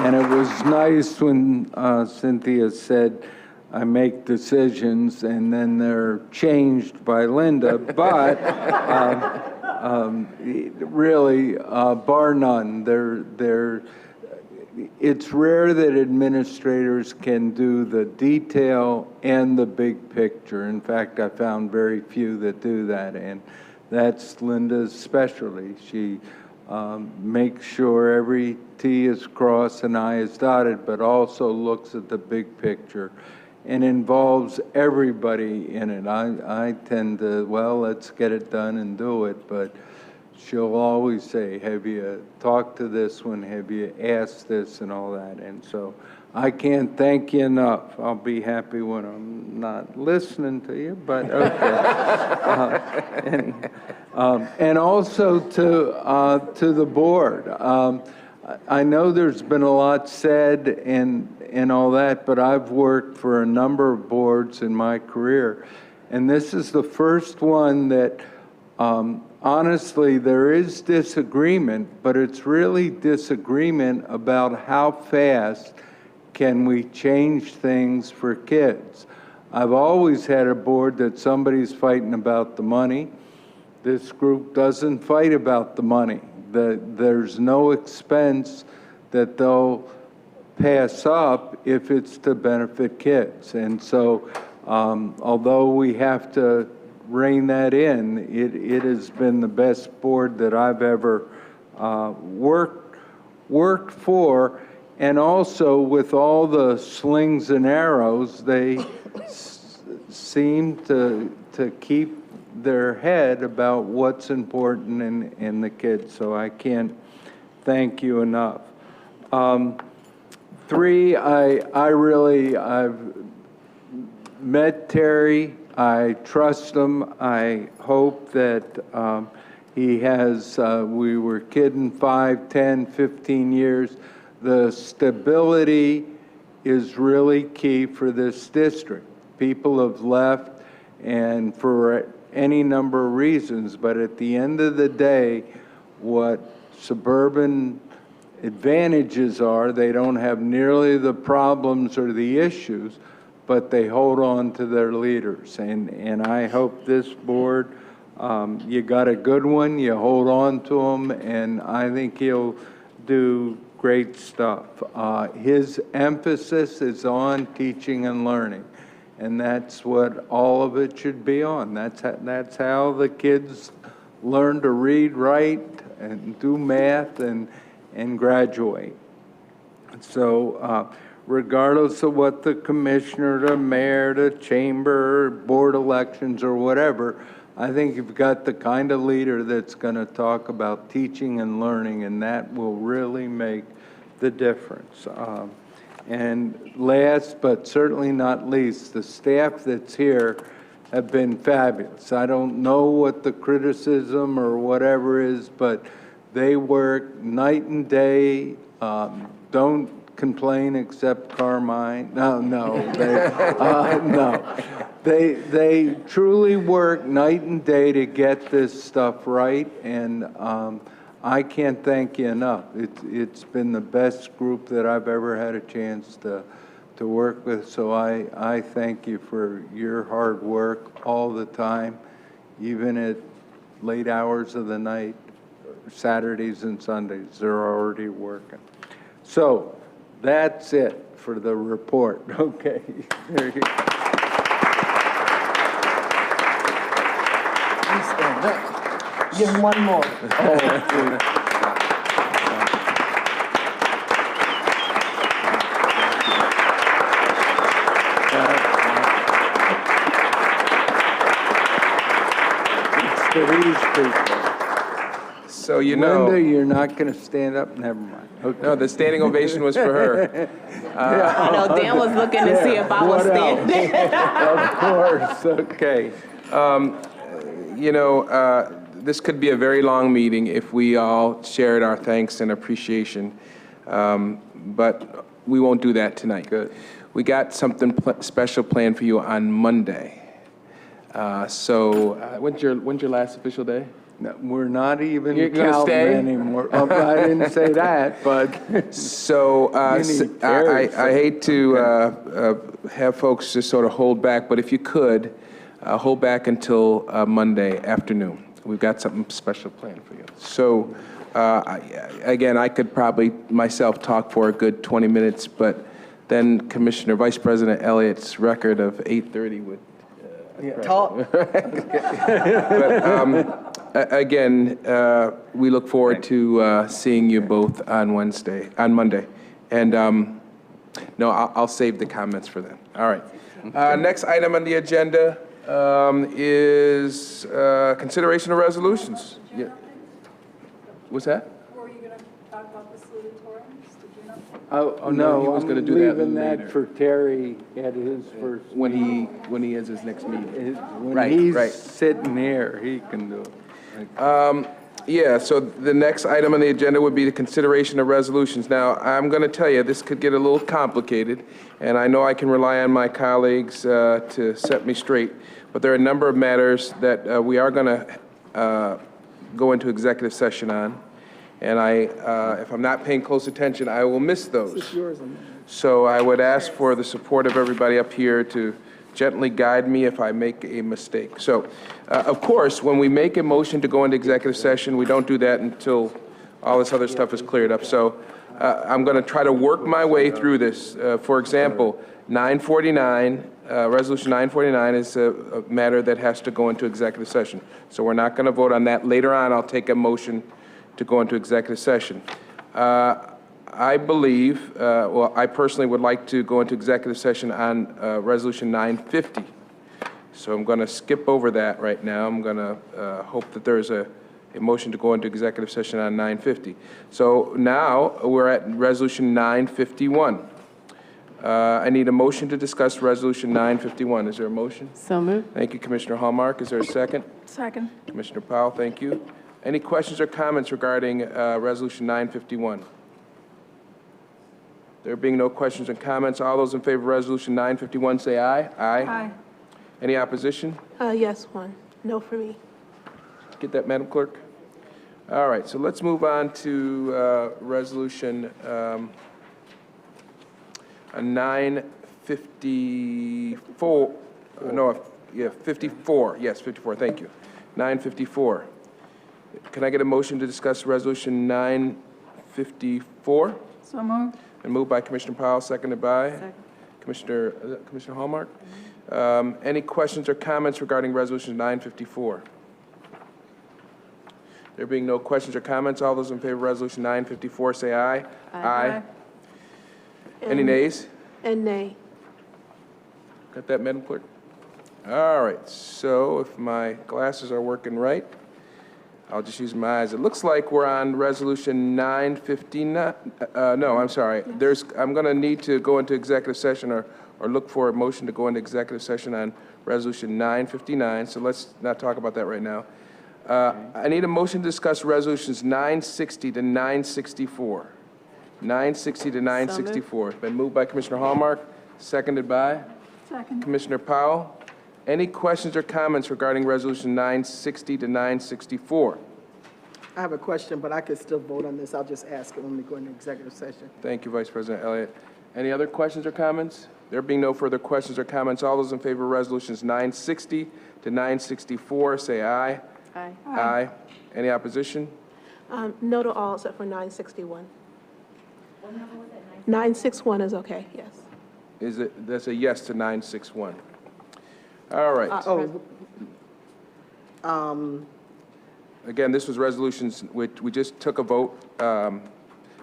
And it was nice when Cynthia said, I make decisions and then they're changed by Linda, but really, bar none, it's rare that administrators can do the detail and the big picture. In fact, I found very few that do that, and that's Linda's specialty. She makes sure every T is crossed and I is dotted, but also looks at the big picture and involves everybody in it. I tend to, well, let's get it done and do it, but she'll always say, have you talked to this one? Have you asked this and all that? And so I can't thank you enough. I'll be happy when I'm not listening to you, but okay. And also to the board. I know there's been a lot said and all that, but I've worked for a number of boards in my career, and this is the first one that, honestly, there is disagreement, but it's really disagreement about how fast can we change things for kids. I've always had a board that somebody's fighting about the money. This group doesn't fight about the money. There's no expense that they'll pass up if it's to benefit kids. And so, although we have to rein that in, it has been the best board that I've ever worked for. And also, with all the slings and arrows, they seem to keep their head about what's important in the kids. So I can't thank you enough. 3, I've met Terry. I trust him. I hope that he has, we were kidding 5, 10, 15 years. The stability is really key for this district. People have left and for any number of reasons, but at the end of the day, what suburban advantages are, they don't have nearly the problems or the issues, but they hold on to their leaders. And I hope this board, you got a good one, you hold on to him, and I think he'll do great stuff. His emphasis is on teaching and learning. And that's what all of it should be on. That's how the kids learn to read, write, and do math, and graduate. So regardless of what the commissioner, the mayor, the chamber, board elections, or whatever, I think you've got the kind of leader that's going to talk about teaching and learning, and that will really make the difference. And last, but certainly not least, the staff that's here have been fabulous. I don't know what the criticism or whatever is, but they work night and day. Don't complain except Carmine. No. They truly work night and day to get this stuff right, and I can't thank you enough. It's been the best group that I've ever had a chance to work with, so I thank you for your hard work all the time, even at late hours of the night, Saturdays and Sundays, they're already working. So that's it for the report. Okay. There you go. Please stand up. Give him one more. It's to these people. So you know, Linda, you're not going to stand up? Never mind. Okay. No, the standing ovation was for her. I know Dan was looking to see if I was standing. Of course, okay. You know, this could be a very long meeting if we all shared our thanks and appreciation, but we won't do that tonight. Good. We got something special planned for you on Monday. When's your last official day? No, we're not even You're gonna counting stay? anymore. Oh, I didn't say that, but So I hate to have folks just sort of hold back, but if you could, hold back until Monday afternoon. We've got something special planned for you. So again, I could probably myself talk for a good 20 minutes, but then Commissioner Vice President Elliott's record of 8:30 would Talk. But again, we look forward to seeing you both on Monday. And no, I'll save the comments for then. All right. Next item on the agenda is consideration of resolutions. Yeah. What's that? Were you going to talk about the salutatorians? Did you know? Oh, no, he no, was gonna I'm do that leaving later. that for Terry at his first. When he has his next meeting. When Right, he's right. sitting here, he can do it. Yeah, so the next item on the agenda would be the consideration of resolutions. Now, I'm going to tell you, this could get a little complicated, and I know I can rely on my colleagues to set me straight, but there are a number of matters that we are going to go into executive session on, and if I'm not paying close attention, I will miss those. So I would ask for the support of everybody up here to gently guide me if I make a mistake. So, of course, when we make a motion to go into executive session, we don't do that until all this other stuff is cleared up. So I'm going to try to work my way through this. For example, 949, Resolution 949 is a matter that has to go into executive session. So we're not going to vote on that. Later on, I'll take a motion to go into executive session. I believe, well, I personally would like to go into executive session on Resolution 950. So I'm going to skip over that right now. I'm going to hope that there's a motion to go into executive session on 950. So now we're at Resolution 951. I need a motion to discuss Resolution 951. Is there a motion? So moved. Thank you, Commissioner Hallmark. Is there a second? Second. Commissioner Powell, thank you. Any questions or comments regarding Resolution 951? There being no questions and comments, all those in favor of Resolution 951 say aye. Aye. Any opposition? Yes, one. No for me. Get that, Madam Clerk? All right, so let's move on to Resolution 954. No, yeah, 54. Yes, 54. Thank you. 954. Can I get a motion to discuss Resolution 954? So moved. And moved by Commissioner Powell, seconded by Commissioner Hallmark. Any questions or comments regarding Resolution 954? There being no questions or comments, all those in favor of Resolution 954 say aye. Aye. Any nays? And nay. Got that, Madam Clerk? All right, so if my glasses are working right, I'll just use my eyes. It looks like we're on Resolution 959. No, I'm sorry. I'm going to need to go into executive session or look for a motion to go into executive session on Resolution 959. So let's not talk about that right now. I need a motion to discuss Resolutions 960 to 964. 960 to 964. It's been moved by Commissioner Hallmark, seconded by Second. Commissioner Powell. Any questions or comments regarding Resolution 960 to 964? I have a question, but I could still vote on this. I'll just ask it when we go into executive session. Thank you, Vice President Elliott. Any other questions or comments? There being no further questions or comments, all those in favor of Resolutions 960 to 964, say aye. Aye. Aye. Any opposition? No to all except for 961. 961 is okay, yes. That's a yes to 961. All right. Again, this was resolutions, we just took a vote on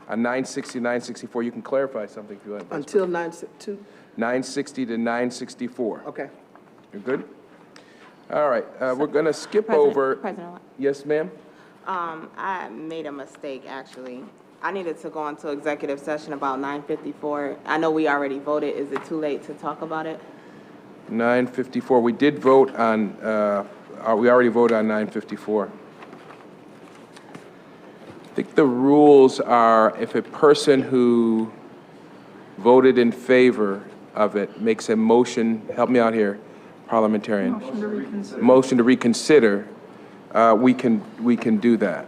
960, 964. You can clarify something if you want. Until 962? 960 to 964. Okay. You're good? All right, we're going to skip President- over. President. Yes, ma'am? I made a mistake, actually. I needed to go into executive session about 954. I know we already voted. Is it too late to talk about it? 954. We did vote on, we already voted on 954. I think the rules are if a person who voted in favor of it makes a motion, help me out here, parliamentarian. Motion to reconsider. Motion to reconsider, we can do that.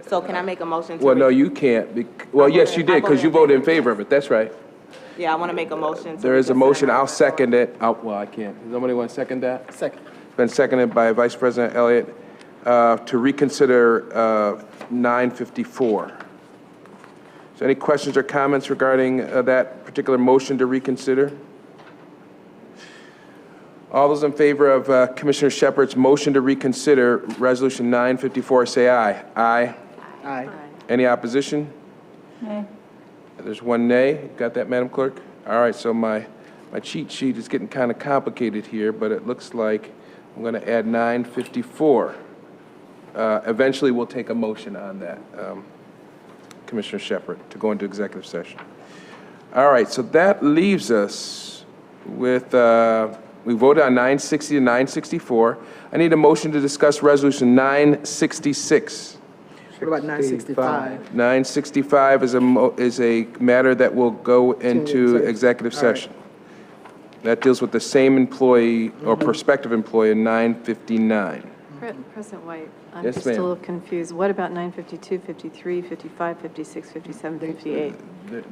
So can I make a motion to? Well, no, you can't. Well, yes, you did, because you voted in favor of it. That's right. Yeah, I want to make a motion to. There is a reconsider motion. my I'll vote. second it. Well, I can't. Does somebody want to second that? Second. It's been seconded by Vice President Elliott to reconsider 954. So any questions or comments regarding that particular motion to reconsider? All those in favor of Commissioner Shepard's motion to reconsider Resolution 954, say aye. Aye. Aye. Any opposition? Nay. There's one nay. Got that, Madam Clerk? All right, so my cheat sheet is getting kind of complicated here, but it looks like I'm going to add 954. eventually we'll take a motion on that, Commissioner Shepherd, to go into executive session. All right, so that leaves us with, we voted on 960 to 964. I need a motion to discuss Resolution 966. What about 965? 965 is a matter that will go into executive session. That deals with the same employee or prospective employee in 959. President White, I'm Yes, just a ma'am. little confused. What about 952, 53, 55, 56, 57, 58?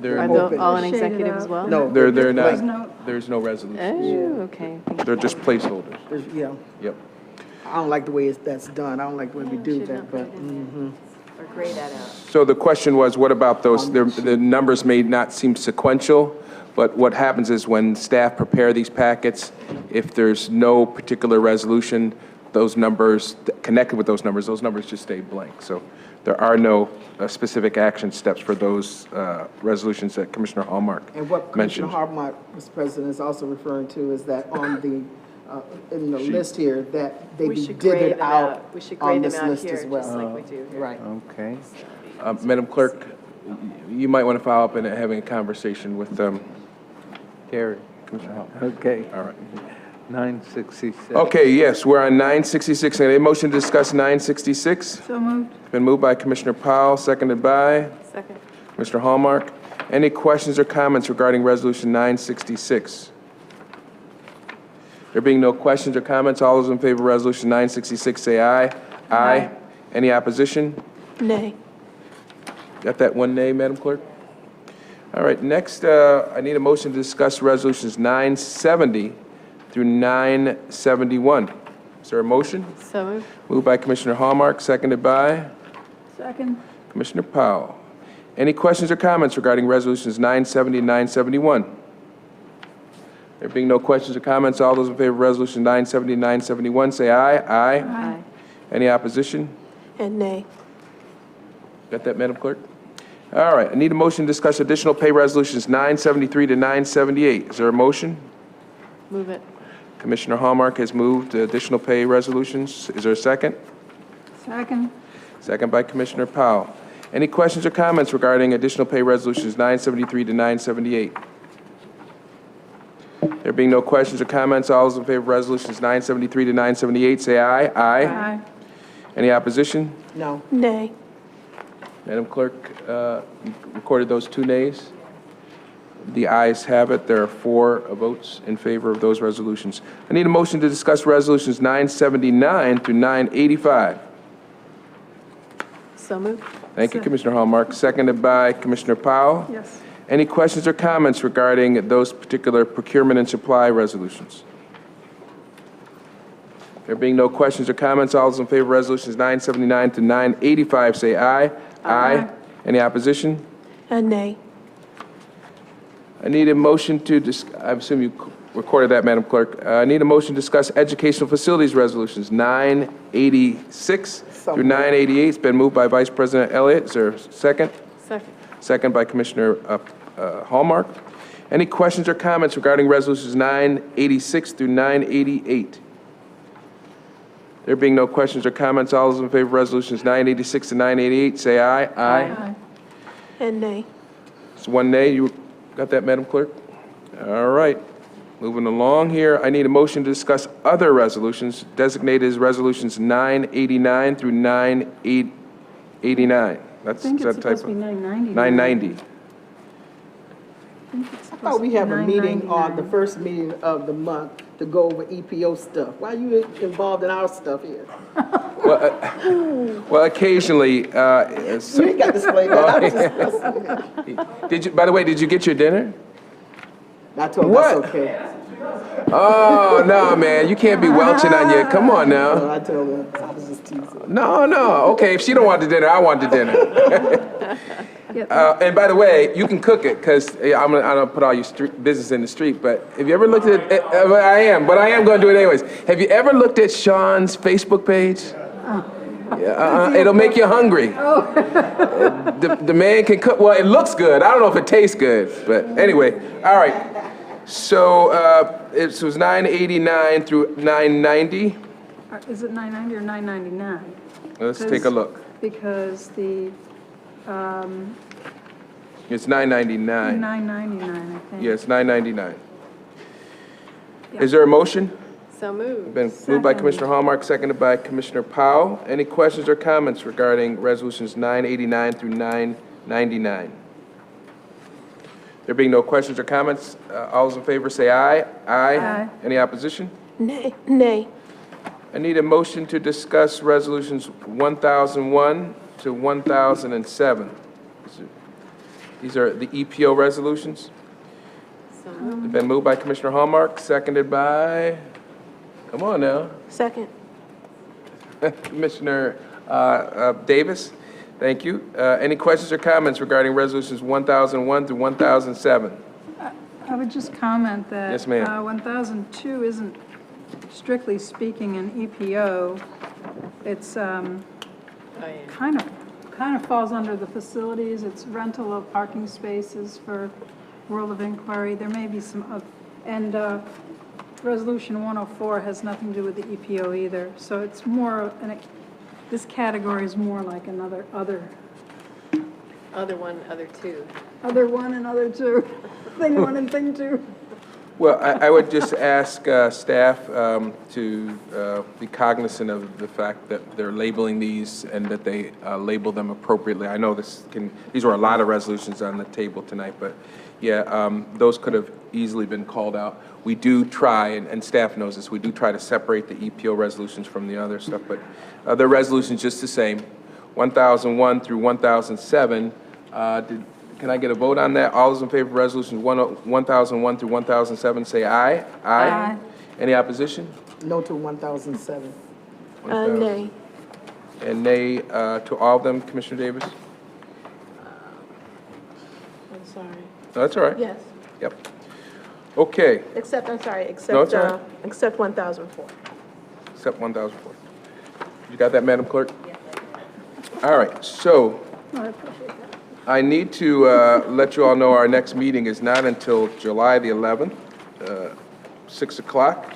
They're Are they all in executive as well? No. They're There's not, there's no resolution. Oh, okay. They're just placeholders. Yeah, Yep. I don't like the way that's done. I don't like the way we do should that, not but, put it in Or grade that out. So the question was, what about those, the numbers may not seem sequential, but what happens is when staff prepare these packets, if there's no particular resolution, those numbers, connected with those numbers just stay blank. So there are no specific action steps for those resolutions that Commissioner Hallmark and what Commissioner mentioned. Hallmark, Mr. President, is also referring to is that on the, in the list here, that they We be should grade divvied them out We should on grade this them out list here, as well. just like we do here. Right. Okay. Madam Clerk, you might want to follow up in having a conversation with Terry. Commissioner Hallmark. Okay. All right. 966. Okay, yes, we're on 966. Any motion to discuss 966? So moved. Been moved by Commissioner Powell, seconded by Second. Mr. Hallmark. Any questions or comments regarding Resolution 966? There being no questions or comments, all those in favor of Resolution 966 say aye. Aye. Any opposition? Nay. Got that one nay, Madam Clerk? All right, next, I need a motion to discuss Resolutions 970 through 971. Is there a motion? So moved. Moved by Commissioner Hallmark, seconded by Second. Commissioner Powell. Any questions or comments regarding Resolutions 970 and 971? There being no questions or comments, all those in favor of Resolution 970 and 971 say aye. Aye. Aye. Any opposition? And nay. Got that, Madam Clerk? All right, I need a motion to discuss additional pay resolutions 973 to 978. Is there a motion? Move it. Commissioner Hallmark has moved additional pay resolutions. Is there a second? Second. Second by Commissioner Powell. Any questions or comments regarding additional pay resolutions 973 to 978? There being no questions or comments, all those in favor of resolutions 973 to 978 say aye. Aye. Aye. Any opposition? No. Nay. Madam Clerk, you recorded those two nays. The ayes have it. There are 4 votes in favor of those resolutions. I need a motion to discuss resolutions 979 through 985. So moved. Thank you, Commissioner Hallmark. Seconded by Commissioner Powell. Yes. Any questions or comments regarding those particular procurement and supply resolutions? There being no questions or comments, all those in favor of resolutions 979 to 985 say aye. Aye. Any opposition? And nay. I need a motion to, I assume you recorded that, Madam Clerk. I need a motion to discuss educational facilities resolutions 986 through 988. It's been moved by Vice President Elliott. Is there a second? Second. Second by Commissioner Hallmark. Any questions or comments regarding resolutions 986 through 988? There being no questions or comments, all those in favor of resolutions 986 to 988 say aye. Aye. And nay. It's one nay. You got that, Madam Clerk? All right. Moving along here, I need a motion to discuss other resolutions designated as resolutions 989 through 989. That's I think is it's that type supposed to be of 990. 990. I thought we have a meeting on the first meeting of the month to go over EPO stuff. Why are you involved in our stuff here? Well, occasionally. You ain't got to explain that. I was just- Did you? By the way, did you get your dinner? I told him What? that's okay. Oh no, man! You can't be welching on you. Come on No, now. I told him, I was just teasing. No. Okay, if she don't want the dinner, I want the dinner. And by the way, you can cook it because I'm gonna put all your business in the street. But have you ever looked at? I am going to do it anyways. Have you ever looked at Sean's Facebook page? It'll make you hungry. The man can cook. Well, it looks good. I don't know if it tastes good, but anyway. All right. So it was 989 through 990. Is it 990 or 999? Let's take a look. Because the It's $9.99. $9.99, I think. Yeah, it's $9.99. Is there a motion? So moved. Been moved by Commissioner Hallmark, seconded by Commissioner Powell. Any questions or comments regarding resolutions 989 through 999? There being no questions or comments, all those in favor say aye. Aye. Any opposition? Nay. Nay. I need a motion to discuss resolutions 1001 to 1007. These are the EPO resolutions. So moved. It's been moved by Commissioner Hallmark, seconded by, come on now, Second. Commissioner Davis. Thank you. Any questions or comments regarding resolutions 1001 through 1007? I would just comment that. Yes, ma'am. 1002 isn't strictly speaking an EPO. It's kind of falls under the facilities. It's rental of parking spaces for World of Inquiry. There may be some, and Resolution 104 has nothing to do with the EPO either. So it's more, this category is more like another other One, other two. Other one and other two. Thing one and thing two. Well, I would just ask staff to be cognizant of the fact that they're labeling these and that they label them appropriately. I know these were a lot of resolutions on the table tonight, but yeah, those could have easily been called out. We do try, and staff knows this, we do try to separate the EPO resolutions from the other stuff, but the resolution's just the same. 1001 through 1007, can I get a vote on that? All those in favor of resolutions 1001 through 1007, say aye. Aye. Any opposition? No to 1007. Nay. And nay to all of them, Commissioner Davis? I'm sorry. No, that's all right. Yes. Yep. Okay, Except, I'm sorry, No, it's all right. except 1004. except 1004. You got that, Madam Clerk? Yes. All right, so I appreciate that. I need to let you all know our next meeting is not until July the 11th, 6 o'clock.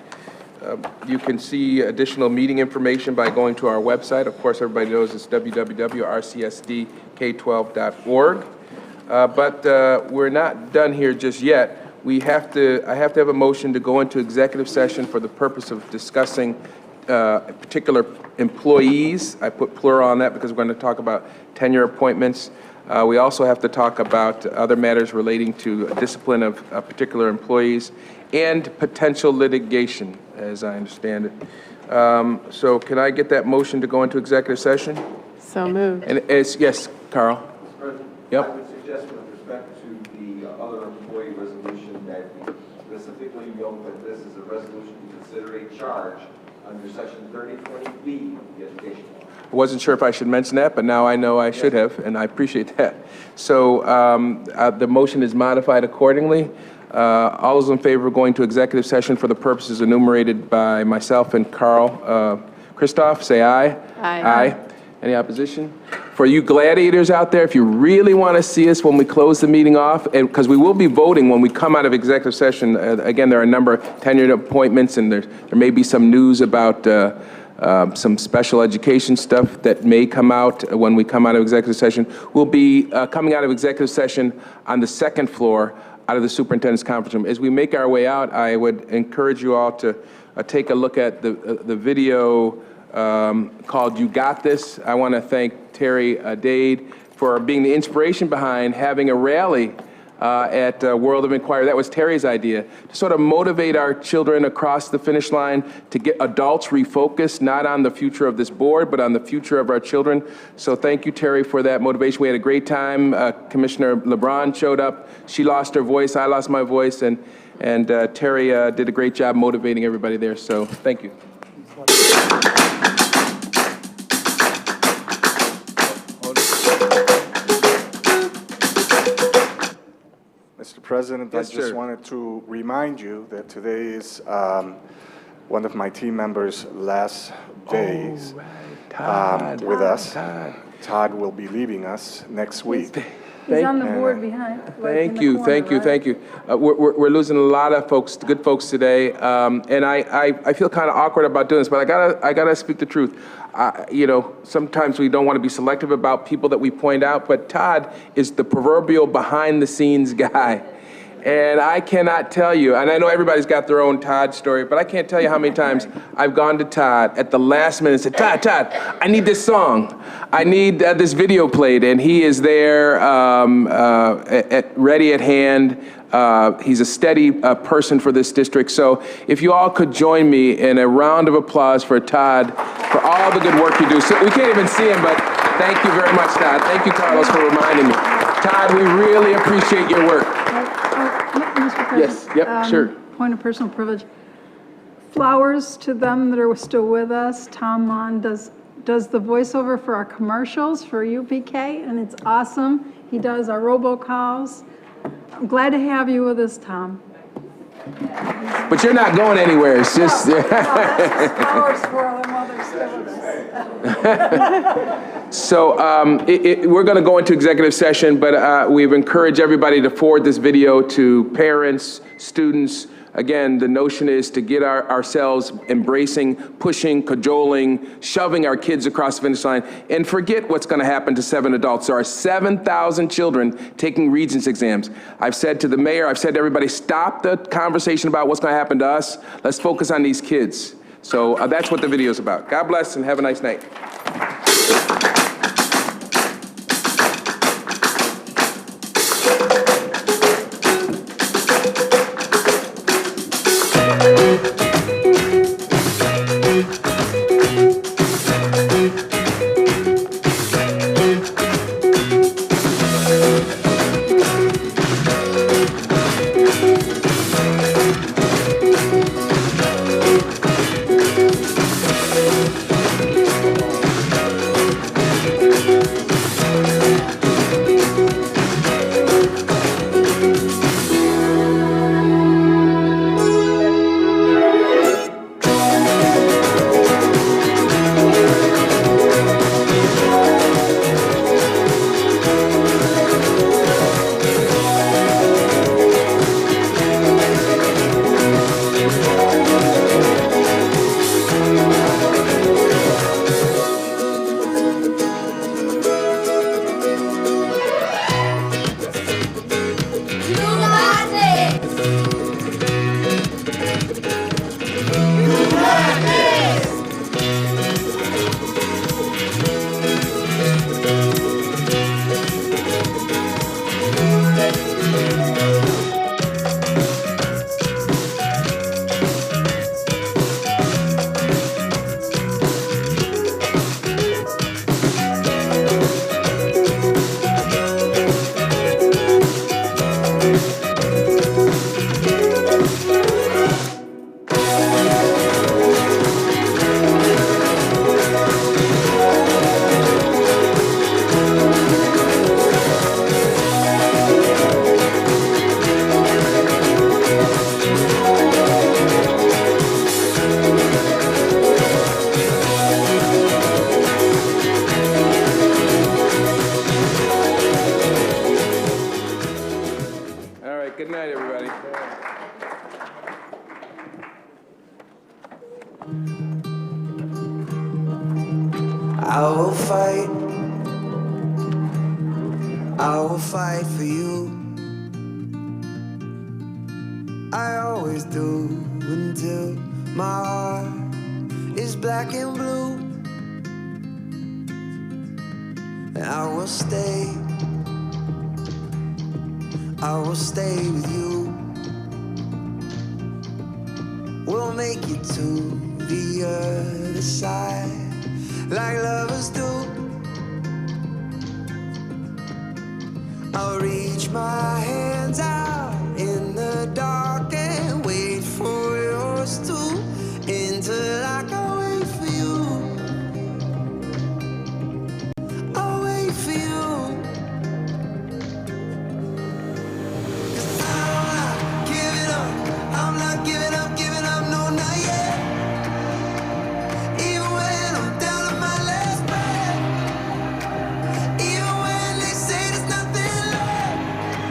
You can see additional meeting information by going to our website. Of course, everybody knows it's www.rcsdk12.org. But we're not done here just yet. I have to have a motion to go into executive session for the purpose of discussing particular employees. I put plural on that because we're going to talk about tenure appointments. We also have to talk about other matters relating to discipline of particular employees and potential litigation, as I understand it. So can I get that motion to go into executive session? So moved. And it's, yes, Carl? Mr. President? Yep. I would suggest with respect to the other employee resolution that we specifically note that this is a resolution to consider a charge under section 3020B of the education law. I wasn't sure if I should mention that, but now I know I should have, and I appreciate that. So the motion is modified accordingly. All those in favor of going to executive session for the purposes enumerated by myself and Carl Christoph, say aye. Aye. Aye. Any opposition? For you gladiators out there, if you really want to see us when we close the meeting off, because we will be voting when we come out of executive session. Again, there are a number of tenured appointments, and there may be some news about some special education stuff that may come out when we come out of executive session. We'll be coming out of executive session on the second floor out of the superintendent's conference room. As we make our way out, I would encourage you all to take a look at the video called You Got This. I want to thank Terry Dade for being the inspiration behind having a rally at World of Inquiry. That was Terry's idea, to sort of motivate our children across the finish line, to get adults refocused, not on the future of this board, but on the future of our children. So thank you, Terry, for that motivation. We had a great time. Commissioner LeBron showed up. She lost her voice. I lost my voice. And Terry did a great job motivating everybody there. So thank you. Mr. President, Yes, I just sir. wanted to remind you that today is one of my team members' last days Todd. with us. Todd. Todd will be leaving us next week. He's on the board behind. like, in Thank the you, corner, thank you, right? thank you. We're losing a lot of folks, good folks today, and I feel kind of awkward about doing this, but I gotta speak the truth. You know, sometimes we don't want to be selective about people that we point out, but Todd is the proverbial behind-the-scenes guy. And I cannot tell you, and I know everybody's got their own Todd story, but I can't tell you how many times I've gone to Todd at the last minute and said, Todd, I need this song. I need this video played. And he is there, ready at hand. He's a steady person for this district. So if you all could join me in a round of applause for Todd for all the good work you do. So we can't even see him, but thank you very much, Todd. Thank you, Carlos, for reminding me. Todd, we really appreciate your work. Mr. President? Yes, yep, sure. Point of personal privilege. Flowers to them that are still with us. Tom Mon does the voiceover for our commercials for UPK, and it's awesome. He does our robocalls. I'm glad to have you with us, Tom. But you're not going anywhere, it's just... Flowers for them while they're still with us. So we're going to go into executive session, but we've encouraged everybody to forward this video to parents, students. Again, the notion is to get ourselves embracing, pushing, cajoling, shoving our kids across the finish line, and forget what's going to happen to 7 adults. There are 7,000 children taking Regents exams. I've said to the mayor, I've said to everybody, stop the conversation about what's going to happen to us. Let's focus on these kids. So that's what the video is about. God bless and have a nice night. Good night, everybody. I will fight for you. I always do until my heart is black and blue. And I will stay with you. We'll make it to the other side like lovers do. I'll reach my hand